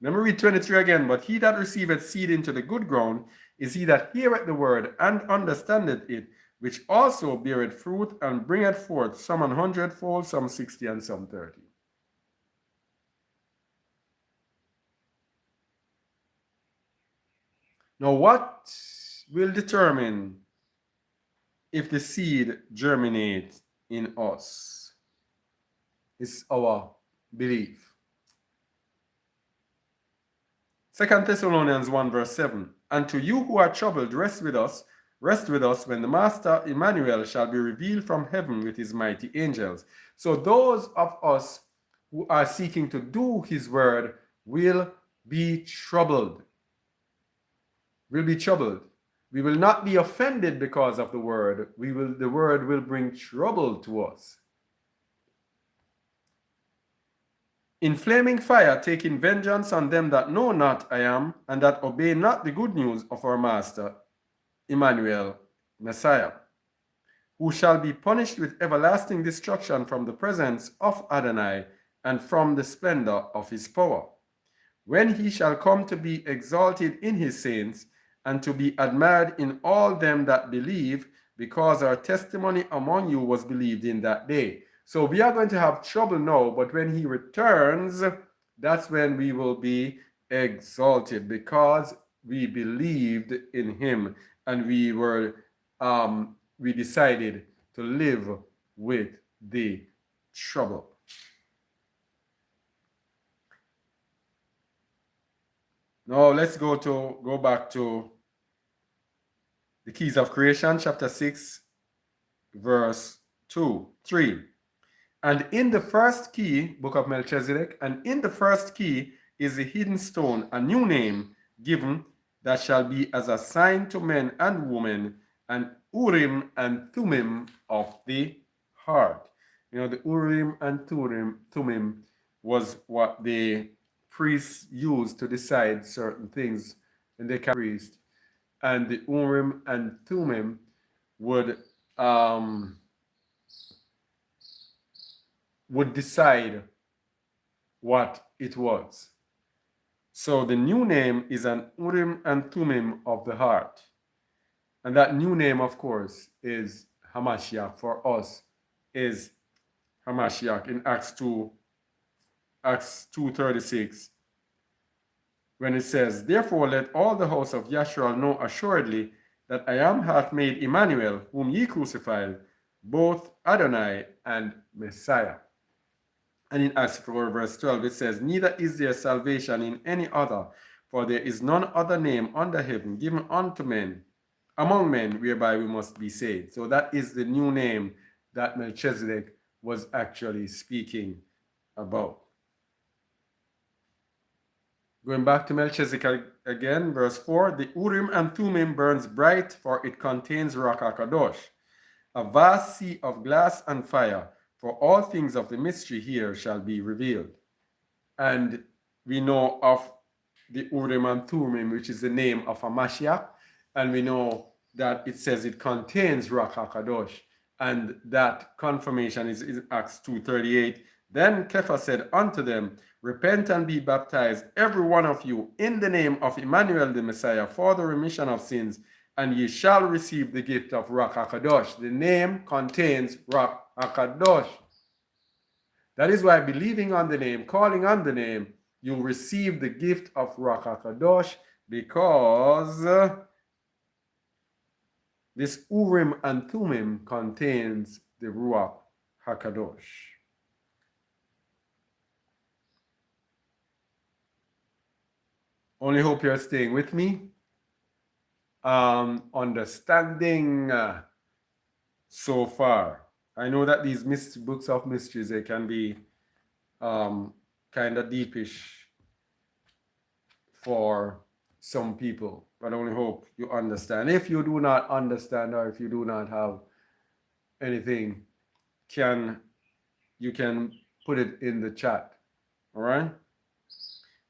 Let me read 23 again. But he that receiveth seed into the good ground is he that heareth the word and understandeth it, which also beareth fruit and bringeth forth some 100-fold, some 60, and some 30. Now, what will determine if the seed germinates in us is our belief. 2 Thessalonians 1 verse 7. And to you who are troubled, rest with us when the Master Emmanuel shall be revealed from heaven with his mighty angels. So those of us who are seeking to do his word will be troubled. Will be troubled. We will not be offended because of the word. The word will bring trouble to us. In flaming fire, taking vengeance on them that know not I am, and that obey not the good news of our Master, Emmanuel, Messiah, who shall be punished with everlasting destruction from the presence of Adonai and from the splendor of his power, when he shall come to be exalted in his saints, and to be admired in all them that believe, because our testimony among you was believed in that day. So we are going to have trouble now, but when he returns, that's when we will be exalted, because we believed in him and we decided to live with the trouble. Now let's go back to the keys of creation, chapter 6, verse 3. And in the first key, book of Melchizedek, and in the first key is a hidden stone, a new name given that shall be as a sign to men and women, an Urim and Thummim of the heart. You know, the Urim and Thummim was what the priests used to decide certain things when they carried priest. And the Urim and Thummim would decide what it was. So the new name is an Urim and Thummim of the heart. And that new name, of course, is Hamashiach. For us, is Hamashiach in Acts 2:36, when it says, therefore let all the house of Yashua know assuredly that I am hath made Emmanuel, whom ye crucified, both Adonai and Messiah. And in Acts 4 verse 12 it says, neither is there salvation in any other, for there is none other name under heaven given unto men, among men, whereby we must be saved. So that is the new name that Melchizedek was actually speaking about. Going back to Melchizedek again, verse 4, the Urim and Thummim burns bright, for it contains Ruach HaKadosh, a vast sea of glass and fire, for all things of the mystery here shall be revealed. And we know of the Urim and Thummim, which is the name of Hamashiach, and we know that it says it contains Ruach HaKadosh, and that confirmation is in Acts 2:38. Then Kepha said unto them, repent and be baptized, every one of you, in the name of Emmanuel the Messiah, for the remission of sins, and ye shall receive the gift of Ruach HaKadosh. The name contains Ruach HaKadosh. That is why believing on the name, calling on the name, you receive the gift of Ruach HaKadosh, because this Urim and Thummim contains the Ruach HaKadosh. Only hope you're staying with me. Understanding so far. I know that these books of mysteries, they can be kind of deepish for some people, but I only hope you understand. If you do not understand, or if you do not have anything, you can put it in the chat. All right.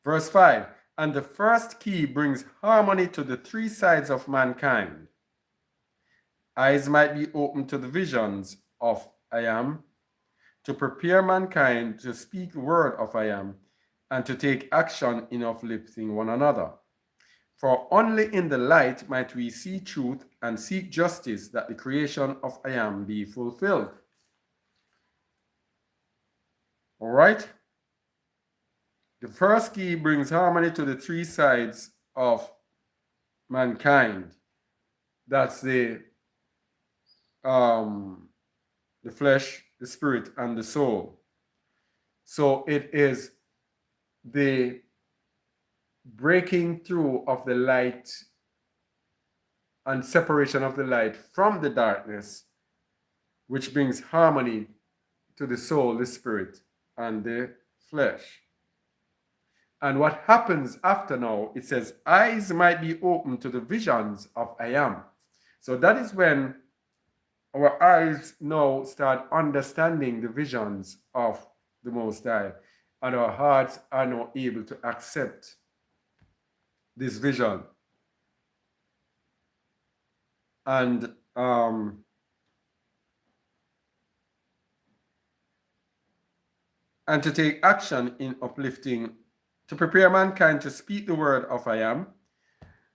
Verse 5. And the first key brings harmony to the three sides of mankind. Eyes might be opened to the visions of I am, to prepare mankind to speak the word of I am, and to take action in uplifting one another. For only in the light might we see truth and seek justice, that the creation of I am be fulfilled. All right? The first key brings harmony to the three sides of mankind. That's the flesh, the spirit, and the soul. So it is the breaking through of the light and separation of the light from the darkness, which brings harmony to the soul, the spirit, and the flesh. And what happens after now, it says, eyes might be open to the visions of I am. So that is when our eyes now start understanding the visions of the Most High, and our hearts are now able to accept this vision. And to take action in uplifting, to prepare mankind to speak the word of I am.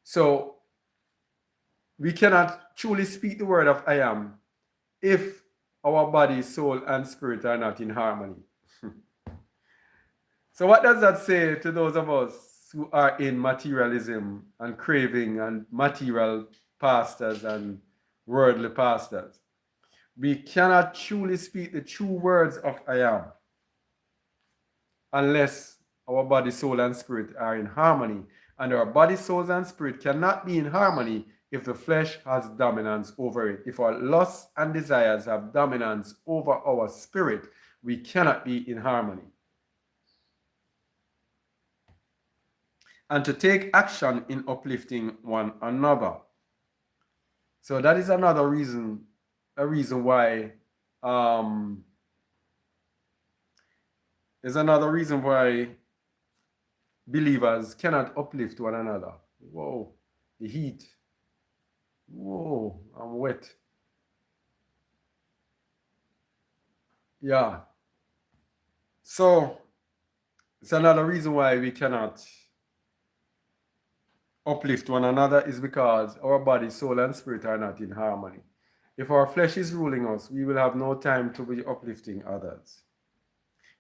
So we cannot truly speak the word of I am if our body, soul, and spirit are not in harmony. So what does that say to those of us who are in materialism and craving and material pastors and worldly pastors? We cannot truly speak the true words of I am unless our body, soul, and spirit are in harmony. And our body, soul, and spirit cannot be in harmony if the flesh has dominance over it. If our lusts and desires have dominance over our spirit, we cannot be in harmony. And to take action in uplifting one another. So that is another reason, why there's another reason why believers cannot uplift one another. Whoa, the heat. Whoa, I'm wet. Yeah. So it's another reason why we cannot uplift one another, is because our body, soul, and spirit are not in harmony. If our flesh is ruling us, we will have no time to be uplifting others.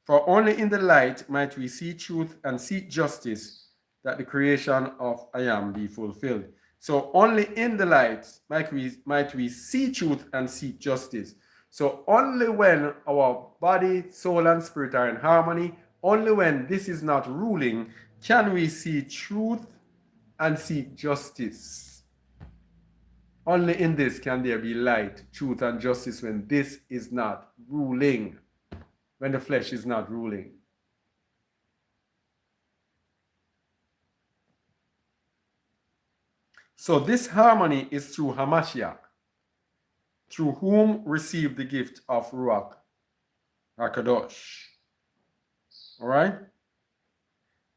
For only in the light might we see truth and seek justice, that the creation of I am be fulfilled. So only in the light might we see truth and seek justice. So only when our body, soul, and spirit are in harmony, only when this is not ruling, can we see truth and seek justice. Only in this can there be light, truth, and justice, when this is not ruling, when the flesh is not ruling. So this harmony is through Hamashiach, through whom received the gift of Ruach HaKadosh. All right?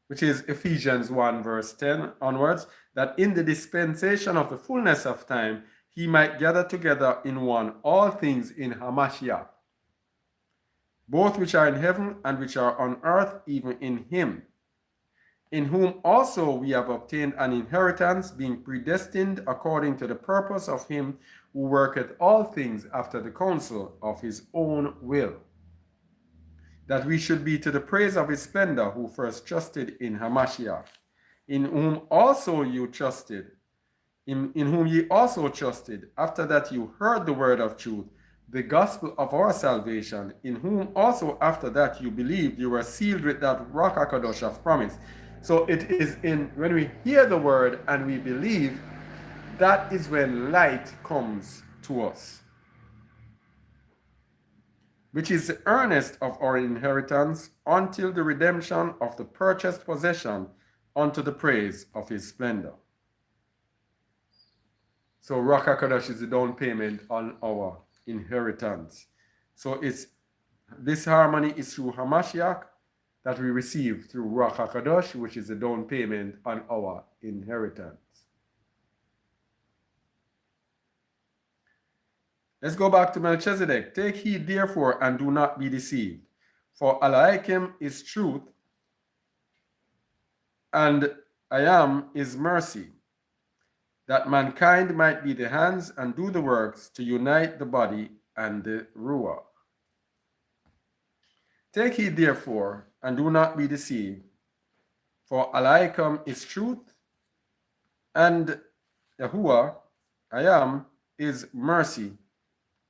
Which is Ephesians 1 verse 10 onwards, that in the dispensation of the fullness of time, he might gather together in one all things in Hamashiach, both which are in heaven and which are on earth, even in him, in whom also we have obtained an inheritance, being predestined according to the purpose of him who worketh all things after the counsel of his own will, that we should be to the praise of his splendor, who first trusted in Hamashiach, in whom also you trusted, in whom ye also trusted, after that you heard the word of truth, the gospel of our salvation, in whom also after that you believed, you were sealed with that Ruach HaKadosh of promise, So it is in when we hear the word and we believe, that is when light comes to us, which is the earnest of our inheritance until the redemption of the purchased possession unto the praise of his splendor. So Ruach HaKodesh is the down payment on our inheritance. So it's this harmony is through Hamashiach that we receive through Ruach HaKodesh, which is the down payment on our inheritance. Let's go back to Melchizedek. Take heed therefore and do not be deceived. For Elohim is truth, and I am is mercy, that mankind might be the hands and do the works to unite the body and the Ruach. Take heed therefore and do not be deceived. For Elohim is truth, and Yahuwah, I am, is mercy,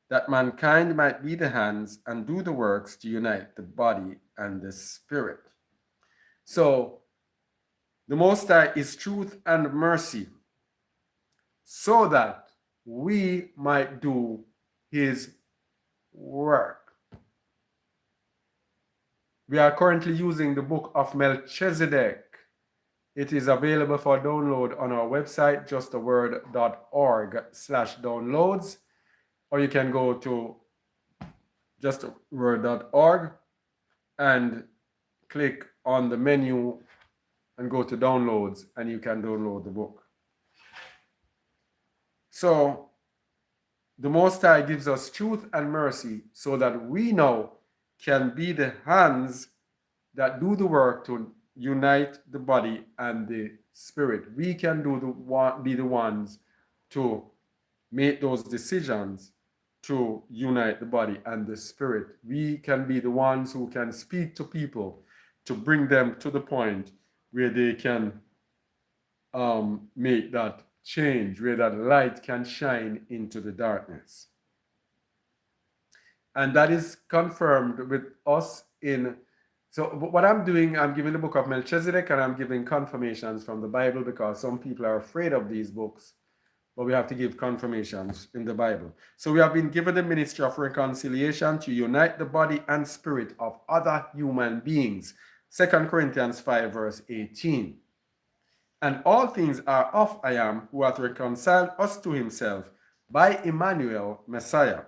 that mankind might be the hands and do the works to unite the body and the spirit. So, the Most High is truth and mercy, so that we might do his work. We are currently using the book of Melchizedek. It is available for download on our website, justaword.org/downloads, or you can go to justaword.org and click on the menu and go to downloads, and you can download the book. So the Most High gives us truth and mercy so that we now can be the hands that do the work to unite the body and the spirit. We can be the ones to make those decisions to unite the body and the spirit. We can be the ones who can speak to people to bring them to the point where they can make that change, where that light can shine into the darkness. And that is confirmed with us in, so what I'm doing, I'm giving the book of Melchizedek and I'm giving confirmations from the Bible, because some people are afraid of these books, but we have to give confirmations in the Bible. So we have been given the ministry of reconciliation to unite the body and spirit of other human beings. 2 Corinthians 5 verse 18. And all things are of I am, who hath reconciled us to himself by Emmanuel, Messiah,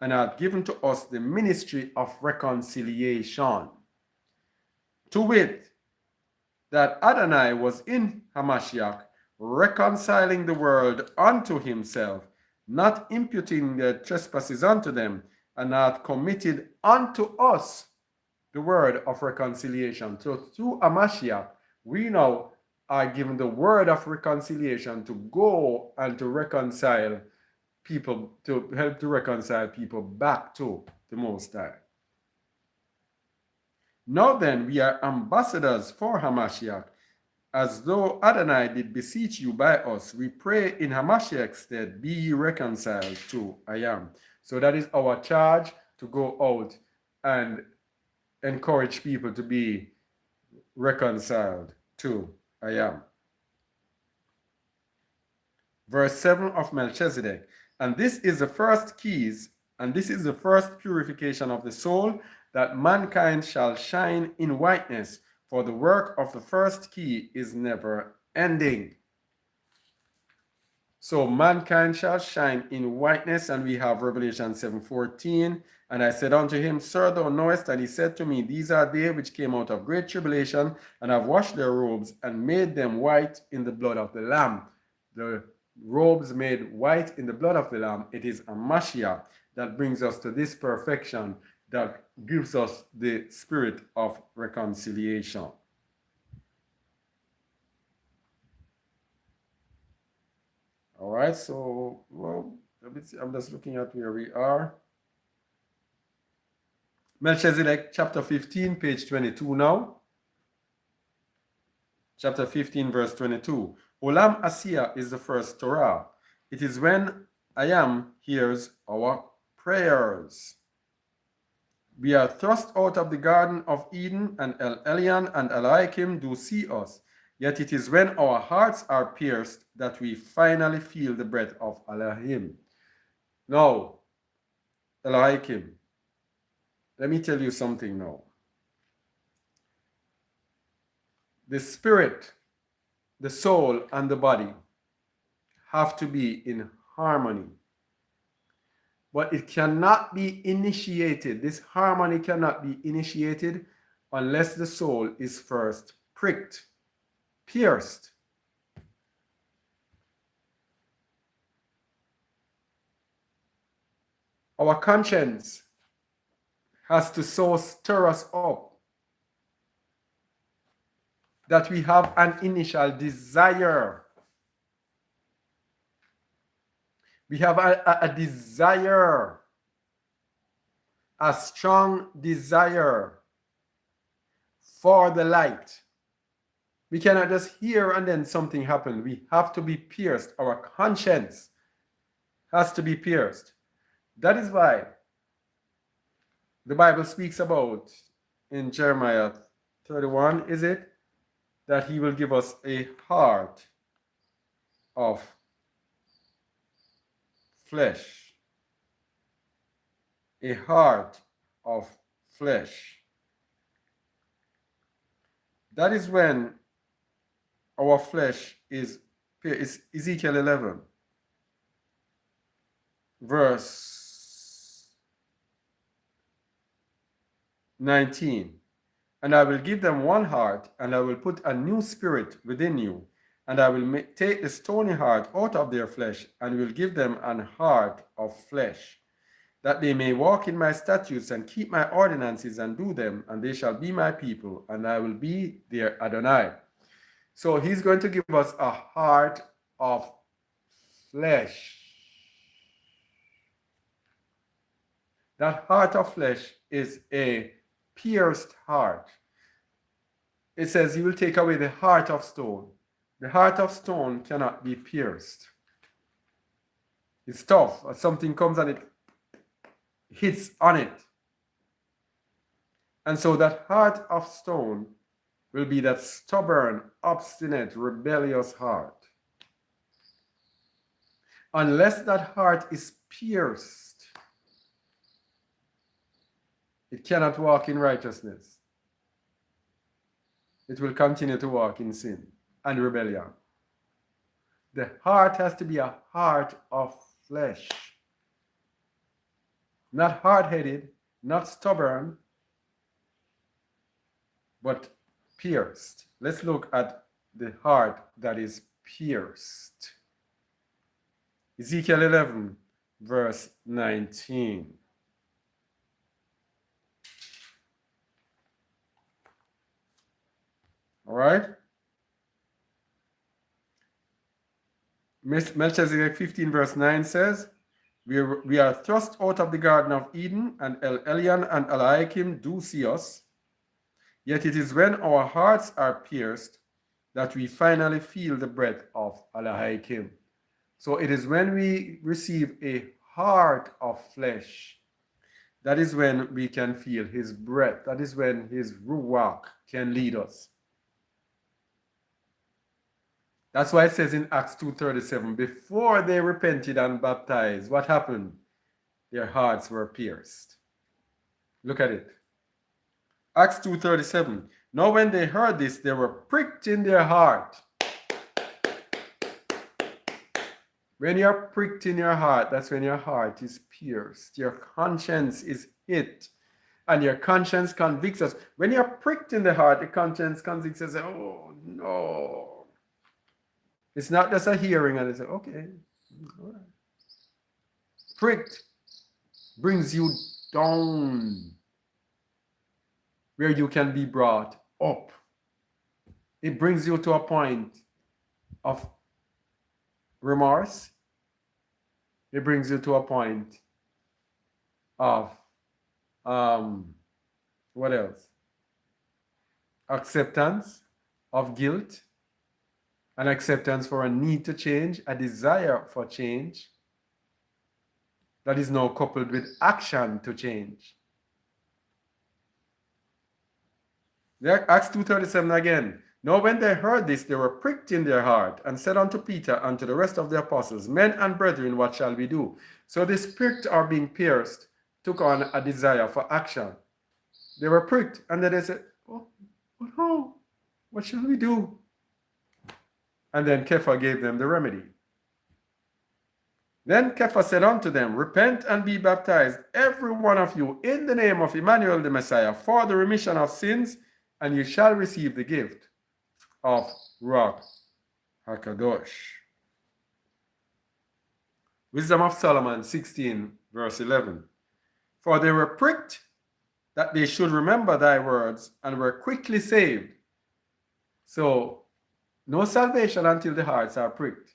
and hath given to us the ministry of reconciliation. To wit, that Adonai was in Hamashiach, reconciling the world unto himself, not imputing their trespasses unto them, and hath committed unto us the word of reconciliation. So through Hamashiach, we now are given the word of reconciliation to go and to reconcile people, to help to reconcile people back to the Most High. Now then, we are ambassadors for Hamashiach, as though Adonai did beseech you by us. We pray in Hamashiach's stead, be ye reconciled to I am. So that is our charge, to go out and encourage people to be reconciled to I am. Verse 7 of Melchizedek. And this is the first keys, and this is the first purification of the soul, that mankind shall shine in whiteness, for the work of the first key is never ending. So mankind shall shine in whiteness, and we have Revelation 7:14. And I said unto him, Sir, thou knowest. And he said to me, These are they which came out of great tribulation, and have washed their robes, and made them white in the blood of the Lamb. The robes made white in the blood of the Lamb. It is a Mashiach that brings us to this perfection, that gives us the spirit of reconciliation. All right, so, well, I'm just looking at where we are. Melchizedek, chapter 15, page 22 now. Chapter 15, verse 22. Olam Asiya is the first Torah. It is when I am hears our prayers. We are thrust out of the Garden of Eden, and El Elyon and Elohim do see us. Yet it is when our hearts are pierced that we finally feel the breath of Elohim. Now, Elohim, let me tell you something now. The spirit, the soul, and the body have to be in harmony. But it cannot be initiated. This harmony cannot be initiated unless the soul is first pricked, pierced. Our conscience has to so stir us up that we have an initial desire. We have a desire, a strong desire for the light. We cannot just hear and then something happen. We have to be pierced. Our conscience has to be pierced. That is why the Bible speaks about in Jeremiah 31, is it? That he will give us a heart of flesh. A heart of flesh. That is when our flesh is Ezekiel 11, verse 19. And I will give them one heart, and I will put a new spirit within you, and I will take the stony heart out of their flesh, and will give them an heart of flesh, that they may walk in my statutes and keep my ordinances and do them, and they shall be my people, and I will be their Adonai. So he's going to give us a heart of flesh. That heart of flesh is a pierced heart. It says he will take away the heart of stone. The heart of stone cannot be pierced. It's tough. Something comes and it hits on it. And so that heart of stone will be that stubborn, obstinate, rebellious heart. Unless that heart is pierced, it cannot walk in righteousness. It will continue to walk in sin and rebellion. The heart has to be a heart of flesh. Not hard-headed, not stubborn, but pierced. Let's look at the heart that is pierced. Ezekiel 11, verse 19. All right? Melchizedek 15, verse 9 says, we are thrust out of the Garden of Eden, and El Elyon and Eliakim do see us. Yet it is when our hearts are pierced that we finally feel the breath of Eliakim. So it is when we receive a heart of flesh, that is when we can feel his breath. That is when his ruach can lead us. That's why it says in Acts 2:37, before they repented and baptized, what happened? Their hearts were pierced. Look at it. Acts 2:37. Now when they heard this, they were pricked in their heart. When you're pricked in your heart, that's when your heart is pierced. Your conscience is hit. And your conscience convicts us. When you're pricked in the heart, the conscience convicts us. Oh, no. It's not just a hearing and it's like, okay. All right. Pricked brings you down where you can be brought up. It brings you to a point of remorse. It brings you to a point of what else? Acceptance of guilt, an acceptance for a need to change, a desire for change that is now coupled with action to change. Acts 2:37 again. Now when they heard this, they were pricked in their heart and said unto Peter and to the rest of the apostles, Men and brethren, what shall we do? So this pricked or being pierced took on a desire for action. They were pricked and then they said, oh, no, what shall we do? And then Kepha gave them the remedy. Then Kepha said unto them, Repent and be baptized, every one of you, in the name of Emmanuel the Messiah, for the remission of sins, and you shall receive the gift of Ruach HaKadosh. Wisdom of Solomon 16, verse 11. For they were pricked that they should remember thy words, and were quickly saved. So, no salvation until the hearts are pricked.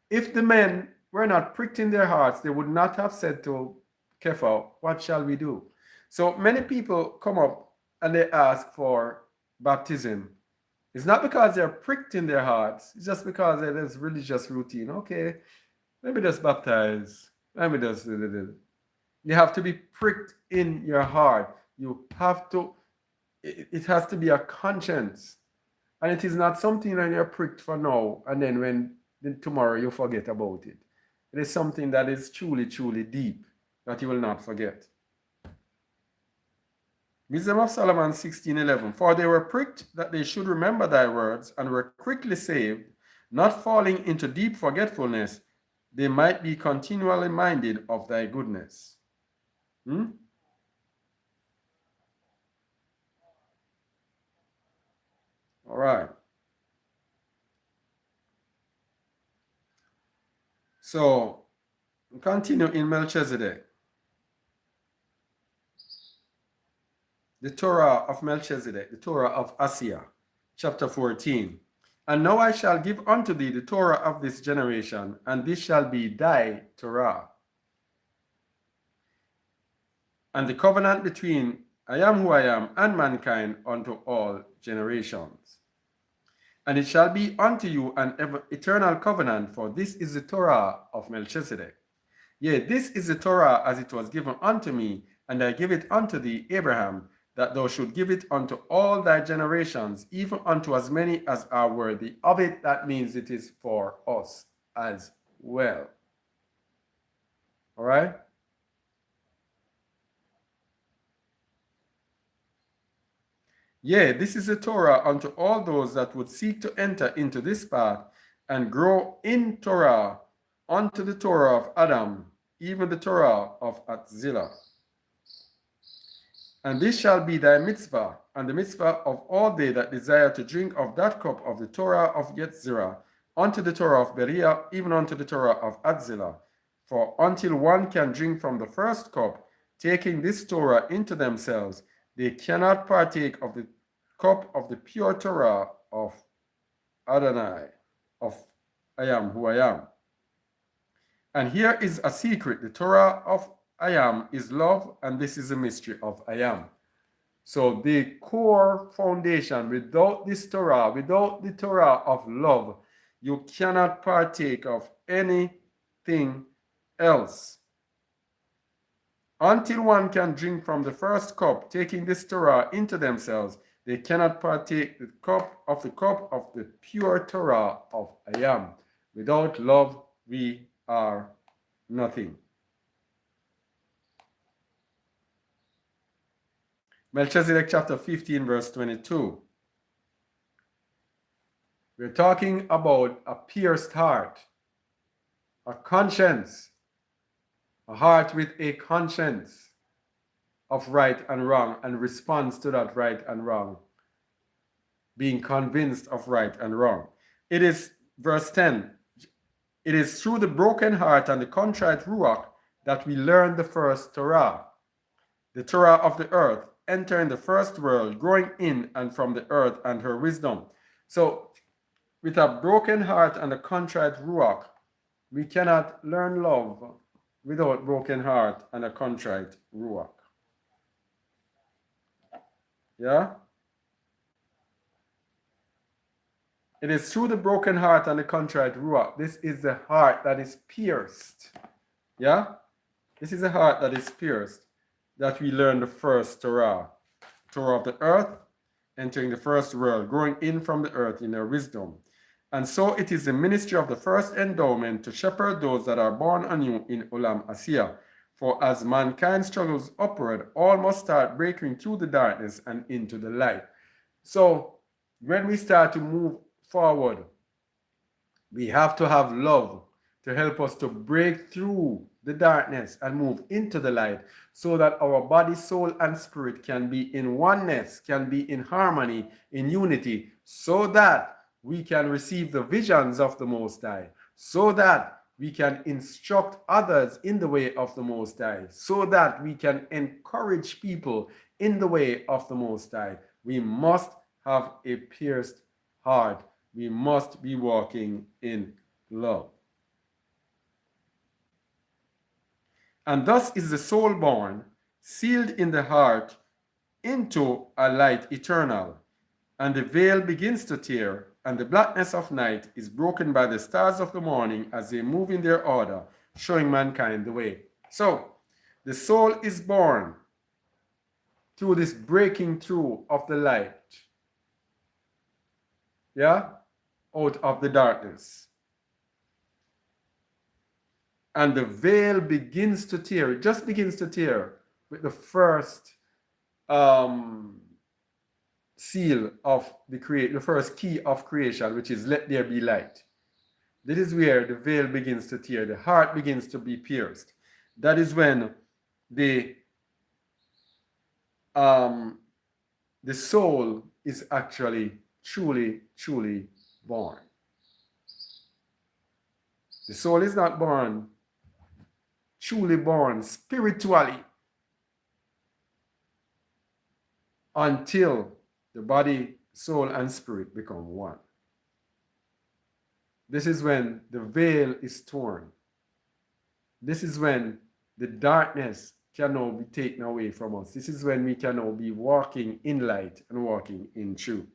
If the men were not pricked in their hearts, they would not have said to Kepha, What shall we do? So many people come up and they ask for baptism. It's not because they're pricked in their hearts, it's just because it is religious routine. Okay, let me just baptize. Let me just. You have to be pricked in your heart. You have to, it has to be a conscience. And it is not something that you're pricked for now, and then tomorrow you forget about it. It is something that is truly, truly deep, that you will not forget. Wisdom of Solomon 16:11. For they were pricked that they should remember thy words, and were quickly saved, not falling into deep forgetfulness, they might be continually minded of thy goodness. All right. So, continue in Melchizedek. The Torah of Melchizedek, the Torah of Asiya, chapter 14. And now I shall give unto thee the Torah of this generation, and this shall be thy Torah. And the covenant between I am who I am and mankind unto all generations. And it shall be unto you an eternal covenant, for this is the Torah of Melchizedek. Yea, this is the Torah as it was given unto me, and I give it unto thee, Abraham, that thou should give it unto all thy generations, even unto as many as are worthy of it. That means it is for us as well. All right? Yea, this is the Torah unto all those that would seek to enter into this path and grow in Torah unto the Torah of Adam, even the Torah of Atzillah. And this shall be thy mitzvah, and the mitzvah of all they that desire to drink of that cup of the Torah of Yetzirah, unto the Torah of Beriah, even unto the Torah of Atzillah. For until one can drink from the first cup, taking this Torah into themselves, they cannot partake of the cup of the pure Torah of Adonai, of I am who I am. And here is a secret. The Torah of I am is love, and this is the mystery of I am. So the core foundation, without this Torah, without the Torah of love, you cannot partake of anything else. Until one can drink from the first cup, taking this Torah into themselves, they cannot partake the cup of the pure Torah of I am. Without love, we are nothing. Melchizedek chapter 15, verse 22. We're talking about a pierced heart, a conscience, a heart with a conscience of right and wrong, and responds to that right and wrong, being convinced of right and wrong. It is, verse 10, it is through the broken heart and the contrite ruach that we learn the first Torah, the Torah of the earth, entering the first world, growing in and from the earth and her wisdom. So, with a broken heart and a contrite ruach, we cannot learn love without broken heart and a contrite ruach. Yeah? It is through the broken heart and the contrite ruach. This is the heart that is pierced. Yeah? This is a heart that is pierced, that we learn the first Torah. Torah of the earth, entering the first world, growing in from the earth in their wisdom. And so it is the ministry of the first endowment to shepherd those that are born anew in Olam Asiya. For as mankind struggles upward, all must start breaking through the darkness and into the light. So when we start to move forward, we have to have love to help us to break through the darkness and move into the light so that our body, soul, and spirit can be in oneness, can be in harmony, in unity, so that we can receive the visions of the Most High, so that we can instruct others in the way of the Most High, so that we can encourage people in the way of the Most High. We must have a pierced heart. We must be walking in love. And thus is the soul born, sealed in the heart into a light eternal. And the veil begins to tear, and the blackness of night is broken by the stars of the morning as they move in their order, showing mankind the way. So, the soul is born through this breaking through of the light. Yeah? Out of the darkness. And the veil begins to tear. It just begins to tear with the first seal of the first key of creation, which is let there be light. This is where the veil begins to tear. The heart begins to be pierced. That is when the soul is actually truly born. The soul is not born, truly born spiritually, until the body, soul, and spirit become one. This is when the veil is torn. This is when the darkness can now be taken away from us. This is when we can now be walking in light and walking in truth.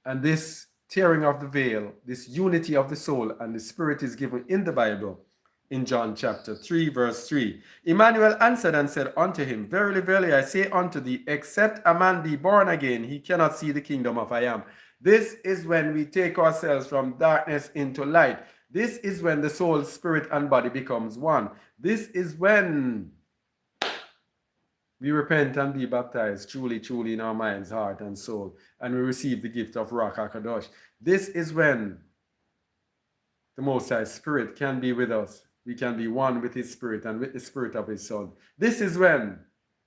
And this tearing of the veil, this unity of the soul and the spirit is given in the Bible in John chapter 3, verse 3. Emmanuel answered and said unto him, Verily, verily, I say unto thee, except a man be born again, he cannot see the kingdom of I am. This is when we take ourselves from darkness into light. This is when the soul, spirit, and body becomes one. This is when we repent and be baptized truly in our minds, heart, and soul, and we receive the gift of Ruach HaKadosh. This is when the Most High Spirit can be with us. We can be one with His Spirit and with the Spirit of His Son. This is when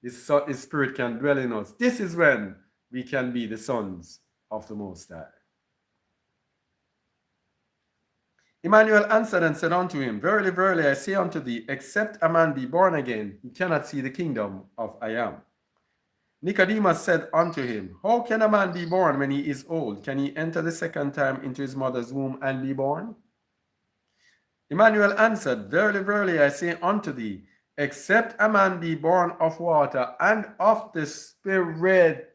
His Spirit can dwell in us. This is when we can be the sons of the Most High. Emmanuel answered and said unto him, Verily, verily, I say unto thee, except a man be born again, he cannot see the kingdom of I am. Nicodemus said unto him, How can a man be born when he is old? Can he enter the second time into his mother's womb and be born? Emmanuel answered, Verily, verily, I say unto thee, except a man be born of water and of the Spirit,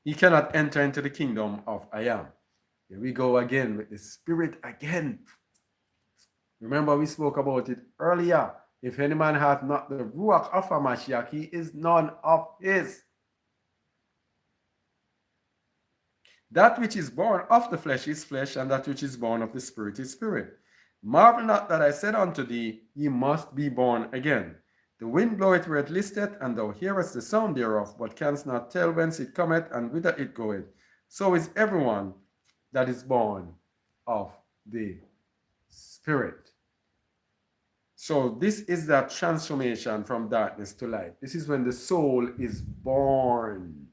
he cannot enter into the kingdom of I am. Here we go again with the Spirit again. Remember we spoke about it earlier. If any man hath not the Ruach of Hamashiach, he is none of his. That which is born of the flesh is flesh, and that which is born of the Spirit is spirit. Marvel not that I said unto thee, ye must be born again. The wind bloweth where it listeth, and thou hearest the sound thereof, but canst not tell whence it cometh and whither it goeth. So is everyone that is born of the Spirit. So this is that transformation from darkness to light. This is when the soul is born,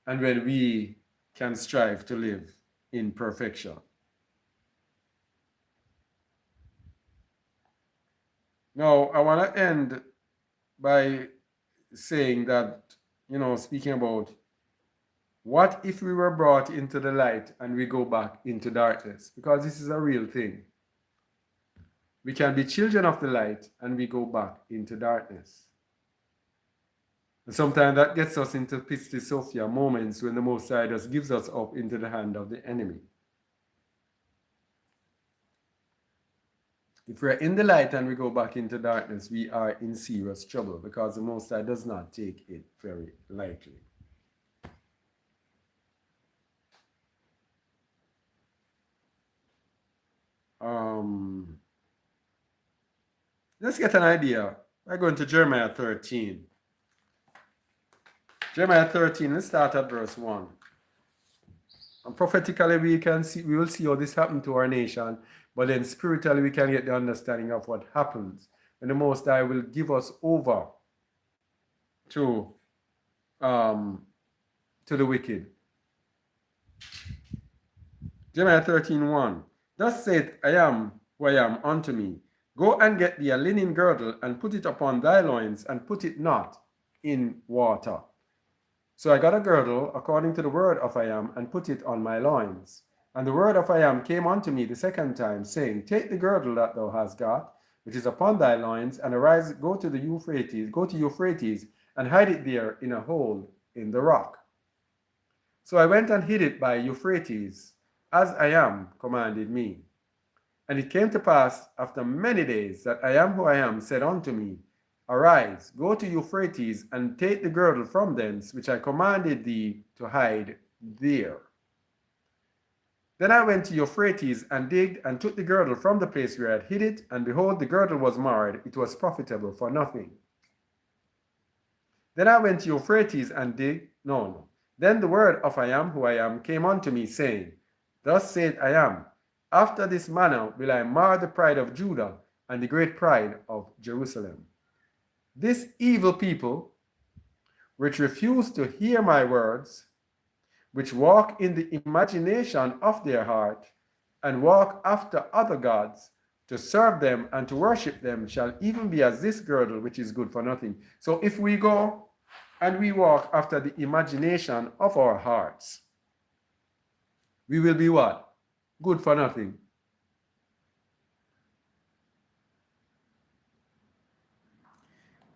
and when we can strive to live in perfection. Now, I want to end by saying that, speaking about what if we were brought into the light and we go back into darkness? Because this is a real thing. We can be children of the light and we go back into darkness. And sometimes that gets us into Pistis Sophia moments when the Most High just gives us up into the hand of the enemy. If we're in the light and we go back into darkness, we are in serious trouble because the Most High does not take it very lightly. Let's get an idea. We're going to Jeremiah 13. Jeremiah 13, let's start at verse 1. And prophetically, we will see how this happened to our nation, but then spiritually, we can get the understanding of what happens when the Most High will give us over to the wicked. Jeremiah 13:1. Thus saith I am who I am unto me. Go and get thee a linen girdle and put it upon thy loins and put it not in water. So I got a girdle according to the word of I am and put it on my loins. And the word of I am came unto me the second time, saying, Take the girdle that thou hast got, which is upon thy loins, and arise, go to Euphrates, and hide it there in a hole in the rock. So I went and hid it by Euphrates, as I am commanded me. And it came to pass after many days that I am who I am said unto me, Arise, go to Euphrates, and take the girdle from thence, which I commanded thee to hide there. Then I went to Euphrates, and digged, and took the girdle from the place where I had hid it, and behold, the girdle was marred, it was profitable for nothing. Then I went to Euphrates, and digged, Then the word of I am who I am came unto me, saying, Thus saith I am, after this manner will I mar the pride of Judah, and the great pride of Jerusalem. This evil people, which refuse to hear my words, which walk in the imagination of their heart, and walk after other gods, to serve them and to worship them, shall even be as this girdle, which is good for nothing. So if we go and we walk after the imagination of our hearts, we will be what? Good for nothing.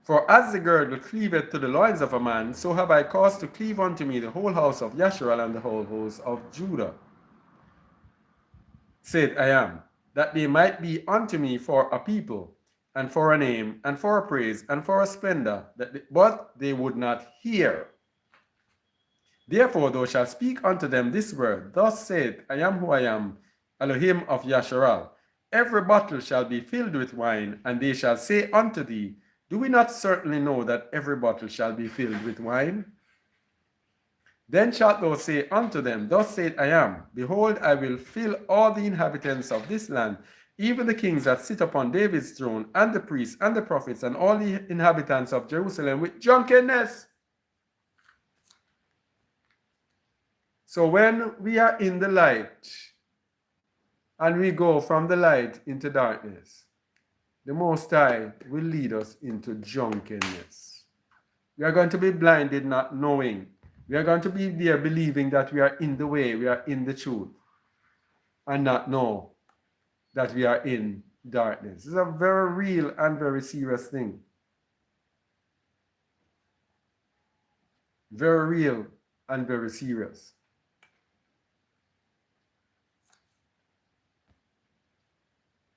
For as the girdle cleaveth to the loins of a man, so have I caused to cleave unto me the whole house of Yasharal and the whole house of Judah. Said I am, that they might be unto me for a people, and for a name, and for a praise, and for a splendor, but they would not hear. Therefore thou shalt speak unto them this word, Thus saith I am who I am, Elohim of Yasharal. Every bottle shall be filled with wine, and they shall say unto thee, Do we not certainly know that every bottle shall be filled with wine? Then shalt thou say unto them, Thus saith I am, Behold, I will fill all the inhabitants of this land, even the kings that sit upon David's throne, and the priests, and the prophets, and all the inhabitants of Jerusalem with drunkenness. So when we are in the light, and we go from the light into darkness, the Most High will lead us into drunkenness. We are going to be blinded, not knowing. We are going to be there believing that we are in the way, we are in the truth, and not know that we are in darkness. It's a very real and very serious thing. Very real and very serious.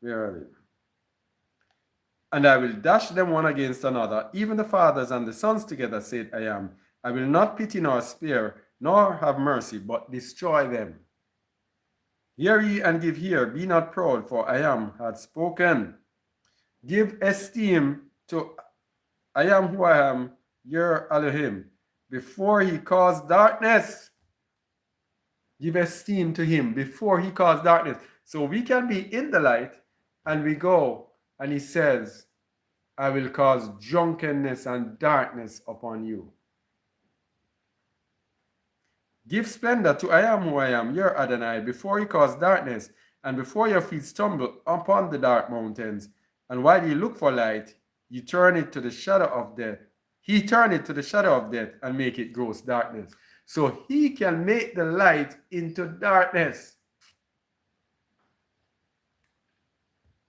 Where are they? And I will dash them one against another, even the fathers and the sons together, said I am. I will not pity nor spare, nor have mercy, but destroy them. Hear ye and give ear, be not proud, for I am had spoken. Give esteem to I am who I am, your Elohim, before he caused darkness. Give esteem to him before he caused darkness. So we can be in the light, and we go, and he says, I will cause drunkenness and darkness upon you. Give splendor to I am who I am, your Adonai, before he cause darkness, and before your feet stumble upon the dark mountains. And while you look for light, you turn it to the shadow of death. He turn it to the shadow of death and make it gross darkness. So he can make the light into darkness.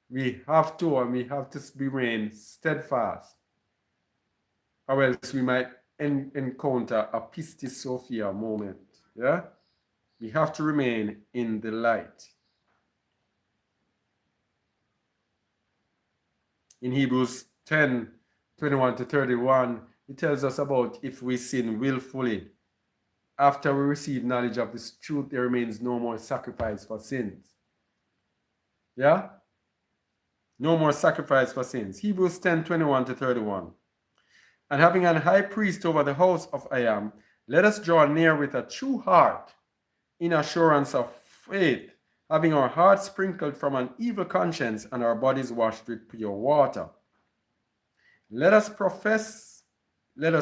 We have to, and we have to remain steadfast, or else we might encounter a Pistis Sophia moment. Yeah, we have to remain in the light. In Hebrews 10, 21 to 31, it tells us about if we sin willfully. After we receive knowledge of this truth, there remains no more sacrifice for sins. Yeah? No more sacrifice for sins. Hebrews 10, 21 to 31. And having an high priest over the house of I am, let us draw near with a true heart, in assurance of faith, having our hearts sprinkled from an evil conscience and our bodies washed with pure water. Let us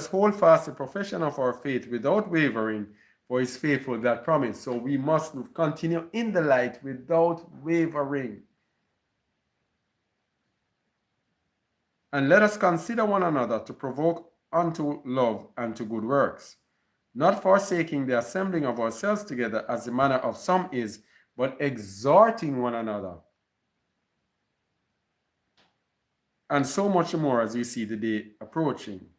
hold fast the profession of our faith without wavering, for he is faithful that promise. So we must continue in the light without wavering. And let us consider one another to provoke unto love and to good works, not forsaking the assembling of ourselves together as the manner of some is, but exhorting one another. And so much more as we see the day approaching.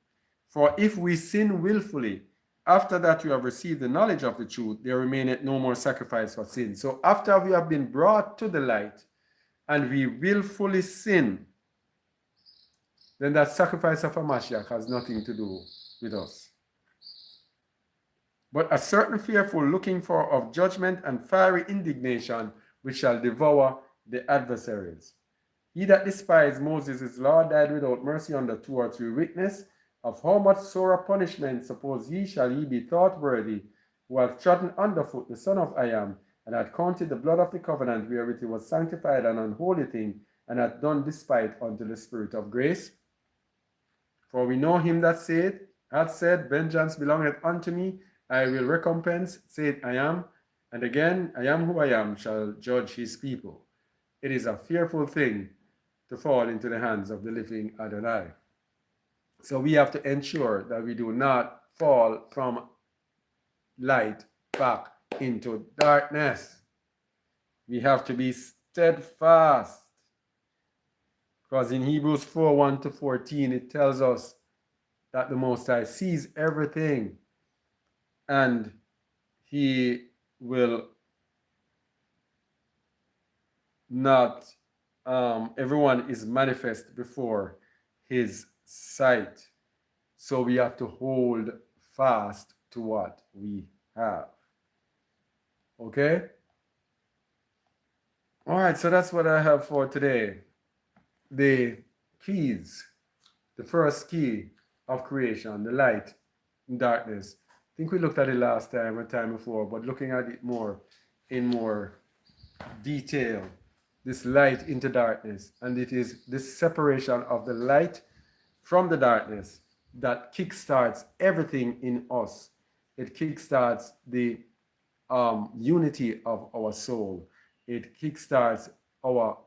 For if we sin willfully, after that we have received the knowledge of the truth, there remaineth no more sacrifice for sin. So after we have been brought to the light and we willfully sin, then that sacrifice of a Mashiach has nothing to do with us. But a certain fearful looking for of judgment and fiery indignation which shall devour the adversaries. He that despised Moses' law died without mercy under 2 or 3 witnesses. Of how much sorer punishment suppose ye shall ye be thought worthy, who have trodden underfoot the Son of I am, and had counted the blood of the covenant wherewith it was sanctified an unholy thing, and hath done despite unto the Spirit of grace? For we know him that hath said, Vengeance belongeth unto me, I will recompense, saith I am. And again, I am who I am, shall judge his people. It is a fearful thing to fall into the hands of the living Adonai. So we have to ensure that we do not fall from light back into darkness. We have to be steadfast. Because in Hebrews 4, 1 to 14, it tells us that the Most High sees everything and he will not, everyone is manifest before his sight. So we have to hold fast to what we have. Okay? All right, so that's what I have for today. The keys, the first key of creation, the light and darkness. I think we looked at it last time or time before, but looking at it in more detail, this light into darkness. And it is this separation of the light from the darkness that kickstarts everything in us. It kickstarts the unity of our soul. It kickstarts our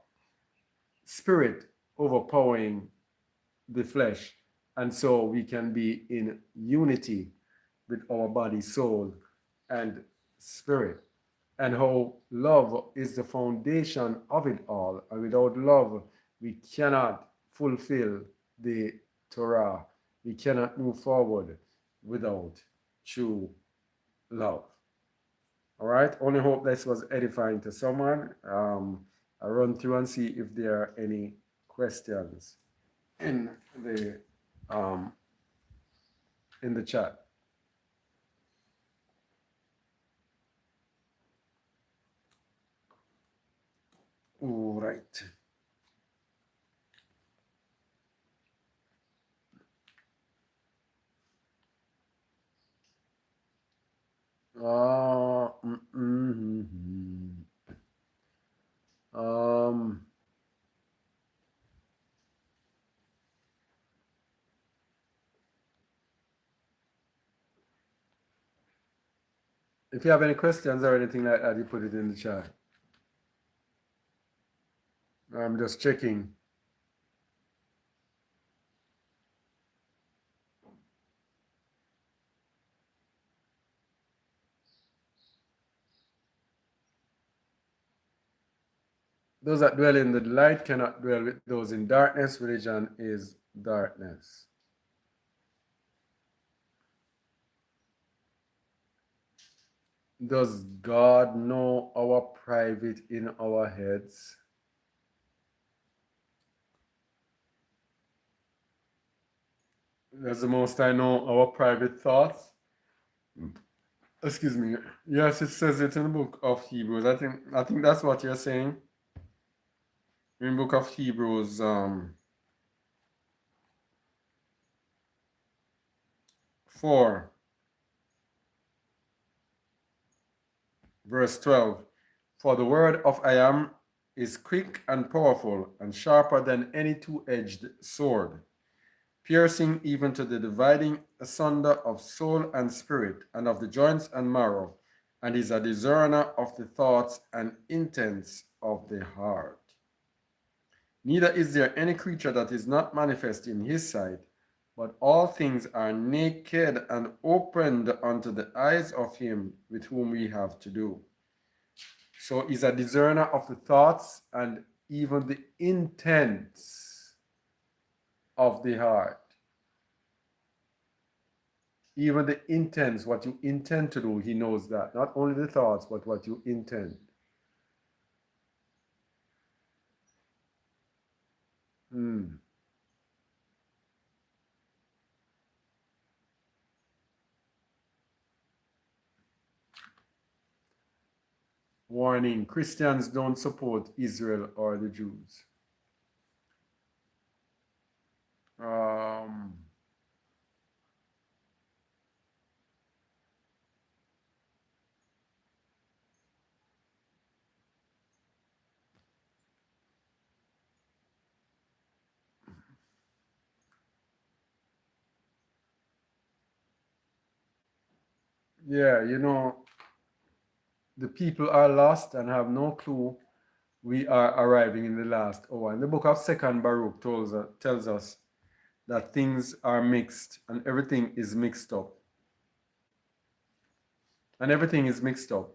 spirit overpowering the flesh. And so we can be in unity with our body, soul, and spirit. And how love is the foundation of it all. And without love, we cannot fulfill the Torah. We cannot move forward without true love. All right. Only hope this was edifying to someone. I'll run through and see if there are any questions in the chat. All right. If you have any questions or anything like that, you put it in the chat. I'm just checking. Those that dwell in the light cannot dwell with those in darkness. Religion is darkness. Does God know our private in our heads? Does the Most High know our private thoughts? Excuse me. Yes, it says it in the book of Hebrews. I think that's what you're saying. In the book of Hebrews, 4, verse 12. For the word of I am is quick and powerful and sharper than any two-edged sword, piercing even to the dividing asunder of soul and spirit, and of the joints and marrow, and is a discerner of the thoughts and intents of the heart. Neither is there any creature that is not manifest in his sight, but all things are naked and opened unto the eyes of him with whom we have to do. So he's a discerner of the thoughts and even the intents of the heart. Even the intents, what you intend to do, he knows that. Not only the thoughts, but what you intend. Warning, Christians don't support Israel or the Jews. Um, yeah, the people are lost and have no clue we are arriving in the last hour. And the book of Second Baruch tells us that things are mixed and everything is mixed up. And everything is mixed up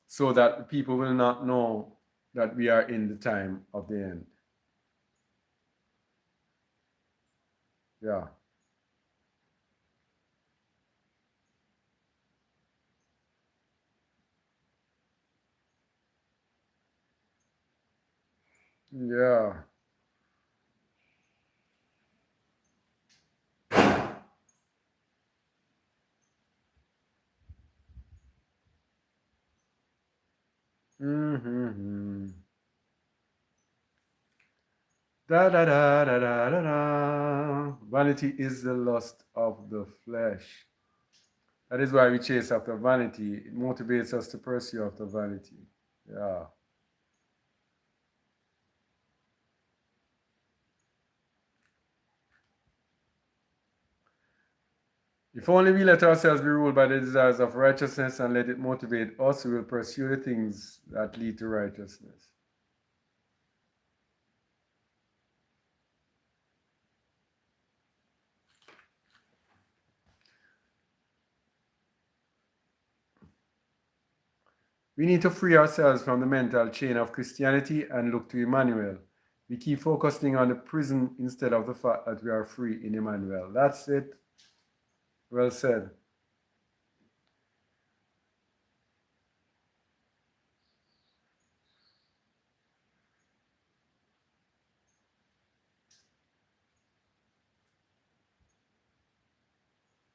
so that people will not know that we are in the time of the end. Yeah. Yeah. Mm-hmm. Da da da da da da da. Vanity is the lust of the flesh. That is why we chase after vanity. It motivates us to pursue after vanity. Yeah. If only we let ourselves be ruled by the desires of righteousness and let it motivate us, we will pursue the things that lead to righteousness. We need to free ourselves from the mental chain of Christianity and look to Emmanuel. We keep focusing on the prison instead of the fact that we are free in Emmanuel. That's it. Well said.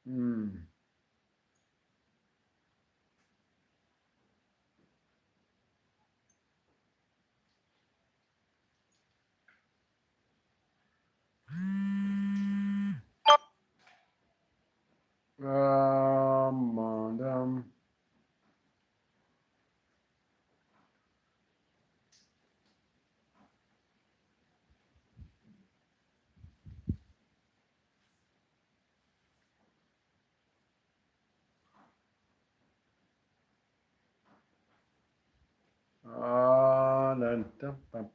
Hmm. Madam. Da, da, ba.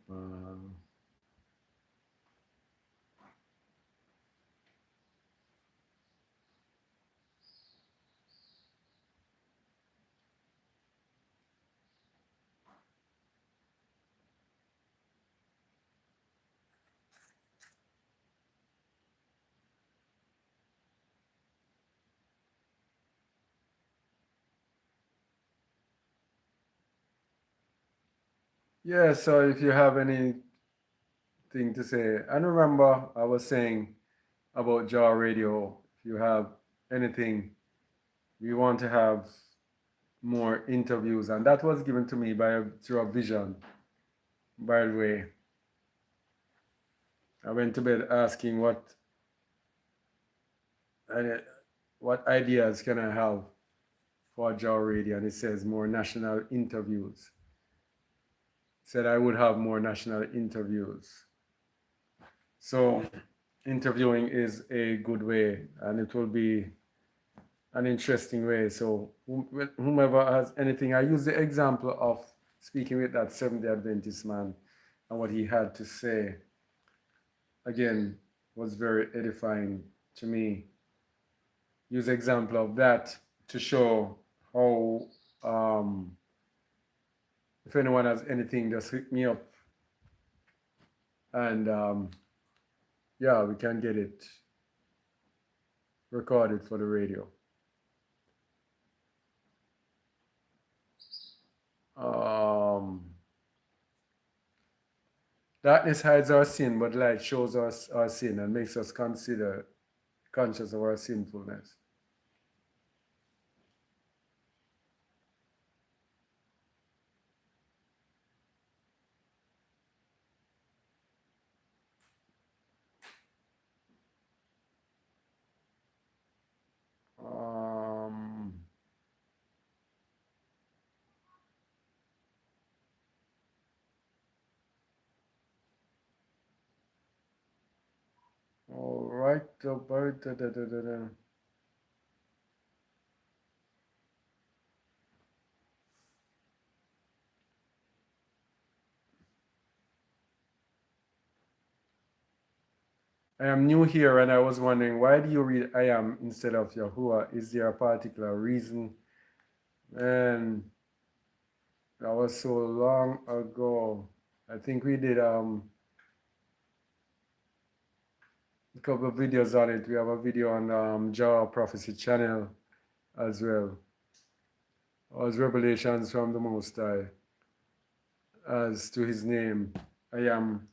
Yeah, so if you have anything to say, and remember, I was saying about Jaw Radio. If you have anything, we want to have more interviews, and that was given to me by through a vision. By the way, I went to bed asking uh, what ideas can I have for Jaw Radio, and it says more national interviews. Said I would have more national interviews. So interviewing is a good way, and it will be an interesting way. So whomever has anything, I use the example of speaking with that Seventh-day Adventist man, and what he had to say, again, was very edifying to me. Use the example of that to show how, if anyone has anything, just hit me up, and yeah, we can get it recorded for the radio. Darkness hides our sin, but light shows us our sin and makes us consider conscious of our sinfulness. All right, about I am new here and I was wondering, why do you read I am instead of Yahuwah? Is there a particular reason? And that was so long ago. I think we did a couple of videos on it. We have a video on Jah Prophecy channel as well. As revelations from the Most High as to his name. I am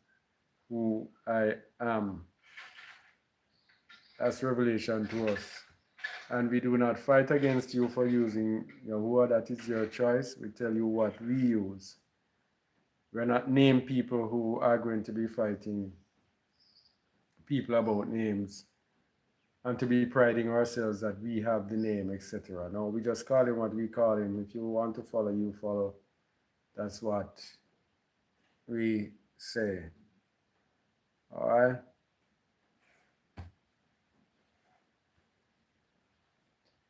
who I am. That's revelation to us. And we do not fight against you for using Yahuwah. That is your choice. We tell you what we use. We're not name people who are going to be fighting people about names and to be priding ourselves that we have the name, etc. No, we just call him what we call him. If you want to follow, you follow. That's what we say. All right?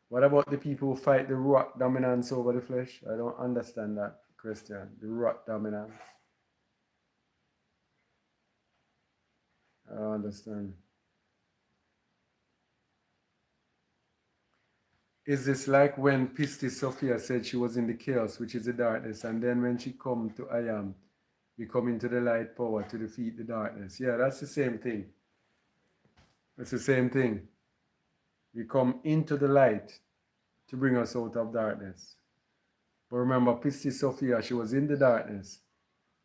What about the people who fight the Ruach dominance over the flesh? I don't understand that question. The Ruach dominance. I don't understand. Is this like when Pistis Sophia said she was in the chaos, which is the darkness, and then when she come to I am, we come into the light power to defeat the darkness? Yeah, that's the same thing. It's the same thing. We come into the light to bring us out of darkness. But remember, Pistis Sophia, she was in the darkness,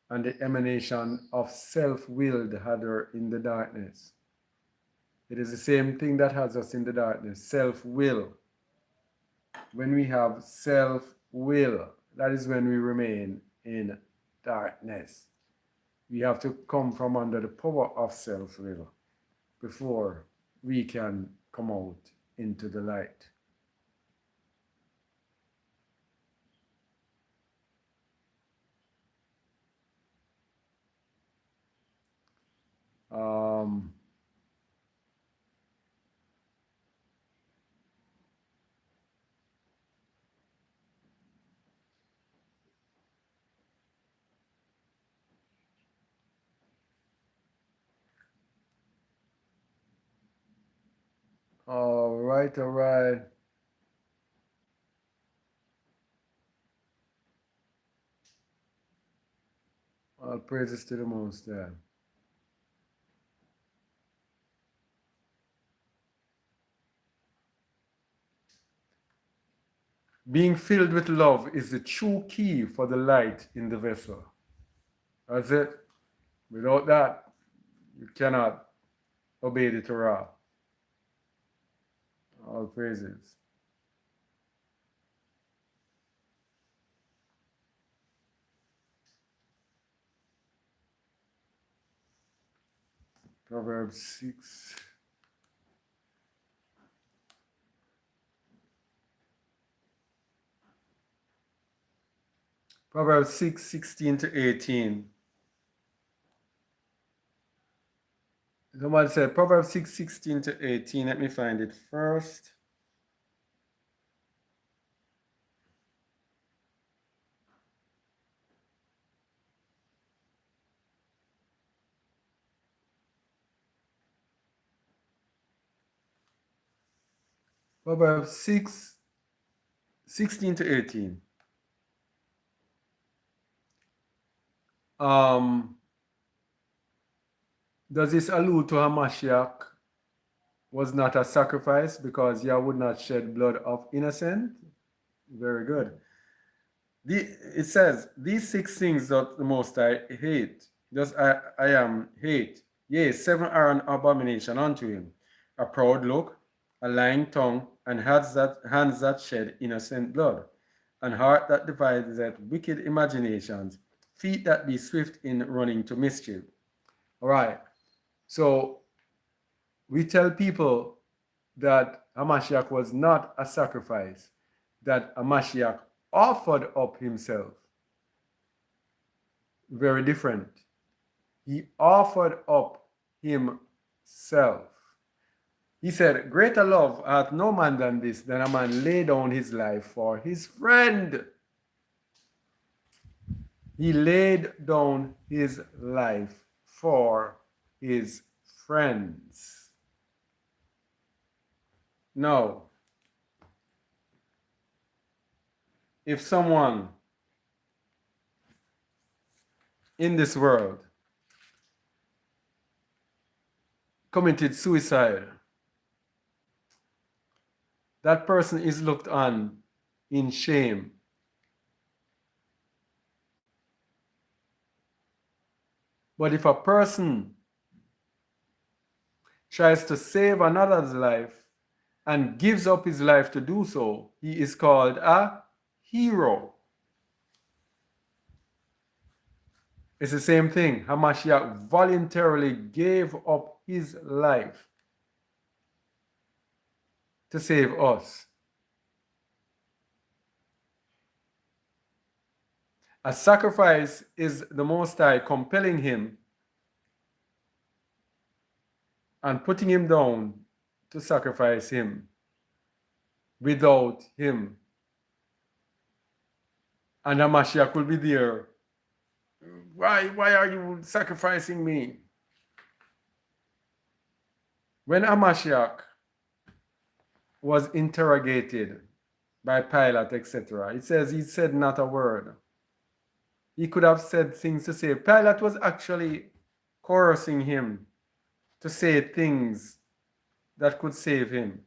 and the emanation of self-willed had her in the darkness. It is the same thing that has us in the darkness, self-will. When we have self-will, that is when we remain in darkness. We have to come from under the power of self-will before we can come out into the light. All right, all right. All praises to the Most High. Being filled with love is the true key for the light in the vessel. That's it. Without that, you cannot obey the Torah. All praises. Proverbs 6. Proverbs 6, 16 to 18. Someone said Proverbs 6, 16 to 18. Let me find it first. Proverbs 6, 16 to 18. Does this allude to Hamashiach was not a sacrifice because Yah would not shed blood of innocent? Very good. It says, these 6 things that the Most I hate, does I am hate. Yea, 7 are an abomination unto him. A proud look, a lying tongue, and hands that shed innocent blood, and heart that deviseth wicked imaginations, feet that be swift in running to mischief. All right. So we tell people that Hamashiach was not a sacrifice, that Hamashiach offered up himself. Very different. He offered up himself. He said, greater love hath no man than this, than a man lay down his life for his friend. He laid down his life for his friends. Now, if someone in this world committed suicide, that person is looked on in shame. But if a person tries to save another's life and gives up his life to do so, he is called a hero. It's the same thing. Hamashiach voluntarily gave up his life to save us. A sacrifice is the Most High compelling him and putting him down to sacrifice him without him. And Hamashiach will be there. Why are you sacrificing me? When Hamashiach was interrogated by Pilate, etc., it says he said not a word. He could have said things to say. Pilate was actually coercing him to say things that could save him.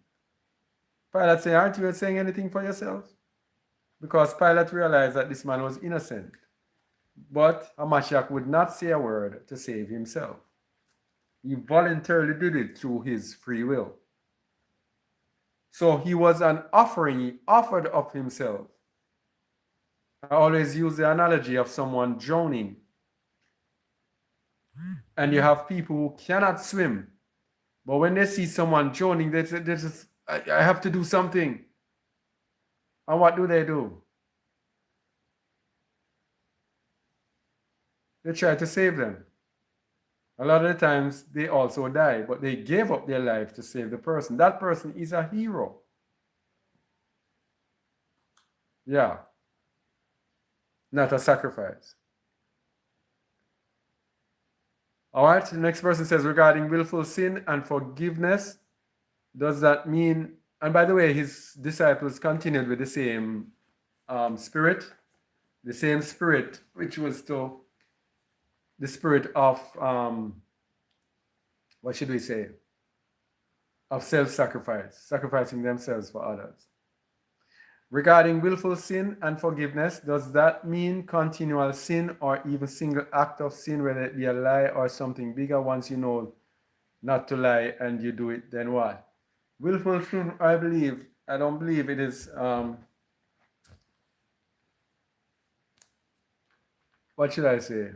Pilate said, aren't you saying anything for yourself? Because Pilate realized that this man was innocent. But Hamashiach would not say a word to save himself. He voluntarily did it through his free will. So he was an offering. He offered up himself. I always use the analogy of someone drowning. And you have people who cannot swim. But when they see someone drowning, they just, I have to do something. And what do? They try to save them. A lot of the times they also die, but they gave up their life to save the person. That person is a hero. Yeah. Not a sacrifice. All right, the next person says, regarding willful sin and forgiveness, does that mean, and by the way, his disciples continued with the same spirit, which was to the spirit of, what should we say, of self-sacrifice, sacrificing themselves for others. Regarding willful sin and forgiveness, does that mean continual sin or even single act of sin, whether it be a lie or something bigger? Once you know not to lie and you do it, then what? Willful sin, I don't believe it is, what should I say?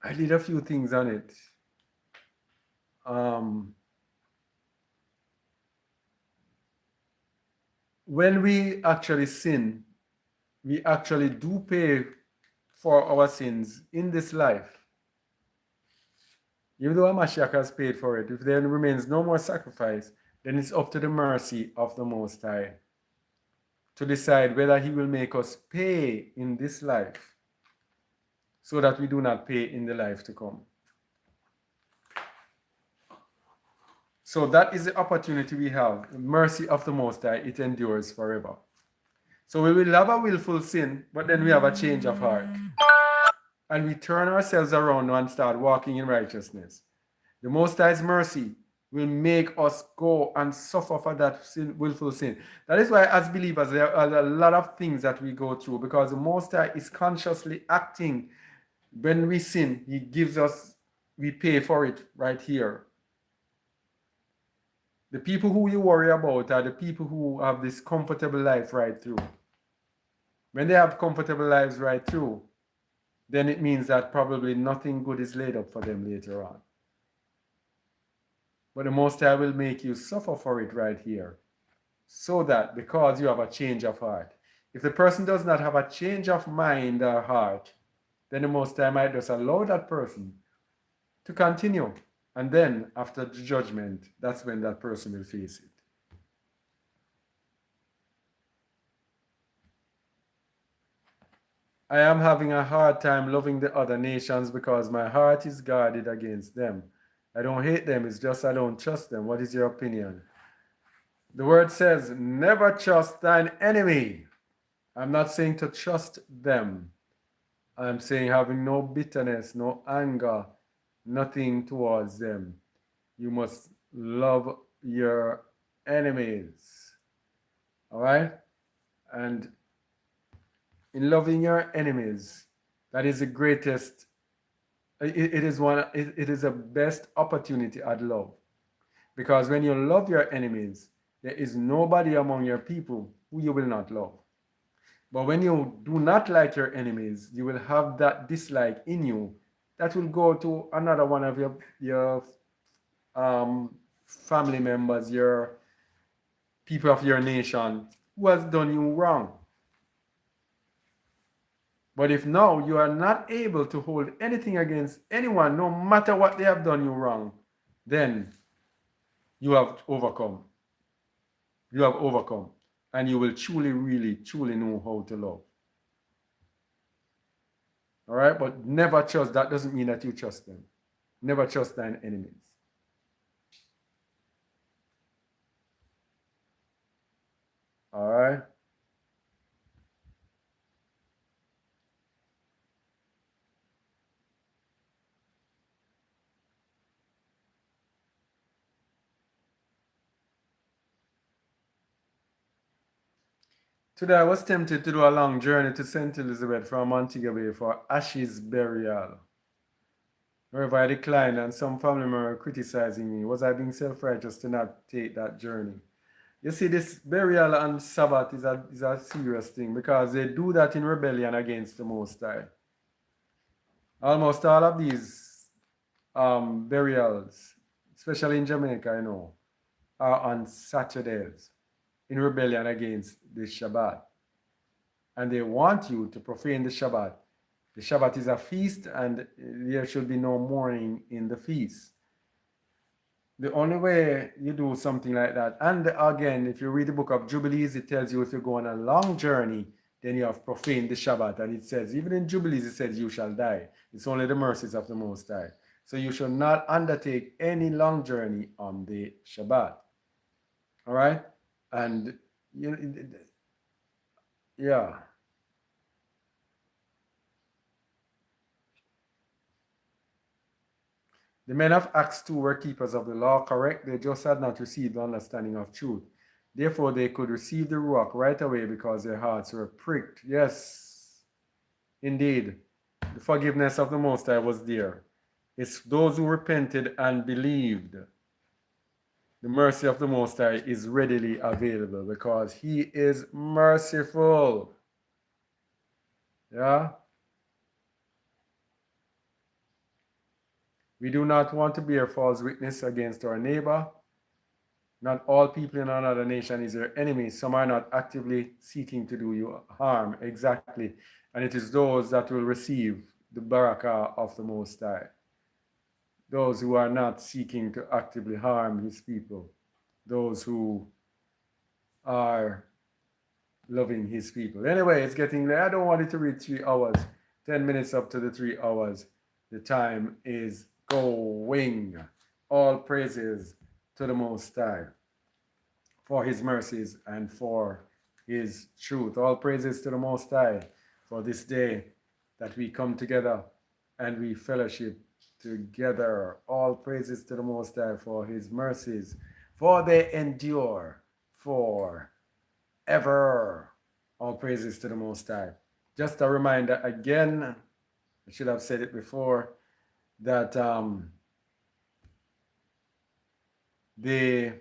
I did a few things on it. Um, when we actually sin, we actually do pay for our sins in this life. Even though Mashiach has paid for it, if there remains no more sacrifice, then it's up to the mercy of the Most High to decide whether He will make us pay in this life so that we do not pay in the life to come. So that is the opportunity we have. The mercy of the Most High, it endures forever. So we will have a willful sin, but then we have a change of heart. And we turn ourselves around and start walking in righteousness. The Most High's mercy will make us go and suffer for that sin, willful sin. That is why, as believers, there are a lot of things that we go through because the Most High is consciously acting. When we sin, He gives us, we pay for it right here. The people who you worry about are the people who have this comfortable life right through. When they have comfortable lives right through, then it means that probably nothing good is laid up for them later on. But the Most High will make you suffer for it right here. So that because you have a change of heart. If the person does not have a change of mind or heart, then the Most High might just allow that person to continue. And then after the judgment, that's when that person will face it. I am having a hard time loving the other nations because my heart is guarded against them. I don't hate them, it's just I don't trust them. What is your opinion? The word says, never trust thine enemy. I'm not saying to trust them. I'm saying having no bitterness, no anger, nothing towards them. You must love your enemies. All right? And in loving your enemies, that is the greatest, it is the best opportunity at love. Because when you love your enemies, there is nobody among your people who you will not love. But when you do not like your enemies, you will have that dislike in you that will go to another one of your family members, your people of your nation who has done you wrong. But if now you are not able to hold anything against anyone, no matter what they have done you wrong, then you have overcome. You have overcome. And you will truly, really, truly know how to love. All right? But never trust. That doesn't mean that you trust them. Never trust thine enemies. All right? Today I was tempted to do a long journey to St. Elizabeth from Montego Bay for Ashes burial. However, I declined and some family members were criticizing me. Was I being self-righteous to not take that journey? You see, this burial on Sabbath is a serious thing because they do that in rebellion against the Most High. Almost all of these burials, especially in Jamaica, I know, are on Saturdays in rebellion against the Shabbat. And they want you to profane the Shabbat. The Shabbat is a feast and there should be no mourning in the feast. The only way you do something like that, and again, if you read the book of Jubilees, it tells you if you go on a long journey, then you have profaned the Shabbat. And it says, even in Jubilees, it says you shall die. It's only the mercies of the Most High. So you should not undertake any long journey on the Shabbat. All right? And, yeah. The men of Acts 2 were keepers of the law, correct? They just had not received the understanding of truth. Therefore, they could receive the Ruach right away because their hearts were pricked. Yes, indeed. The forgiveness of the Most High was there. It's those who repented and believed. The mercy of the Most High is readily available because He is merciful. Yeah? We do not want to bear false witness against our neighbor. Not all people in another nation is your enemy. Some are not actively seeking to do you harm. Exactly. And it is those that will receive the barakah of the Most High. Those who are not seeking to actively harm His people. Those who are loving His people. Anyway, it's getting late. I don't want it to read 3 hours. 10 minutes up to the 3 hours. The time is going. All praises to the Most High for His mercies and for His truth. All praises to the Most High for this day that we come together and we fellowship together. All praises to the Most High for His mercies, for they endure forever. All praises to the Most High. Just a reminder again, I should have said it before, that the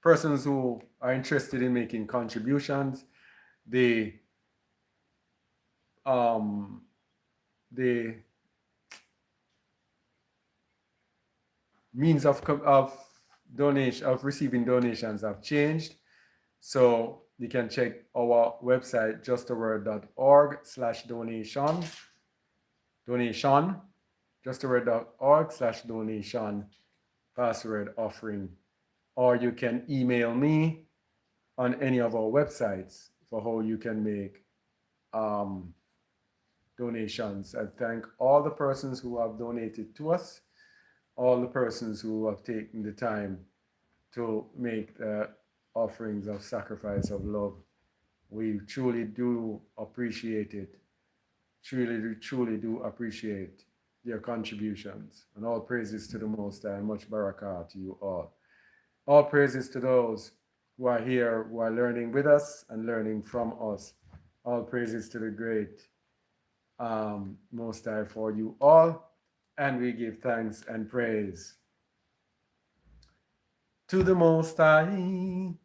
persons who are interested in making contributions, the means of donation, of receiving donations have changed. So you can check our website, justaword.org/donation, justaword.org/donation, password offering, or you can email me on any of our websites for how you can make donations. I thank all the persons who have donated to us, all the persons who have taken the time to make the offerings of sacrifice of love. We truly do appreciate it. Truly do appreciate your contributions. And all praises to the Most High, and much barakah to you all. All praises to those who are here, who are learning with us and learning from us. All praises to the great Most High for you all. And we give thanks and praise to the Most High.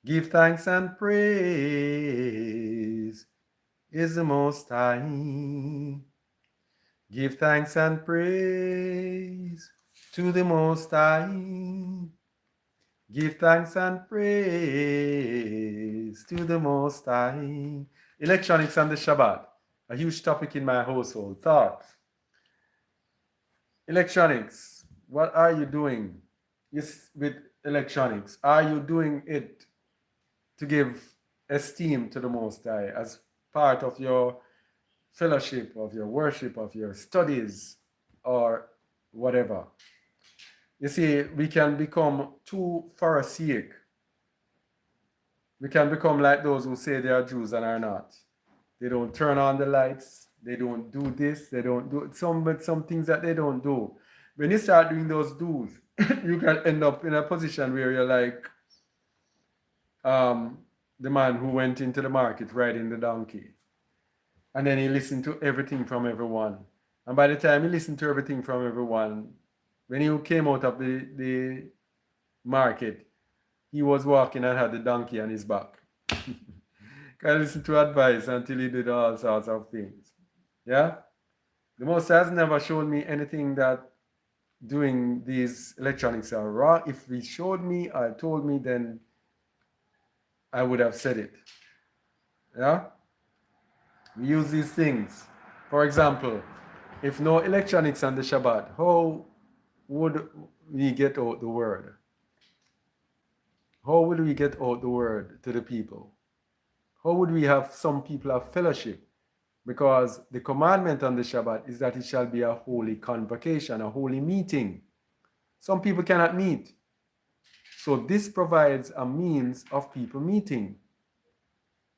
Give thanks and praise is the Most High. Give thanks and praise to the Most High. Give thanks and praise to the Most High. Electronics and the Shabbat, a huge topic in my household. Thoughts? Electronics, what are you doing with electronics? Are you doing it to give esteem to the Most High as part of your fellowship, of your worship, of your studies, or whatever? You see, we can become too Pharisaic. We can become like those who say they are Jews and are not. They don't turn on the lights. They don't do this. They don't do some things that they don't do. When you start doing those do's, you can end up in a position where you're like the man who went into the market riding the donkey. And then he listened to everything from everyone. And by the time he listened to everything from everyone, when he came out of the market, he was walking and had the donkey on his back. Can listen to advice until he did all sorts of things. Yeah? The Most High has never shown me anything that doing these electronics are wrong. If he showed me or told me, then I would have said it. Yeah? We use these things. For example, if no electronics on the Shabbat, how would we get out the word? How would we get out the word to the people? How would we have some people have fellowship? Because the commandment on the Shabbat is that it shall be a holy convocation, a holy meeting. Some people cannot meet. So this provides a means of people meeting.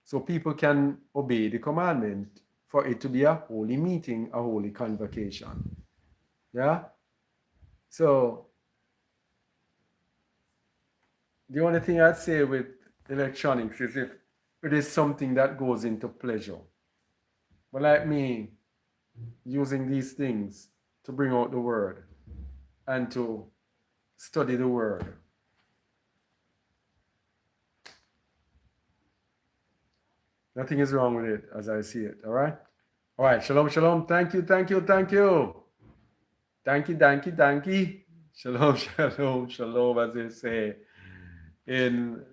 So people can obey the commandment for it to be a holy meeting, a holy convocation. Yeah? So the only thing I'd say with electronics is if it is something that goes into pleasure. But like me, using these things to bring out the word and to study the word. Nothing is wrong with it as I see it. All right? All right. Shalom, shalom. Thank you, thank you, thank you. Thank you, thank you, thank you. Shalom, shalom, shalom, as they say in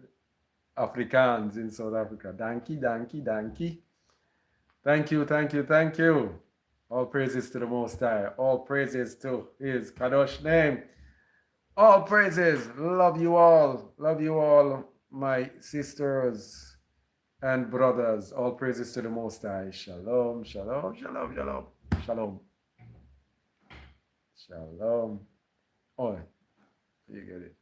Afrikaans in South Africa. Dankie, dankie, dankie. Thank you, thank you, thank you. All praises to the Most High. All praises to His Kadosh name. All praises. Love you all. Love you all, my sisters and brothers. All praises to the Most High. Shalom, shalom, shalom, shalom. Shalom. Shalom. Oh, you get it.